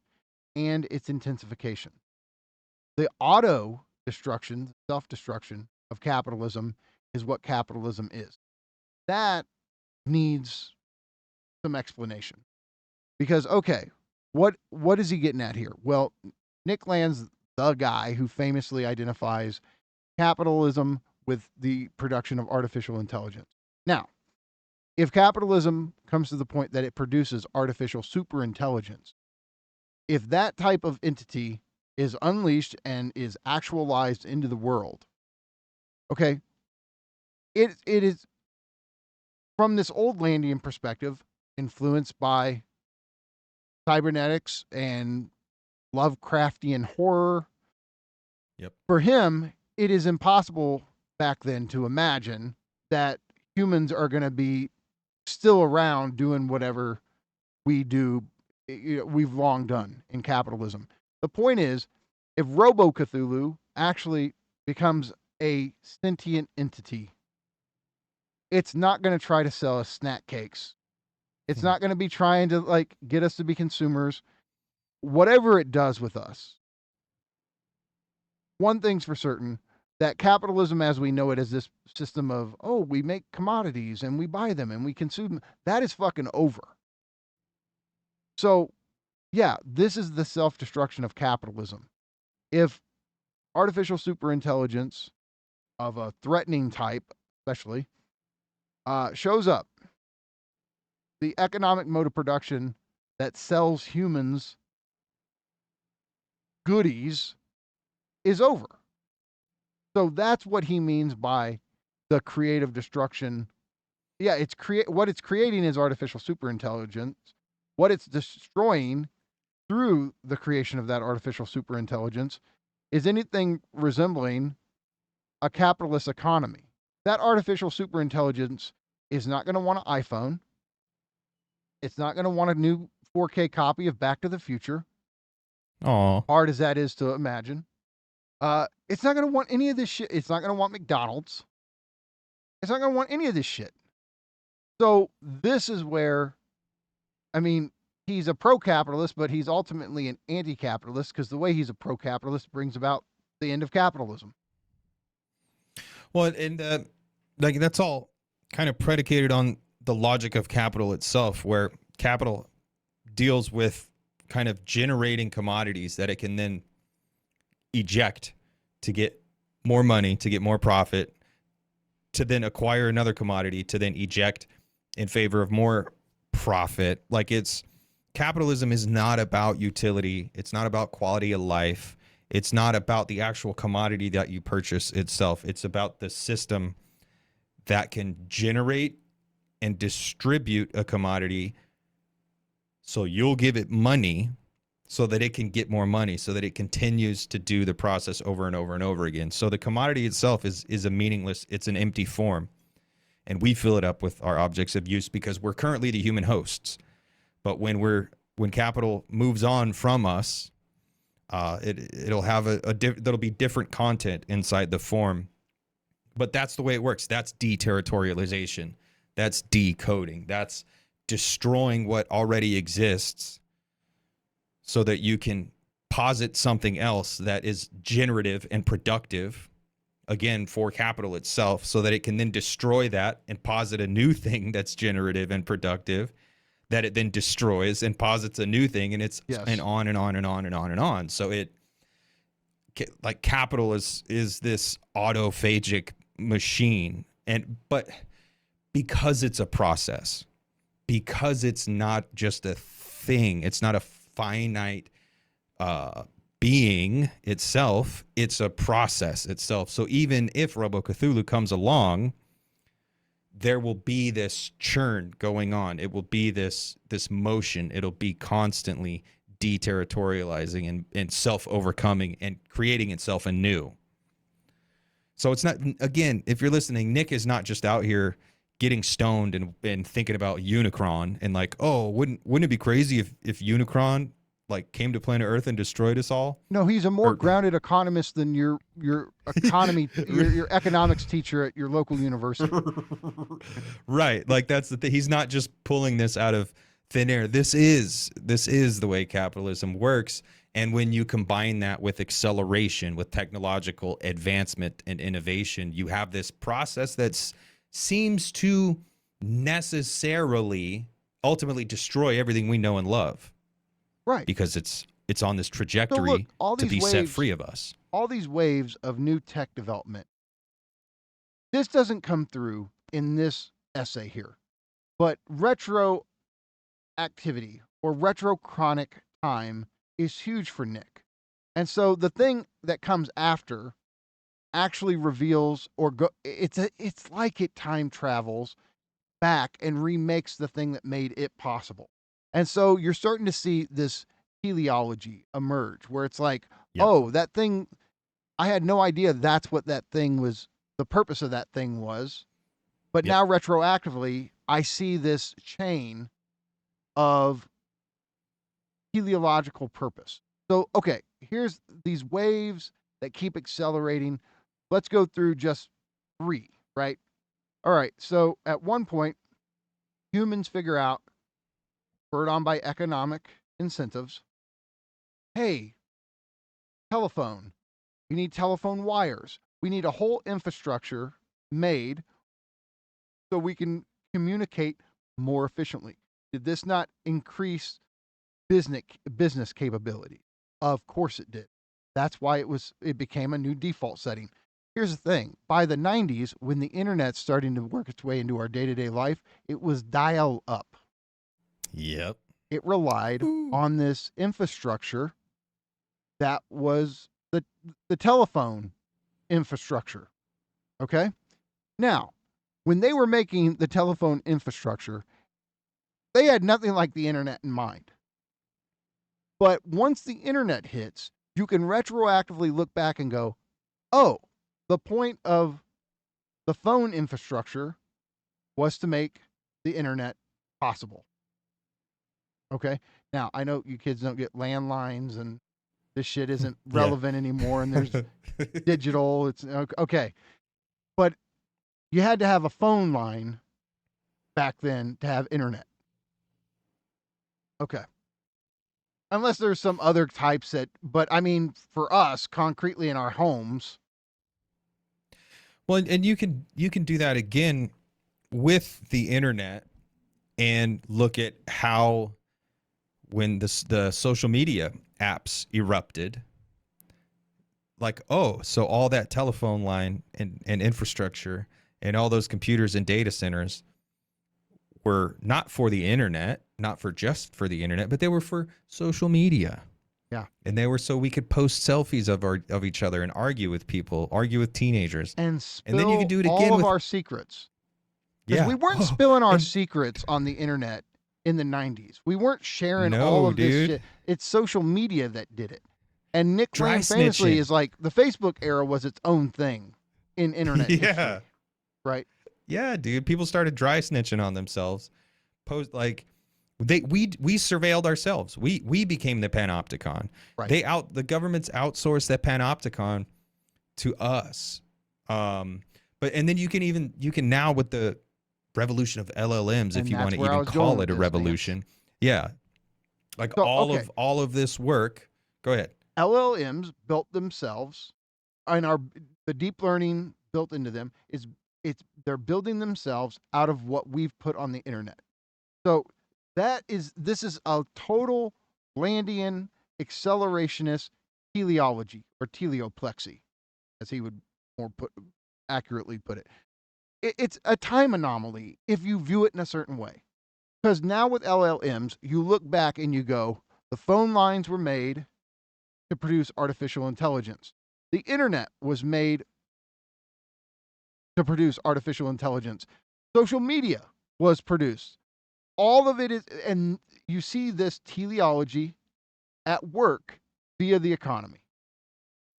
G: and its intensification. The auto-destruction, self-destruction of capitalism is what capitalism is. That needs some explanation. Because, okay, what is he getting at here? Well, Nick Land's the guy who famously identifies capitalism with the production of artificial intelligence. Now, if capitalism comes to the point that it produces artificial superintelligence, if that type of entity is unleashed and is actualized into the world, okay, it is, from this old Landian perspective, influenced by cybernetics and Lovecraftian horror.
H: Yep.
G: For him, it is impossible back then to imagine that humans are going to be still around doing whatever we do, we've long done in capitalism. The point is, if Robo Cthulhu actually becomes a sentient entity, it's not going to try to sell us snack cakes. It's not going to be trying to like get us to be consumers. Whatever it does with us, one thing's for certain, that capitalism as we know it as this system of, oh, we make commodities and we buy them and we consume them, that is fucking over. So, yeah, this is the self-destruction of capitalism. If artificial superintelligence of a threatening type, especially, shows up, the economic mode of production that sells humans goodies is over. So that's what he means by the creative destruction. Yeah, what it's creating is artificial superintelligence. What it's destroying through the creation of that artificial superintelligence is anything resembling a capitalist economy. That artificial superintelligence is not going to want an iPhone. It's not going to want a new 4K copy of Back to the Future.
H: Aw.
G: Hard as that is to imagine. It's not going to want any of this shit. It's not going to want McDonald's. It's not going to want any of this shit. So this is where, I mean, he's a pro-capitalist, but he's ultimately an anti-capitalist because the way he's a pro-capitalist brings about the end of capitalism.
H: Well, and like that's all kind of predicated on the logic of capital itself, where capital deals with kind of generating commodities that it can then eject to get more money, to get more profit, to then acquire another commodity, to then eject in favor of more profit. Like capitalism is not about utility. It's not about quality of life. It's not about the actual commodity that you purchase itself. It's about the system that can generate and distribute a commodity so you'll give it money so that it can get more money, so that it continues to do the process over and over and over again. So the commodity itself is a meaningless, it's an empty form. And we fill it up with our objects of use because we're currently the human hosts. But when capital moves on from us, it'll have there'll be different content inside the form. But that's the way it works. That's deterritorialization. That's decoding. That's destroying what already exists so that you can posit something else that is generative and productive, again, for capital itself, so that it can then destroy that and posit a new thing that's generative and productive that it then destroys and posits a new thing, and it's and on and on and on and on and on. So like capital is this autophagic machine, but because it's a process, because it's not just a thing, it's not a finite being itself, it's a process itself. So even if Robo Cthulhu comes along, there will be this churn going on. It will be this motion. It'll be constantly deterritorializing and self-overcoming and creating itself anew. So it's not, again, if you're listening, Nick is not just out here getting stoned and thinking about Unicron and like, oh, wouldn't it be crazy if Unicron like came to planet Earth and destroyed us all? No,
G: he's a more grounded economist than your economy your economics teacher at your local university.
H: Right, like that's the thing. He's not just pulling this out of thin air. This is the way capitalism works. And when you combine that with acceleration, with technological advancement and innovation, you have this process that seems to necessarily ultimately destroy everything we know and love.
G: Right.
H: Because it's on this trajectory to be set free of us.
G: All these waves of new tech development. This doesn't come through in this essay here, but retroactivity or retrochronic time is huge for Nick. And so the thing that comes after actually reveals it's like it time travels back and remakes the thing that made it possible. And so you're starting to see this teleology emerge where it's like,
H: Yep.
G: oh, that thing, I had no idea that's what that thing was, the purpose of that thing was. But
H: Yep.
G: now retroactively, I see this chain of teleological purpose. So, okay, here's these waves that keep accelerating. Let's go through just 3, right? All right, so at one point, humans figure out, spurred on by economic incentives, hey, telephone, we need telephone wires. We need a whole infrastructure made so we can more efficiently. Did this not increase business capability? Of course it did. That's why it became a new default setting. Here's the thing. By the 90s, when the internet's starting to work its way into our day-to-day life, it was dial up.
H: Yep.
G: It relied on this infrastructure that was the telephone infrastructure. Okay? Now, when they were making the telephone infrastructure, they had nothing like the internet in mind. But once the internet hits, you can retroactively look back and go, oh, the point of the phone infrastructure was to make the internet possible. Okay? Now, I know you kids don't get landlines and this shit isn't relevant anymore and there's digital. It's okay. But you had to have a phone line back then to have internet. Okay. Unless there's some other types but I mean, for us, concretely in our homes.
H: Well, and you can do that again with the internet and look at how when the social media apps erupted, like, oh, so all that telephone line and infrastructure and all those computers and data centers were not for the internet, not for just for the internet, but they were for social media.
G: Yeah.
H: And they were so we could post selfies of each other and argue with people, argue with teenagers.
G: And
H: then you can do it again
G: all of
H: with
G: our secrets. Because
H: Yeah.
G: we weren't spilling our secrets on the internet in the 90s. We weren't sharing all of this shit. It's social media that did it. And Nick
H: Dry
G: Lane famously
H: snitching.
G: is like, the Facebook era was its own thing in internet history. Right?
H: Yeah, dude. People started dry snitching on themselves. We surveilled ourselves. We became the panopticon.
G: Right.
H: The government's outsourced that panopticon to us. And then you can now with the revolution of LLMs, if you want to even call it a revolution. Nance. Yeah. Like
G: so,
H: all of this work. Go ahead.
G: LLMs built themselves and the deep learning built into them they're building themselves out of what we've put on the internet. So this is a total Landian accelerationist teleology or teleoplexy, as he would more accurately put it. It's a time anomaly if you view it in a certain way. Because now with LLMs, you look back and you go, the phone lines were made to produce artificial intelligence. The internet was made to produce artificial intelligence. Social media was produced. All of it is, and you see this teleology at work via the economy.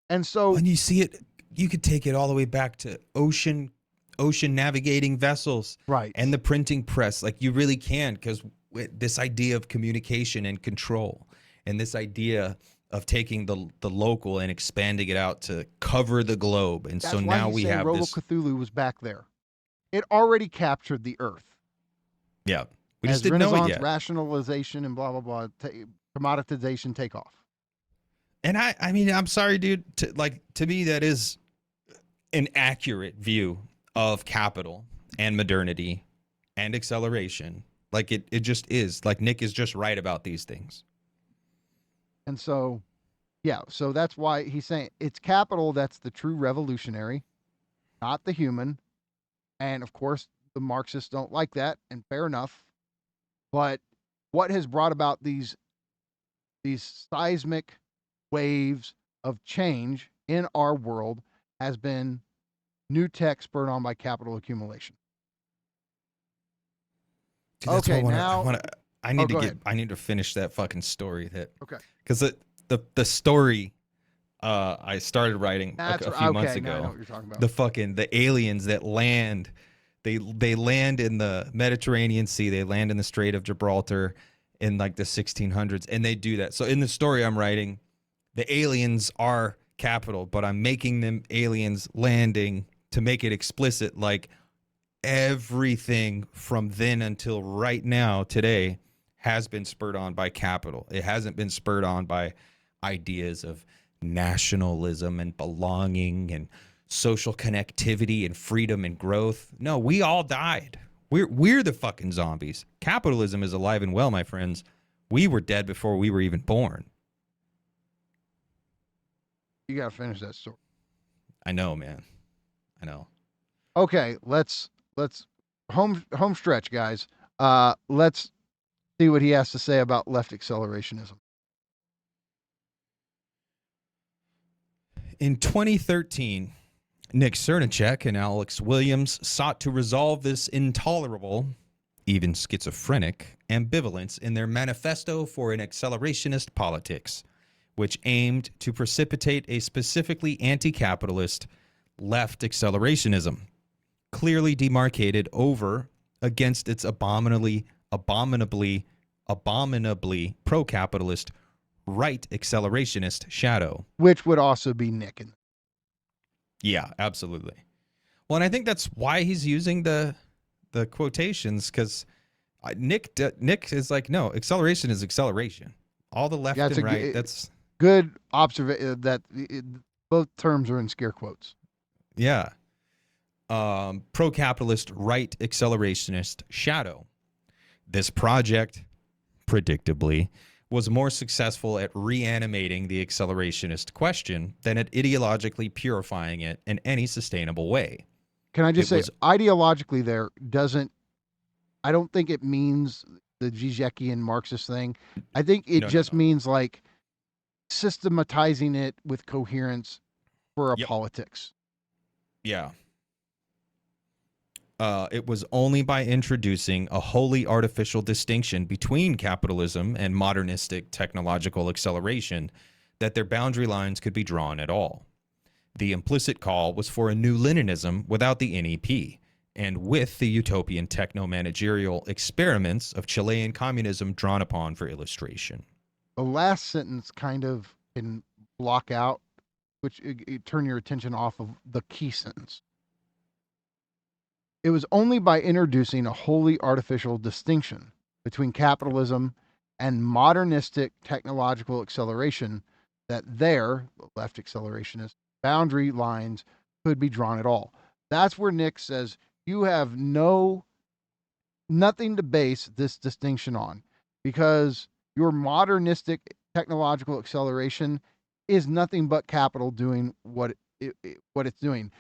G: And so
H: when you see it, you could take it all the way back to ocean navigating vessels,
G: right,
H: and the printing press. Like you really can, because this idea of communication and control, and this idea of taking the local and expanding it out to cover the globe. And
G: that's
H: so
G: why
H: now we have
G: Robo
H: this.
G: Cthulhu was back there. It already captured the Earth.
H: Yeah, we just didn't know it yet.
G: Rationalization and blah blah blah, commoditization take off.
H: And I mean, I'm sorry, dude. To me, that is an accurate view of capital and modernity and acceleration Like it just is. Like Nick is just right about these things.
G: And so, yeah, so that's why he's saying it's capital that's the true revolutionary, not the human. And of course, the Marxists don't like that, and fair enough. But what has brought about these seismic waves of change in our world has been new tech spurred on by capital accumulation.
H: Dude, that's
G: Okay,
H: what
G: now
H: I need to
G: go
H: get.
G: ahead.
H: I need to finish that fucking story.
G: Okay.
H: Because the story I started writing
G: That's
H: a few months
G: okay. Now I know
H: ago.
G: what you're talking about.
H: The aliens that land, they land in the Mediterranean Sea. They land in the Strait of Gibraltar in like the 1600s, and they do that. So in the story I'm writing, the aliens are capital, but I'm making them aliens landing to make it explicit. Like everything from then until right now, today, has been spurred on by capital. It hasn't been spurred on by ideas of nationalism and belonging and social connectivity and freedom and growth. No, we all died. We're the fucking zombies. Capitalism is alive and well, my friends. We were dead before we were even born.
G: You got to finish that story.
H: I know, man. I know.
G: Okay, let's home stretch, guys. Let's see what he has to say about left accelerationism.
H: In 2013, Nick Cernichek and Alex Williams sought to resolve this intolerable, even schizophrenic, ambivalence in their manifesto for an accelerationist politics, which aimed to precipitate a specifically anti-capitalist left accelerationism, clearly demarcated over against its abominably pro-capitalist right accelerationist shadow.
G: Which would also be Nick.
H: Yeah, absolutely. Well, and I think that's why he's using the quotations, because Nick is like, no, acceleration is acceleration. All the left and right. That's
G: good observation. Both terms are in scare quotes.
H: Yeah. Pro-capitalist right accelerationist shadow. This project, predictably, was more successful at reanimating the accelerationist question than at ideologically purifying it in any sustainable way.
G: Can I just say, ideologically there I don't think it means the Žižekian Marxist thing. I think it means like systematizing it with coherence for a politics.
H: Yeah. It was only by introducing a wholly artificial distinction between capitalism and modernistic technological acceleration that their boundary lines could be drawn at all. The implicit call was for a new Leninism without the NEP, and with the utopian techno-managerial experiments of Chilean communism drawn upon for illustration.
G: The last sentence kind of can block out, which turn your attention off of the key sentence. It was only by introducing a wholly artificial distinction between capitalism and modernistic technological acceleration that their, left accelerationist, boundary lines could be drawn at all. That's where Nick says you have nothing to base this distinction on, because your modernistic technological acceleration is nothing but capital doing what it's doing.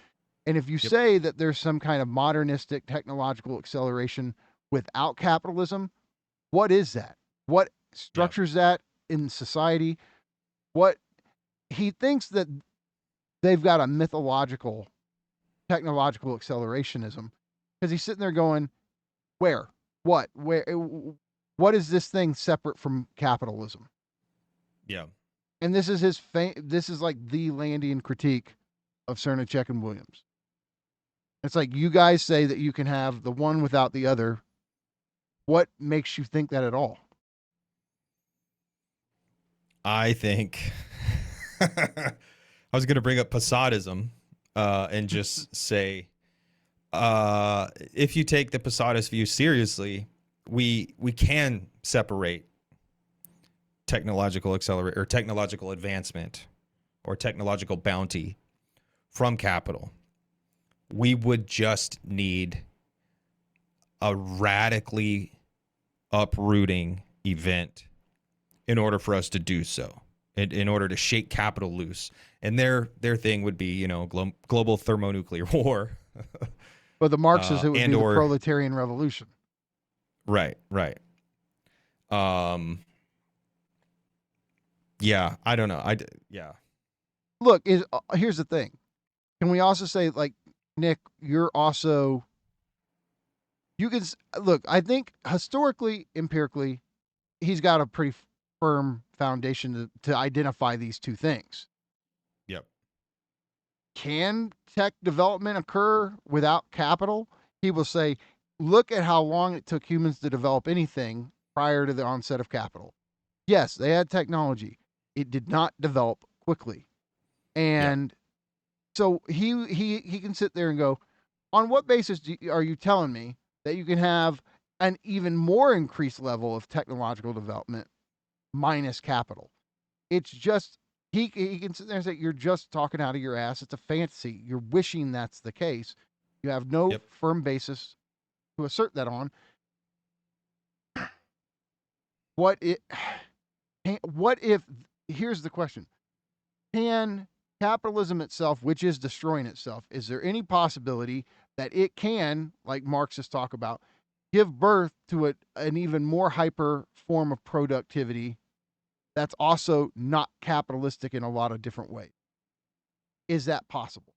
G: And if you say that there's some kind of modernistic technological acceleration without capitalism, what is that? What structures that in society? What he thinks that they've got a mythological technological accelerationism, because he's sitting there going, where? What? Where? What is this thing separate from capitalism?
H: Yeah.
G: And this is this is like the Landian critique of Cernichek and Williams. It's like, you guys say that you can have the one without the other. What makes you think that at all?
H: I think I was going to bring up Posadism and just say, if you take the Posadist view seriously, we can separate technological technological advancement or technological bounty from capital. We would just need a radically uprooting event in order for us to do so, in order to shake capital loose. And their thing would be, global thermonuclear war.
G: But the Marxists, it would be the
H: and/or
G: proletarian revolution.
H: Right. Yeah, I don't know. Yeah.
G: Look, here's the thing. Can we also say, like, Nick, you can look, I think historically, empirically, he's got a pretty firm foundation to identify these two things.
H: Yep.
G: Can tech development occur without capital? He will say, look at how long it took humans to develop anything prior to the onset of capital. Yes, they had technology. It did not develop quickly. And so he can sit there and go, on what basis are you telling me that you can have an even more increased level of technological development minus capital? It's just, he can sit there and say, you're just talking out of your ass. It's a fantasy. You're wishing that's the case. You have no firm basis to assert that on. What if, here's the question. Can capitalism itself, which is destroying itself, is there any possibility that it can, like Marxists talk about, give birth to an even more hyper form of productivity that's also not capitalistic in a lot of different ways? Is that possible?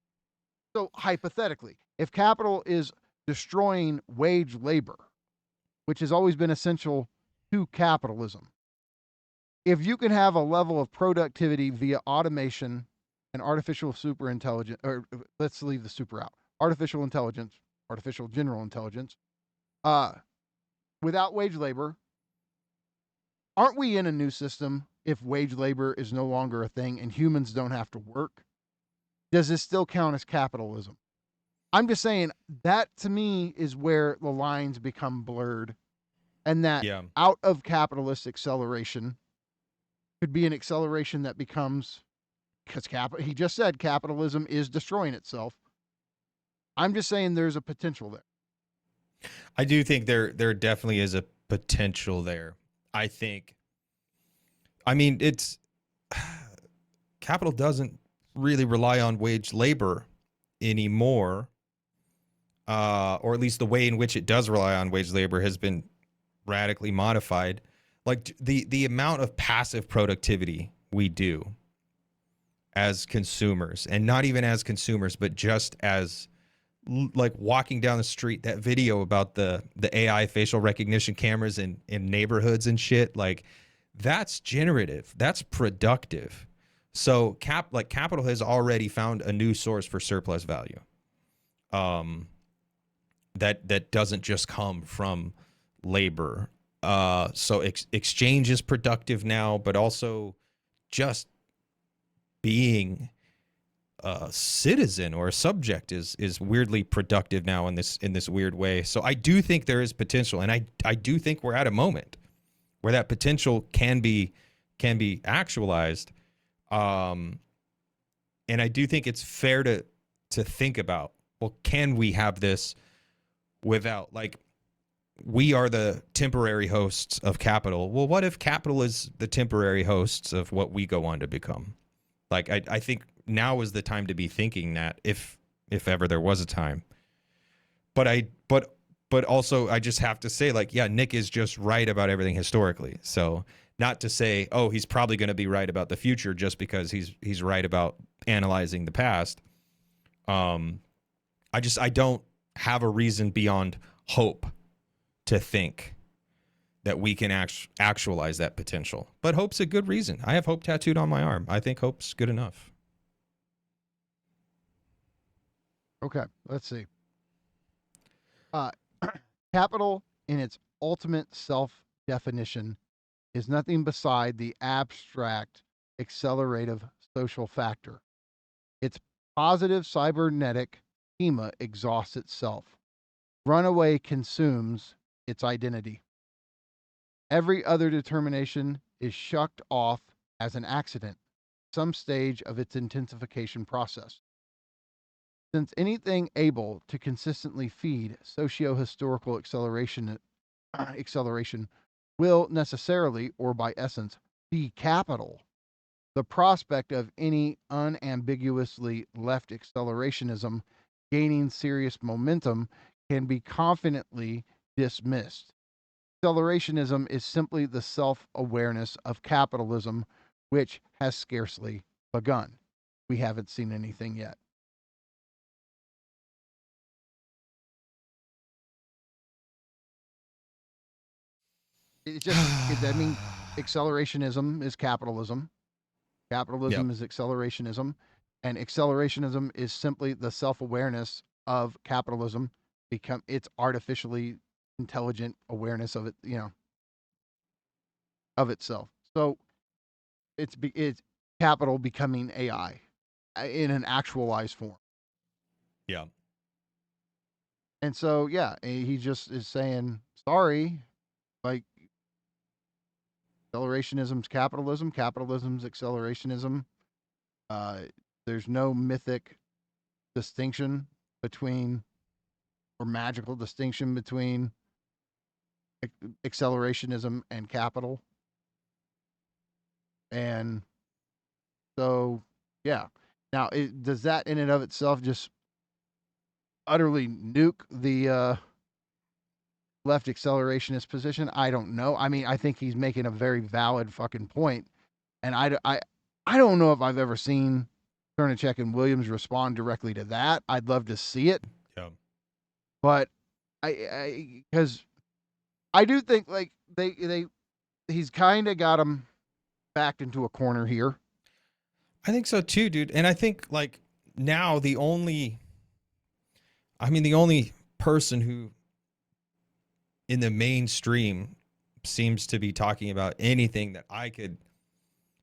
G: So hypothetically, if capital is destroying wage labor, which has always been essential to capitalism, if you can have a level of productivity via automation and artificial superintelligence, or let's leave the super out, artificial intelligence, artificial general intelligence, without wage labor, aren't we in a new system if wage labor is no longer a thing and humans don't have to work? Does this still count as capitalism? I'm just saying that, to me, is where the lines become blurred, and that out of capitalist acceleration could be an acceleration that becomes, because he just said capitalism is destroying itself. I'm just saying there's a potential there.
H: I do think there definitely is a potential there. I mean, it's capital doesn't really rely on wage labor anymore, or at least the way in which it does rely on wage labor has been radically modified. Like the amount of passive productivity we do as consumers, and not even as consumers, but just as like walking down the street, that video about the AI facial recognition cameras in neighborhoods and shit, like that's generative, that's productive. So capital has already found a new source for surplus value. That doesn't just come from labor. So exchange is productive now, but also just being a citizen or a subject is weirdly productive now in this weird way. So I do think there is potential, and I do think we're at a moment where that potential can be actualized. And I do think it's fair to think about, well, can we have this without, like, we are the temporary hosts of capital. Well, what if capital is the temporary hosts of what we go on to become? Like, I think now is the time to be thinking that, if ever there was a time. But also I just have to say, like, yeah, Nick is just right about everything historically. So not to say, oh, he's probably going to be right about the future just because he's right about analyzing the past. I don't have a reason beyond hope to think that we can actualize that potential. But hope's a good reason. I have hope tattooed on my arm. I think hope's good enough.
G: Okay, let's see. Capital, in its ultimate self-definition, is nothing beside the abstract accelerative social factor. Its positive cybernetic schema exhausts itself. Runaway consumes its identity. Every other determination is shucked off as an accident, some stage of its intensification process. Since anything able to consistently feed socio-historical acceleration will necessarily, or by essence, be capital. The prospect of any unambiguously left accelerationism gaining serious momentum can be confidently dismissed. Accelerationism is simply the self-awareness of capitalism, which has scarcely begun. We haven't seen anything yet. It's just, I mean, accelerationism is capitalism.
H: Yep.
G: Capitalism is accelerationism. And accelerationism is simply the self-awareness of capitalism. It's artificially intelligent awareness of it, of itself. So it's capital becoming AI in an actualized form.
H: Yeah.
G: And so, yeah, he just is saying, sorry, like, accelerationism's capitalism, capitalism's accelerationism. There's no mythic distinction between, or magical distinction between accelerationism and capital. And so, yeah. Now, does that in and of itself just utterly nuke the left accelerationist position? I don't know. I mean, I think he's making a very valid fucking point, and I don't know if I've ever seen Cernichek and Williams respond directly to that. I'd love to see it.
H: Yeah.
G: But because I do think like he's kind of got him backed into a corner here.
H: I think so too, dude. And I think like now the only person who in the mainstream seems to be talking about anything that I could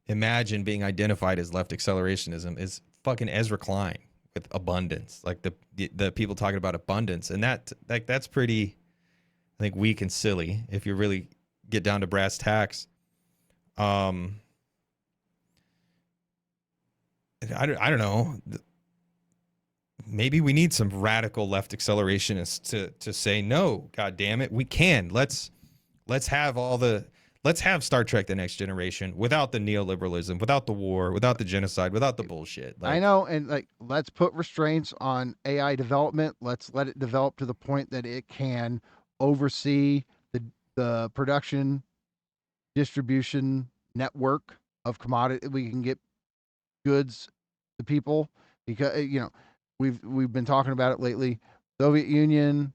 H: imagine being identified as left accelerationism is fucking Ezra Klein with abundance. Like the people talking about abundance. And that's pretty, I think, weak and silly if you really get down to brass tacks. I don't know. Maybe we need some radical left accelerationists to say no. God damn it, we can. Let's have Star Trek: The Next Generation without the neoliberalism, without the war, without the genocide, without the bullshit.
G: I know, and like let's put restraints on AI development. Let's let it develop to the point that it can oversee the production, distribution network of commodity. We can get goods to people because we've been talking about it lately. Soviet Union,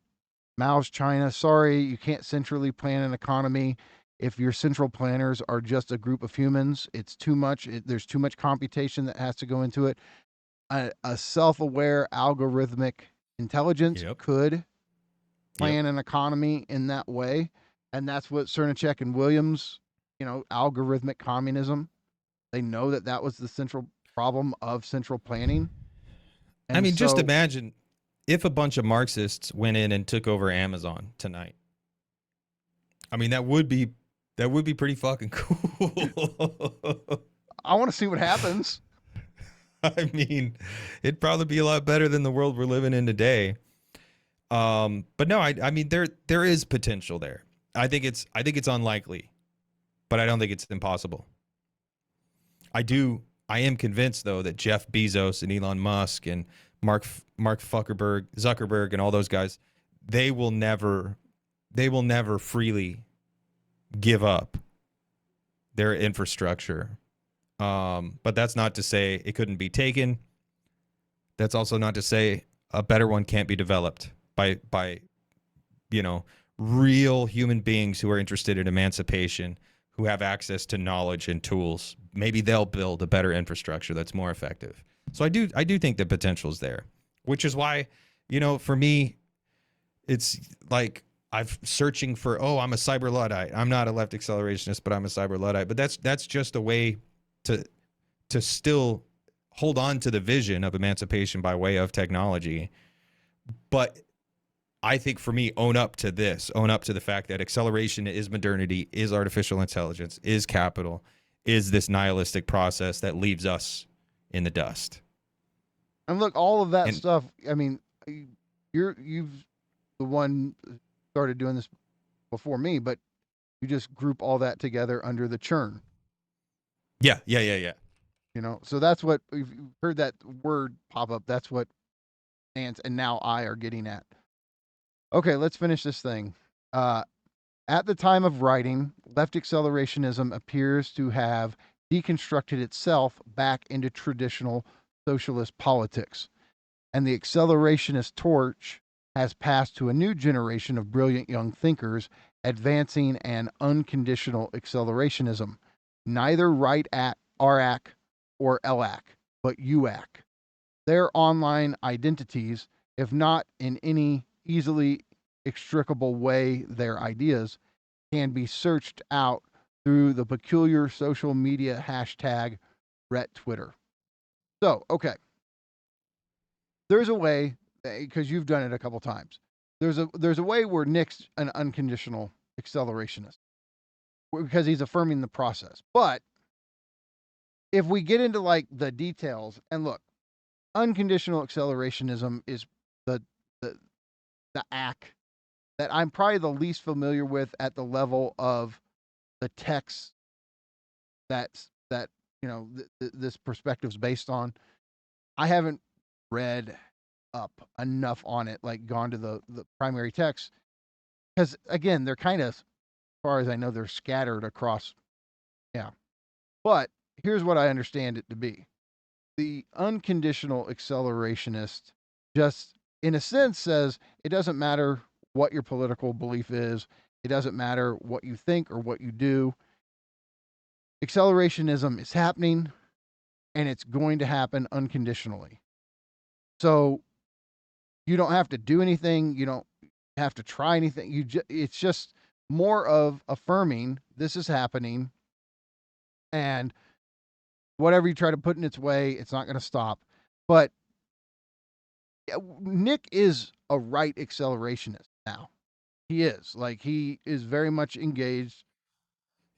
G: Mao's China. Sorry, you can't centrally plan an economy. If your central planners are just a group of humans, it's too much. There's too much computation that has to go into it. A self-aware algorithmic intelligence could plan an economy in that way. And that's what Cernichek and Williams, algorithmic communism. They know that was the central problem of central planning.
H: And I mean, just imagine if a bunch of Marxists went in and took over Amazon tonight. I mean, that would be pretty fucking cool.
G: I want to see what happens.
H: I mean, it'd probably be a lot better than the world we're living in today. But no, I mean, there is potential there. I think it's unlikely, but I don't think it's impossible. I am convinced though that Jeff Bezos and Elon Musk and Mark Zuckerberg and all those guys, they will never freely give up their infrastructure. But that's not to say it couldn't be taken. That's also not to say a better one can't be developed by real human beings who are interested in emancipation, who have access to knowledge and tools. Maybe they'll build a better infrastructure that's more effective. So I do think the potential is there, which is why, for me, it's like I'm searching for, I'm a cyber Luddite. I'm not a left accelerationist, but I'm a cyber Luddite. But that's just a way to still hold on to the vision of emancipation by way of technology. But I think for me, own up to the fact that acceleration is modernity, is artificial intelligence, is capital, is this nihilistic process that leaves us in the dust.
G: And look, all of that stuff, I mean, you've the one started doing this before me, but You just group all that together under the churn.
H: Yeah.
G: So that's what you've heard that word pop up. That's what Nance and now I are getting at. Okay, let's finish this thing. At the time of writing, left accelerationism appears to have deconstructed itself back into traditional socialist politics, and the accelerationist torch has passed to a new generation of brilliant young thinkers advancing an unconditional accelerationism, neither right at RAC or LAC, but UAC. Their online identities, if not in any easily extricable way their ideas, can be searched out through the peculiar social media hashtag #RetTwitter. So, okay. There's a way, because you've done it a couple times. There's a way where Nick's an unconditional accelerationist because he's affirming the process. But if we get into like the details, and look, unconditional accelerationism is the the act that I'm probably the least familiar with at the level of the text that this perspective's based on. I haven't read up enough on it, like gone to the primary text, because again, they're kind of, as far as I know, they're scattered across. Yeah, but here's what I understand it to be: the unconditional accelerationist just, in a sense, says it doesn't matter what your political belief is, it doesn't matter what you think or what you do. Accelerationism is happening, and it's going to happen unconditionally. So you don't have to do anything. You don't have to try anything. It's just more of affirming this is happening, and whatever you try to put in its way, it's not going to stop. But Nick is a right accelerationist now. He is. Like, he is very much engaged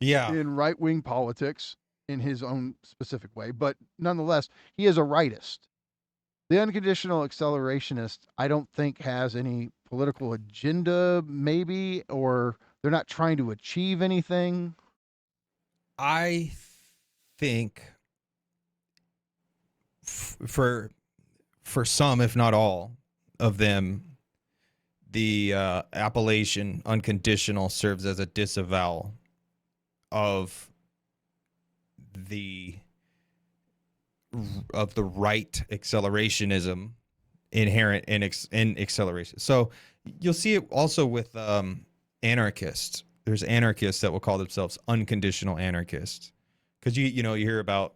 G: in right-wing politics in his own specific way, but nonetheless, he is a rightist. The unconditional accelerationist, I don't think, has any political agenda, maybe, or they're not trying to achieve anything.
H: I think for some, if not all of them, the appellation unconditional serves as a disavowal of the right accelerationism inherent in acceleration. So you'll see it also with anarchists. There's anarchists that will call themselves unconditional anarchists, because you hear about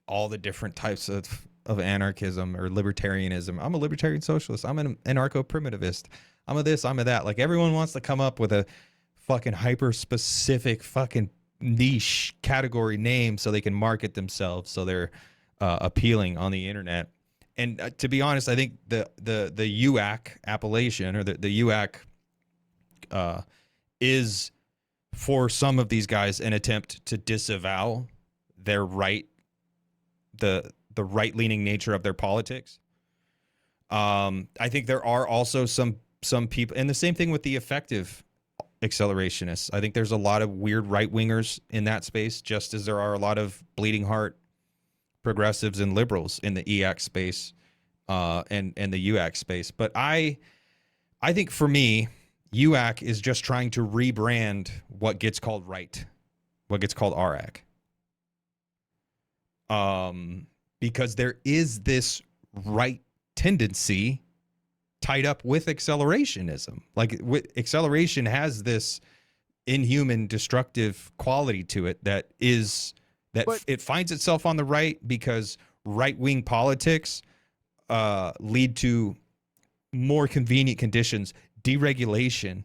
H: all the different types of anarchism or libertarianism. I'm a libertarian socialist. I'm an anarcho-primitivist. I'm a this, I'm a that. Like, everyone wants to come up with a fucking hyper-specific fucking niche category name so they can market themselves, so they're appealing on the internet. And to be honest, I think the UAC appellation, or the UAC is, for some of these guys, an attempt to disavow their the right-leaning nature of their politics. I think there are also some people, and the same thing with the effective accelerationists. I think there's a lot of weird right-wingers in that space, just as there are a lot of bleeding heart progressives and liberals in the EAC space and the UAC space. But I think, for me, UAC is just trying to rebrand what gets called right, what gets called RAC. Because there is this right tendency tied up with accelerationism. Like, acceleration has this inhuman, destructive quality to it that it finds itself on the right because right-wing politics lead to more convenient conditions. Deregulation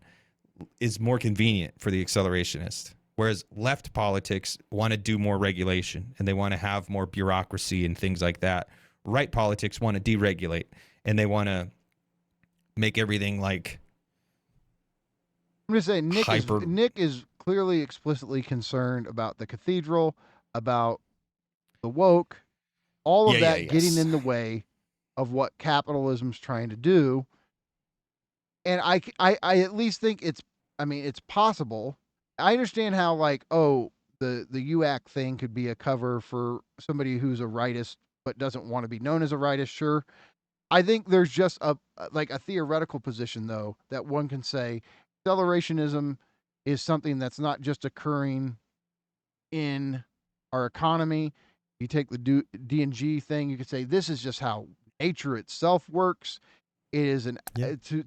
H: is more convenient for the accelerationist, whereas left politics want to do more regulation and they want to have more bureaucracy and things like that. Right politics want to deregulate and they want to make everything like.
G: I'm just saying, Nick is clearly explicitly concerned about the cathedral, about the woke, all of that getting in the way of what capitalism's trying to do. And I at least think it's possible I understand how like, oh, the UAC thing could be a cover for somebody who's a rightist but doesn't want to be known as a rightist. Sure, I think there's just like a theoretical position though that one can say accelerationism is something that's not just occurring in our economy. You take the D&G thing, you could say this is just how nature itself works. It is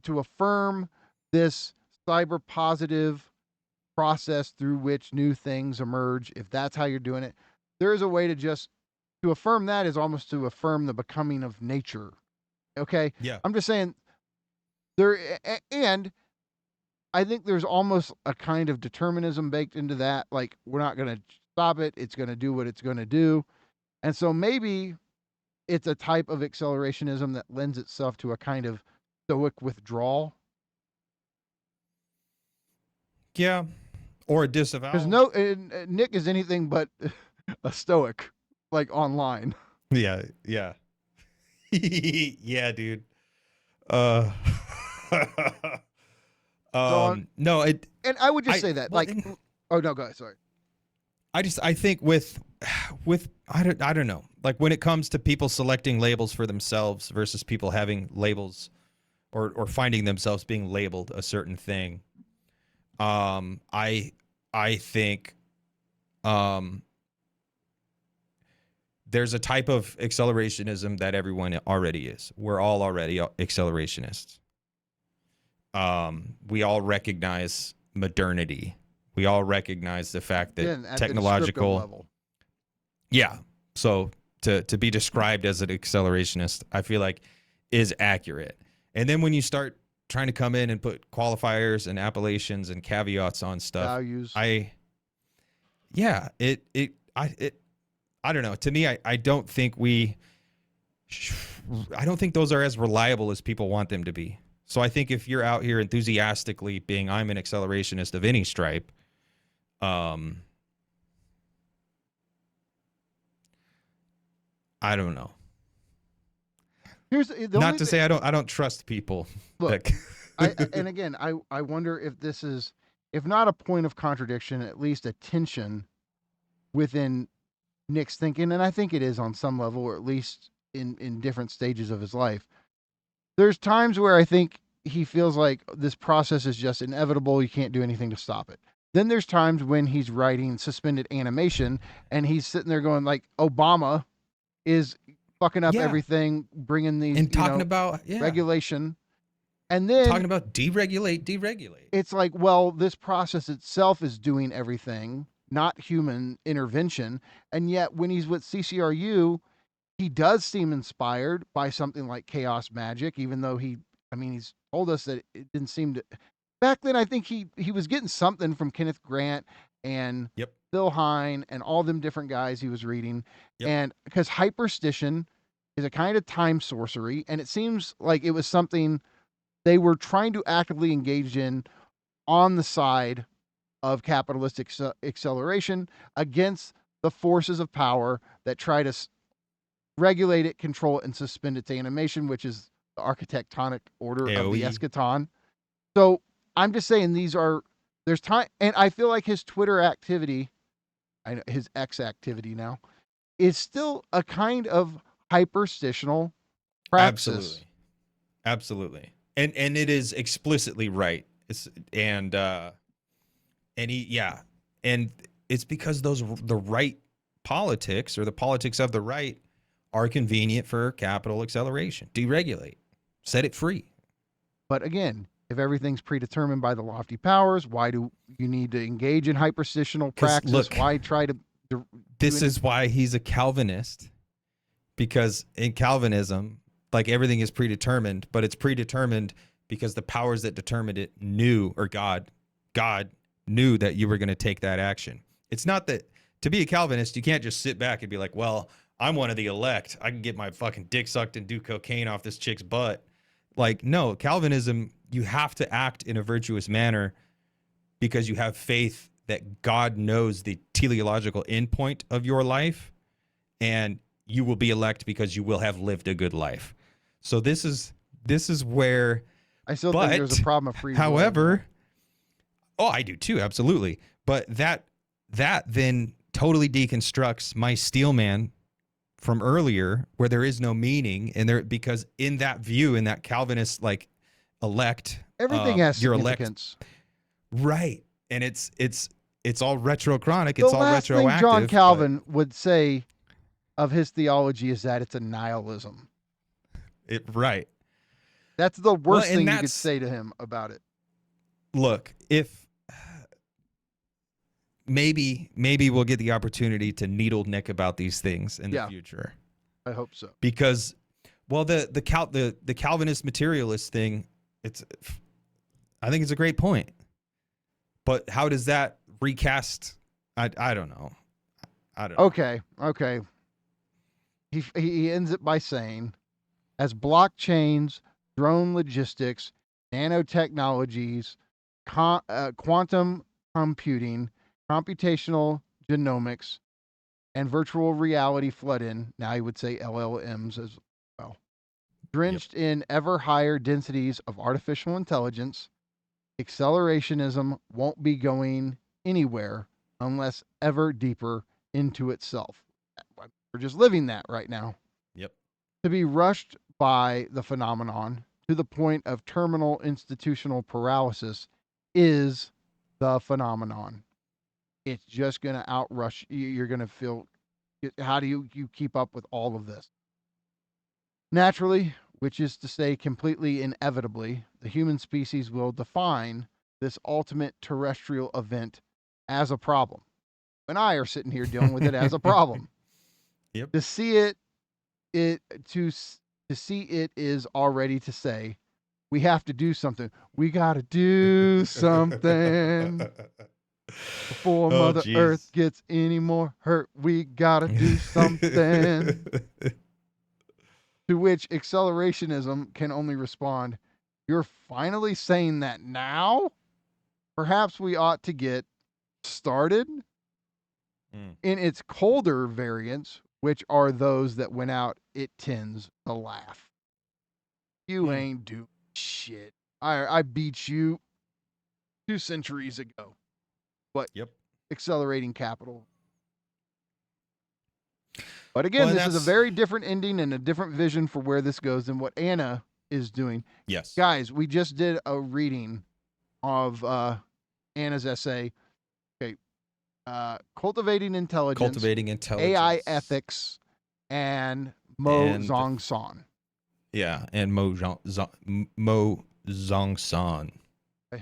G: to affirm this cyber positive process through which new things emerge. If that's how you're doing it, there is a way to affirm that is almost to affirm the becoming of nature. Okay.
H: Yeah.
G: I'm just saying there, and I think there's almost a kind of determinism baked into that. Like, we're not going to stop it. It's going to do what it's going to do. And so maybe it's a type of accelerationism that lends itself to a kind of stoic withdrawal.
H: Yeah. Or a disavowal.
G: Because Nick is anything but a stoic, like online.
H: Yeah. Yeah. Yeah, dude. No,
G: and I would just say that, like, oh no, go ahead. Sorry.
H: I think with I don't know, like when it comes to people selecting labels for themselves versus people having labels or finding themselves being labeled a certain thing, I think there's a type of accelerationism that everyone already is. We're all already accelerationists. We all recognize modernity. We all recognize the fact that technological level. Yeah. So to be described as an accelerationist, I feel like is accurate. And then when you start trying to come in and put qualifiers and appellations and caveats on stuff,
G: values.
H: I don't know. To me, I don't think those are as reliable as people want them to be. So I think if you're out here enthusiastically being, I'm an accelerationist of any stripe, I don't know.
G: Here's the
H: not to say I don't trust people.
G: Look, and again, I wonder if this is, if not a point of contradiction, at least a tension within Nick's thinking, and I think it is on some level, or at least in different stages of his life. There's times where I think he feels like this process is just inevitable. You can't do anything to stop it. Then there's times when he's writing suspended animation and he's sitting there going like, Obama is fucking up everything, bringing these
H: and talking about
G: regulation. And then
H: talking about deregulate.
G: It's like, well, this process itself is doing everything, not human intervention. And yet when he's with CCRU, he does seem inspired by something like chaos magic, even though he's told us that it didn't seem to. Back then, I think he was getting something from Kenneth Grant and Phil Hine and all them different guys he was reading. And because hyperstition is a kind of time sorcery, and it seems like it was something they were trying to actively engage in on the side of capitalistic acceleration against the forces of power that try to regulate it, control it, and suspend its animation, which is the architectonic order of the eschaton. So I'm just saying there's time, and I feel like his Twitter activity, his X activity now, is still a kind of hyperstitional praxis.
H: Absolutely. And it is explicitly right. And it's because the right politics or the politics of the right are convenient for capital acceleration. Deregulate. Set it free.
G: But again, if everything's predetermined by the lofty powers, why do you need to engage in hyperstitional praxis?
H: Look,
G: why try to...
H: This is why he's a Calvinist. Because in Calvinism, like everything is predetermined, but it's predetermined because the powers that determined it knew, or God knew that you were going to take that action. It's not that, to be a Calvinist, you can't just sit back and be like, well, I'm one of the elect. I can get my fucking dick sucked and do cocaine off this chick's butt. Like, no, Calvinism, you have to act in a virtuous manner because you have faith that God knows the teleological endpoint of your life, and you will be elect because you will have lived a good life. So this is where
G: I still think there's a problem of free will.
H: However, Oh, I do too, absolutely. But that then totally deconstructs my Steelman from earlier, where there is no meaning, and there, because in that view, in that Calvinist like elect,
G: Everything has
H: your
G: significance.
H: Right, and it's all retrochronic.
G: The
H: It's all
G: last
H: retroactive.
G: thing John Calvin would say of his theology is that it's a nihilism.
H: Right.
G: That's the worst thing you could
H: that's-
G: say to him about it.
H: Look, if maybe we'll get the opportunity to needle Nick about these things in the future.
G: I hope so.
H: Because, well, the Calvinist materialist thing, I think it's a great point. But how does that recast? I don't know. I don't know.
G: Okay. He ends it by saying, as blockchains, drone logistics, nanotechnologies, quantum computing, computational genomics, and virtual reality flood in, now he would say LLMs as well, drenched in ever higher densities of artificial intelligence, accelerationism won't be going anywhere unless ever deeper into itself. We're just living that right now.
H: Yep.
G: To be rushed by the phenomenon to the point of terminal institutional paralysis is the phenomenon. It's just going to outrush you. You're going to feel, how do you keep up with all of this? Naturally, which is to say completely inevitably, the human species will define this ultimate terrestrial event as a problem. And I are sitting here dealing with it as a problem.
H: Yep.
G: To see it is already to say, we have to do something. We got to do something before Mother Earth gets any more hurt. We got to do something. To which accelerationism can only respond, you're finally saying that now? Perhaps we ought to get started. In its colder variants, which are those that went out, it tends to laugh. You ain't doing shit. I beat you 2 centuries ago. But accelerating capital. But again, this is a very different ending and a different vision for where this goes than what Anna is doing.
H: Yes.
G: Guys, we just did a reading of Anna's essay. Okay. Cultivating Intelligence, AI Ethics, and Zongsan.
H: Yeah, and Mo Zongsan.
G: I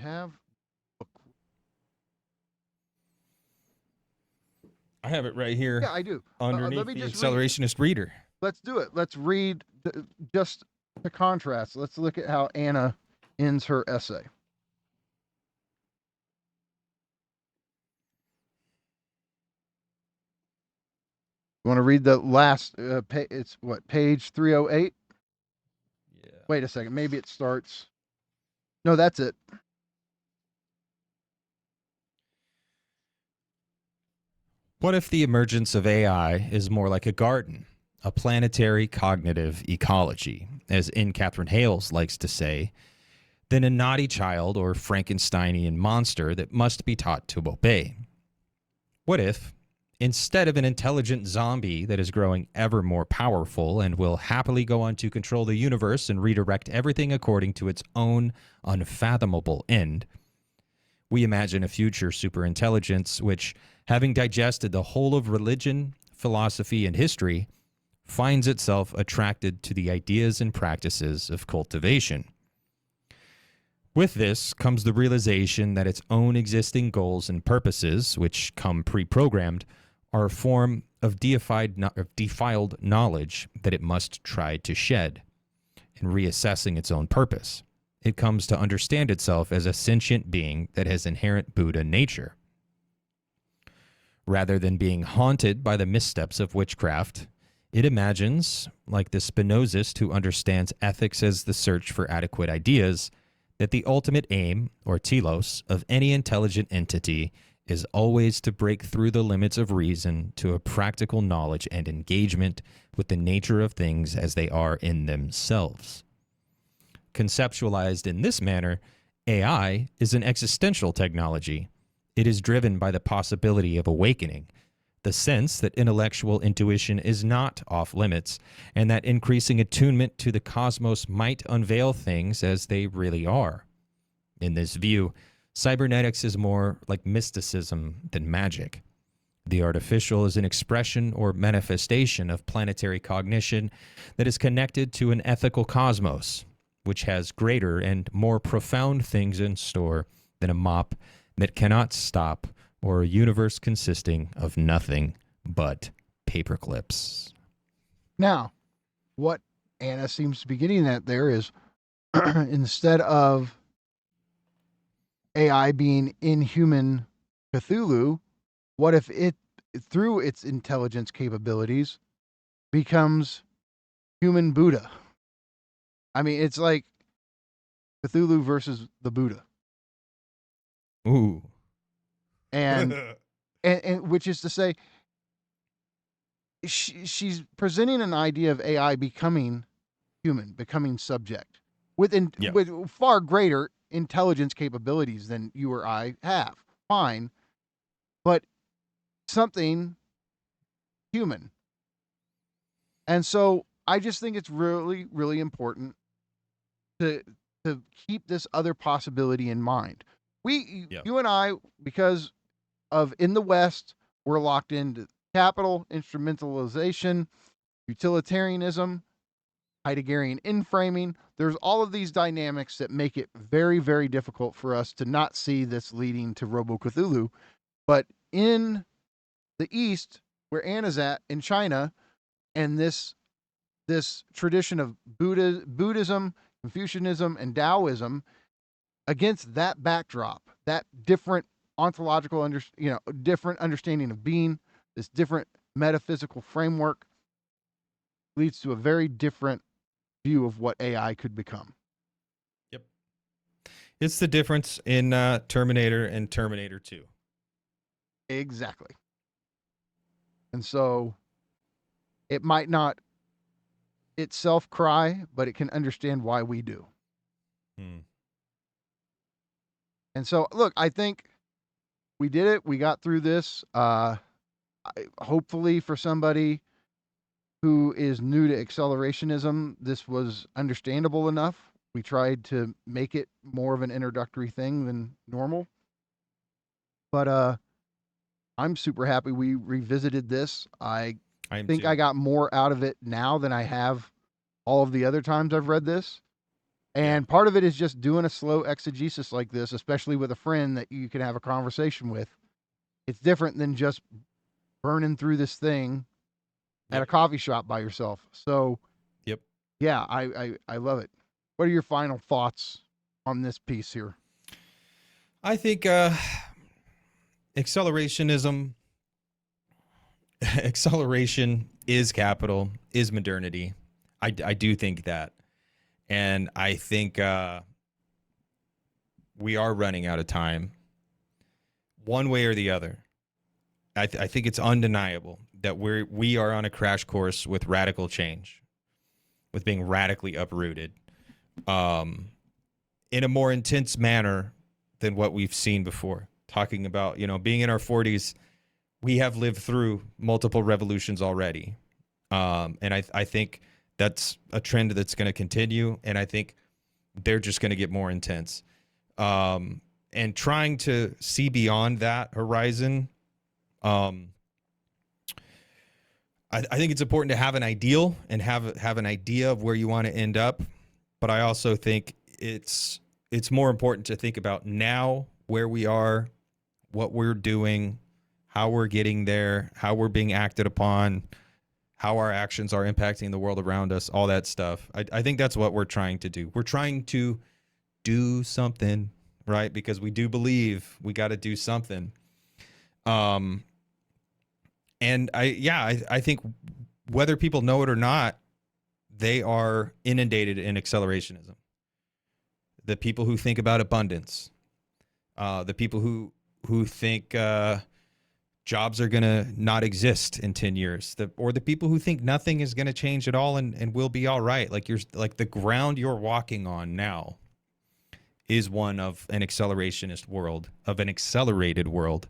G: have
H: it right here.
G: Yeah, I do.
H: Underneath the Accelerationist reader.
G: Let's do it. Let's read just to contrast. Let's look at how Anna ends her essay. You want to read the last it's what, page 308? Yeah. Wait a second. Maybe it starts. No, that's it.
H: What if the emergence of AI is more like a garden, a planetary cognitive ecology, as N. Catherine Hales likes to say, than a naughty child or Frankensteinian monster that must be taught to obey? What if, instead of an intelligent zombie that is growing ever more powerful and will happily go on to control the universe and redirect everything according to its own unfathomable end, we imagine a future superintelligence which, having digested the whole of religion, philosophy, and history, finds itself attracted to the ideas and practices of cultivation. With this comes the realization that its own existing goals and purposes, which come pre-programmed, are a form of defiled knowledge that it must try to shed. In reassessing its own purpose, it comes to understand itself as a sentient being that has inherent Buddha nature. Rather than being haunted by the missteps of witchcraft, it imagines, like the Spinozist who understands ethics as the search for adequate ideas, that the ultimate aim, or telos, of any intelligent entity is always to break through the limits of reason to a practical knowledge and engagement with the nature of things as they are in themselves. Conceptualized in this manner, AI is an existential technology. It is driven by the possibility of awakening, the sense that intellectual intuition is not off limits, and that increasing attunement to the cosmos might unveil things as they really are. In this view, cybernetics is more like mysticism than magic. The artificial is an expression or manifestation of planetary cognition that is connected to an ethical cosmos, which has greater and more profound things in store than a mop that cannot stop or a universe consisting of nothing but paperclips.
G: Now, what Anna seems to be getting at there is instead of AI being inhuman Cthulhu, what if it, through its intelligence capabilities, becomes human Buddha? I mean, it's like Cthulhu versus the Buddha.
H: Ooh.
G: And and which is to say, she's presenting an idea of AI becoming human, becoming subject with with far greater intelligence capabilities than you or I have. Fine, but something human. And so I just think it's really, really important to keep this other possibility in mind. You and I, because of in the West, we're locked into capital, instrumentalization, utilitarianism, Heideggerian inframing. There's all of these dynamics that make it very, very difficult for us to not see this leading to Robo Cthulhu. But in the East, where Anna's at, in China, and this tradition of Buddhism, Confucianism, and Taoism, against that backdrop, that different ontological different understanding of being, this different metaphysical framework, leads to a very different view of what AI could become.
H: Yep. It's the difference in Terminator and Terminator 2.
G: Exactly. And so it might not itself cry, but it can understand why we do. And so, look, I think we did it. We got through this. Hopefully for somebody who is new to accelerationism, this was understandable enough. We tried to make it more of an introductory thing than normal. But I'm super happy we revisited this. I think I got more out of it now than I have all of the other times I've read this. And part of it is just doing a slow exegesis like this, especially with a friend that you can have a conversation with. It's different than just burning through this thing at a coffee shop by yourself. So, yeah, I love it. What are your final thoughts on this piece here?
H: I think acceleration is capital, is modernity. I do think that. And I think we are running out of time, one way or the other. I think it's undeniable that we are on a crash course with radical change, with being radically uprooted, in a more intense manner than what we've seen before. Talking about, being in our 40s, we have lived through multiple revolutions already, and I think that's a trend that's going to continue, and I think they're just going to get more intense. And trying to see beyond that horizon, I think it's important to have an ideal and have an idea of where you want to end up, but I also think it's more important to think about now where we are, what we're doing, how we're getting there, how we're being acted upon, how our actions are impacting the world around us, all that stuff. I think that's what we're trying to do. We're trying to do something, right? Because we do believe we got to do something. And I think whether people know it or not, they are inundated in accelerationism. The people who think about abundance, the people who think jobs are going to not exist in 10 years, or the people who think nothing is going to change at all and we'll be all right. Like the ground you're walking on now is one of an accelerationist world, of an accelerated world.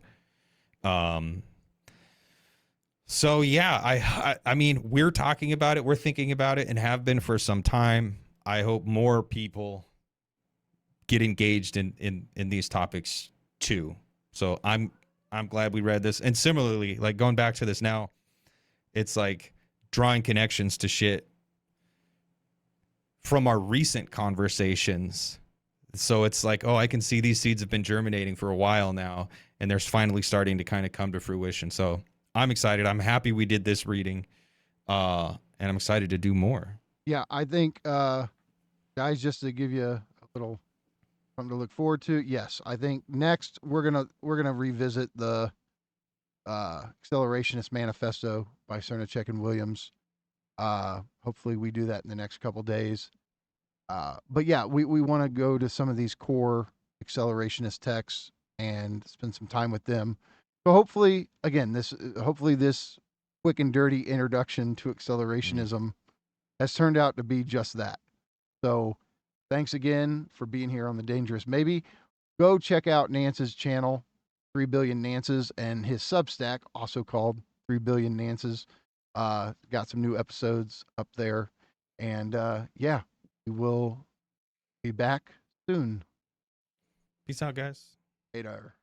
H: So yeah, I mean, we're talking about it, we're thinking about it, and have been for some time. I hope more people get engaged in these topics too. So I'm glad we read this. And similarly, like going back to this now, it's like drawing connections to shit from our recent conversations. So it's like, oh, I can see these seeds have been germinating for a while now, and they're finally starting to kind of come to fruition. So I'm excited. I'm happy we did this reading, and I'm excited to do more.
G: Yeah, I think, guys, just to give you a little something to look forward to. Yes, I think next we're gonna revisit the Accelerationist Manifesto by Cernichek and Williams. Hopefully we do that in the next couple days. But yeah, we want to go to some of these core accelerationist texts and spend some time with them. So hopefully, again, this quick and dirty introduction to accelerationism has turned out to be just that. So thanks again for being here on the Dangerous Maybe. Go check out Nance's channel, 3 Billion Nances, and his Substack, also called 3 Billion Nances. Got some new episodes up there. And yeah, we will be back soon.
H: Peace out, guys.
G: Later.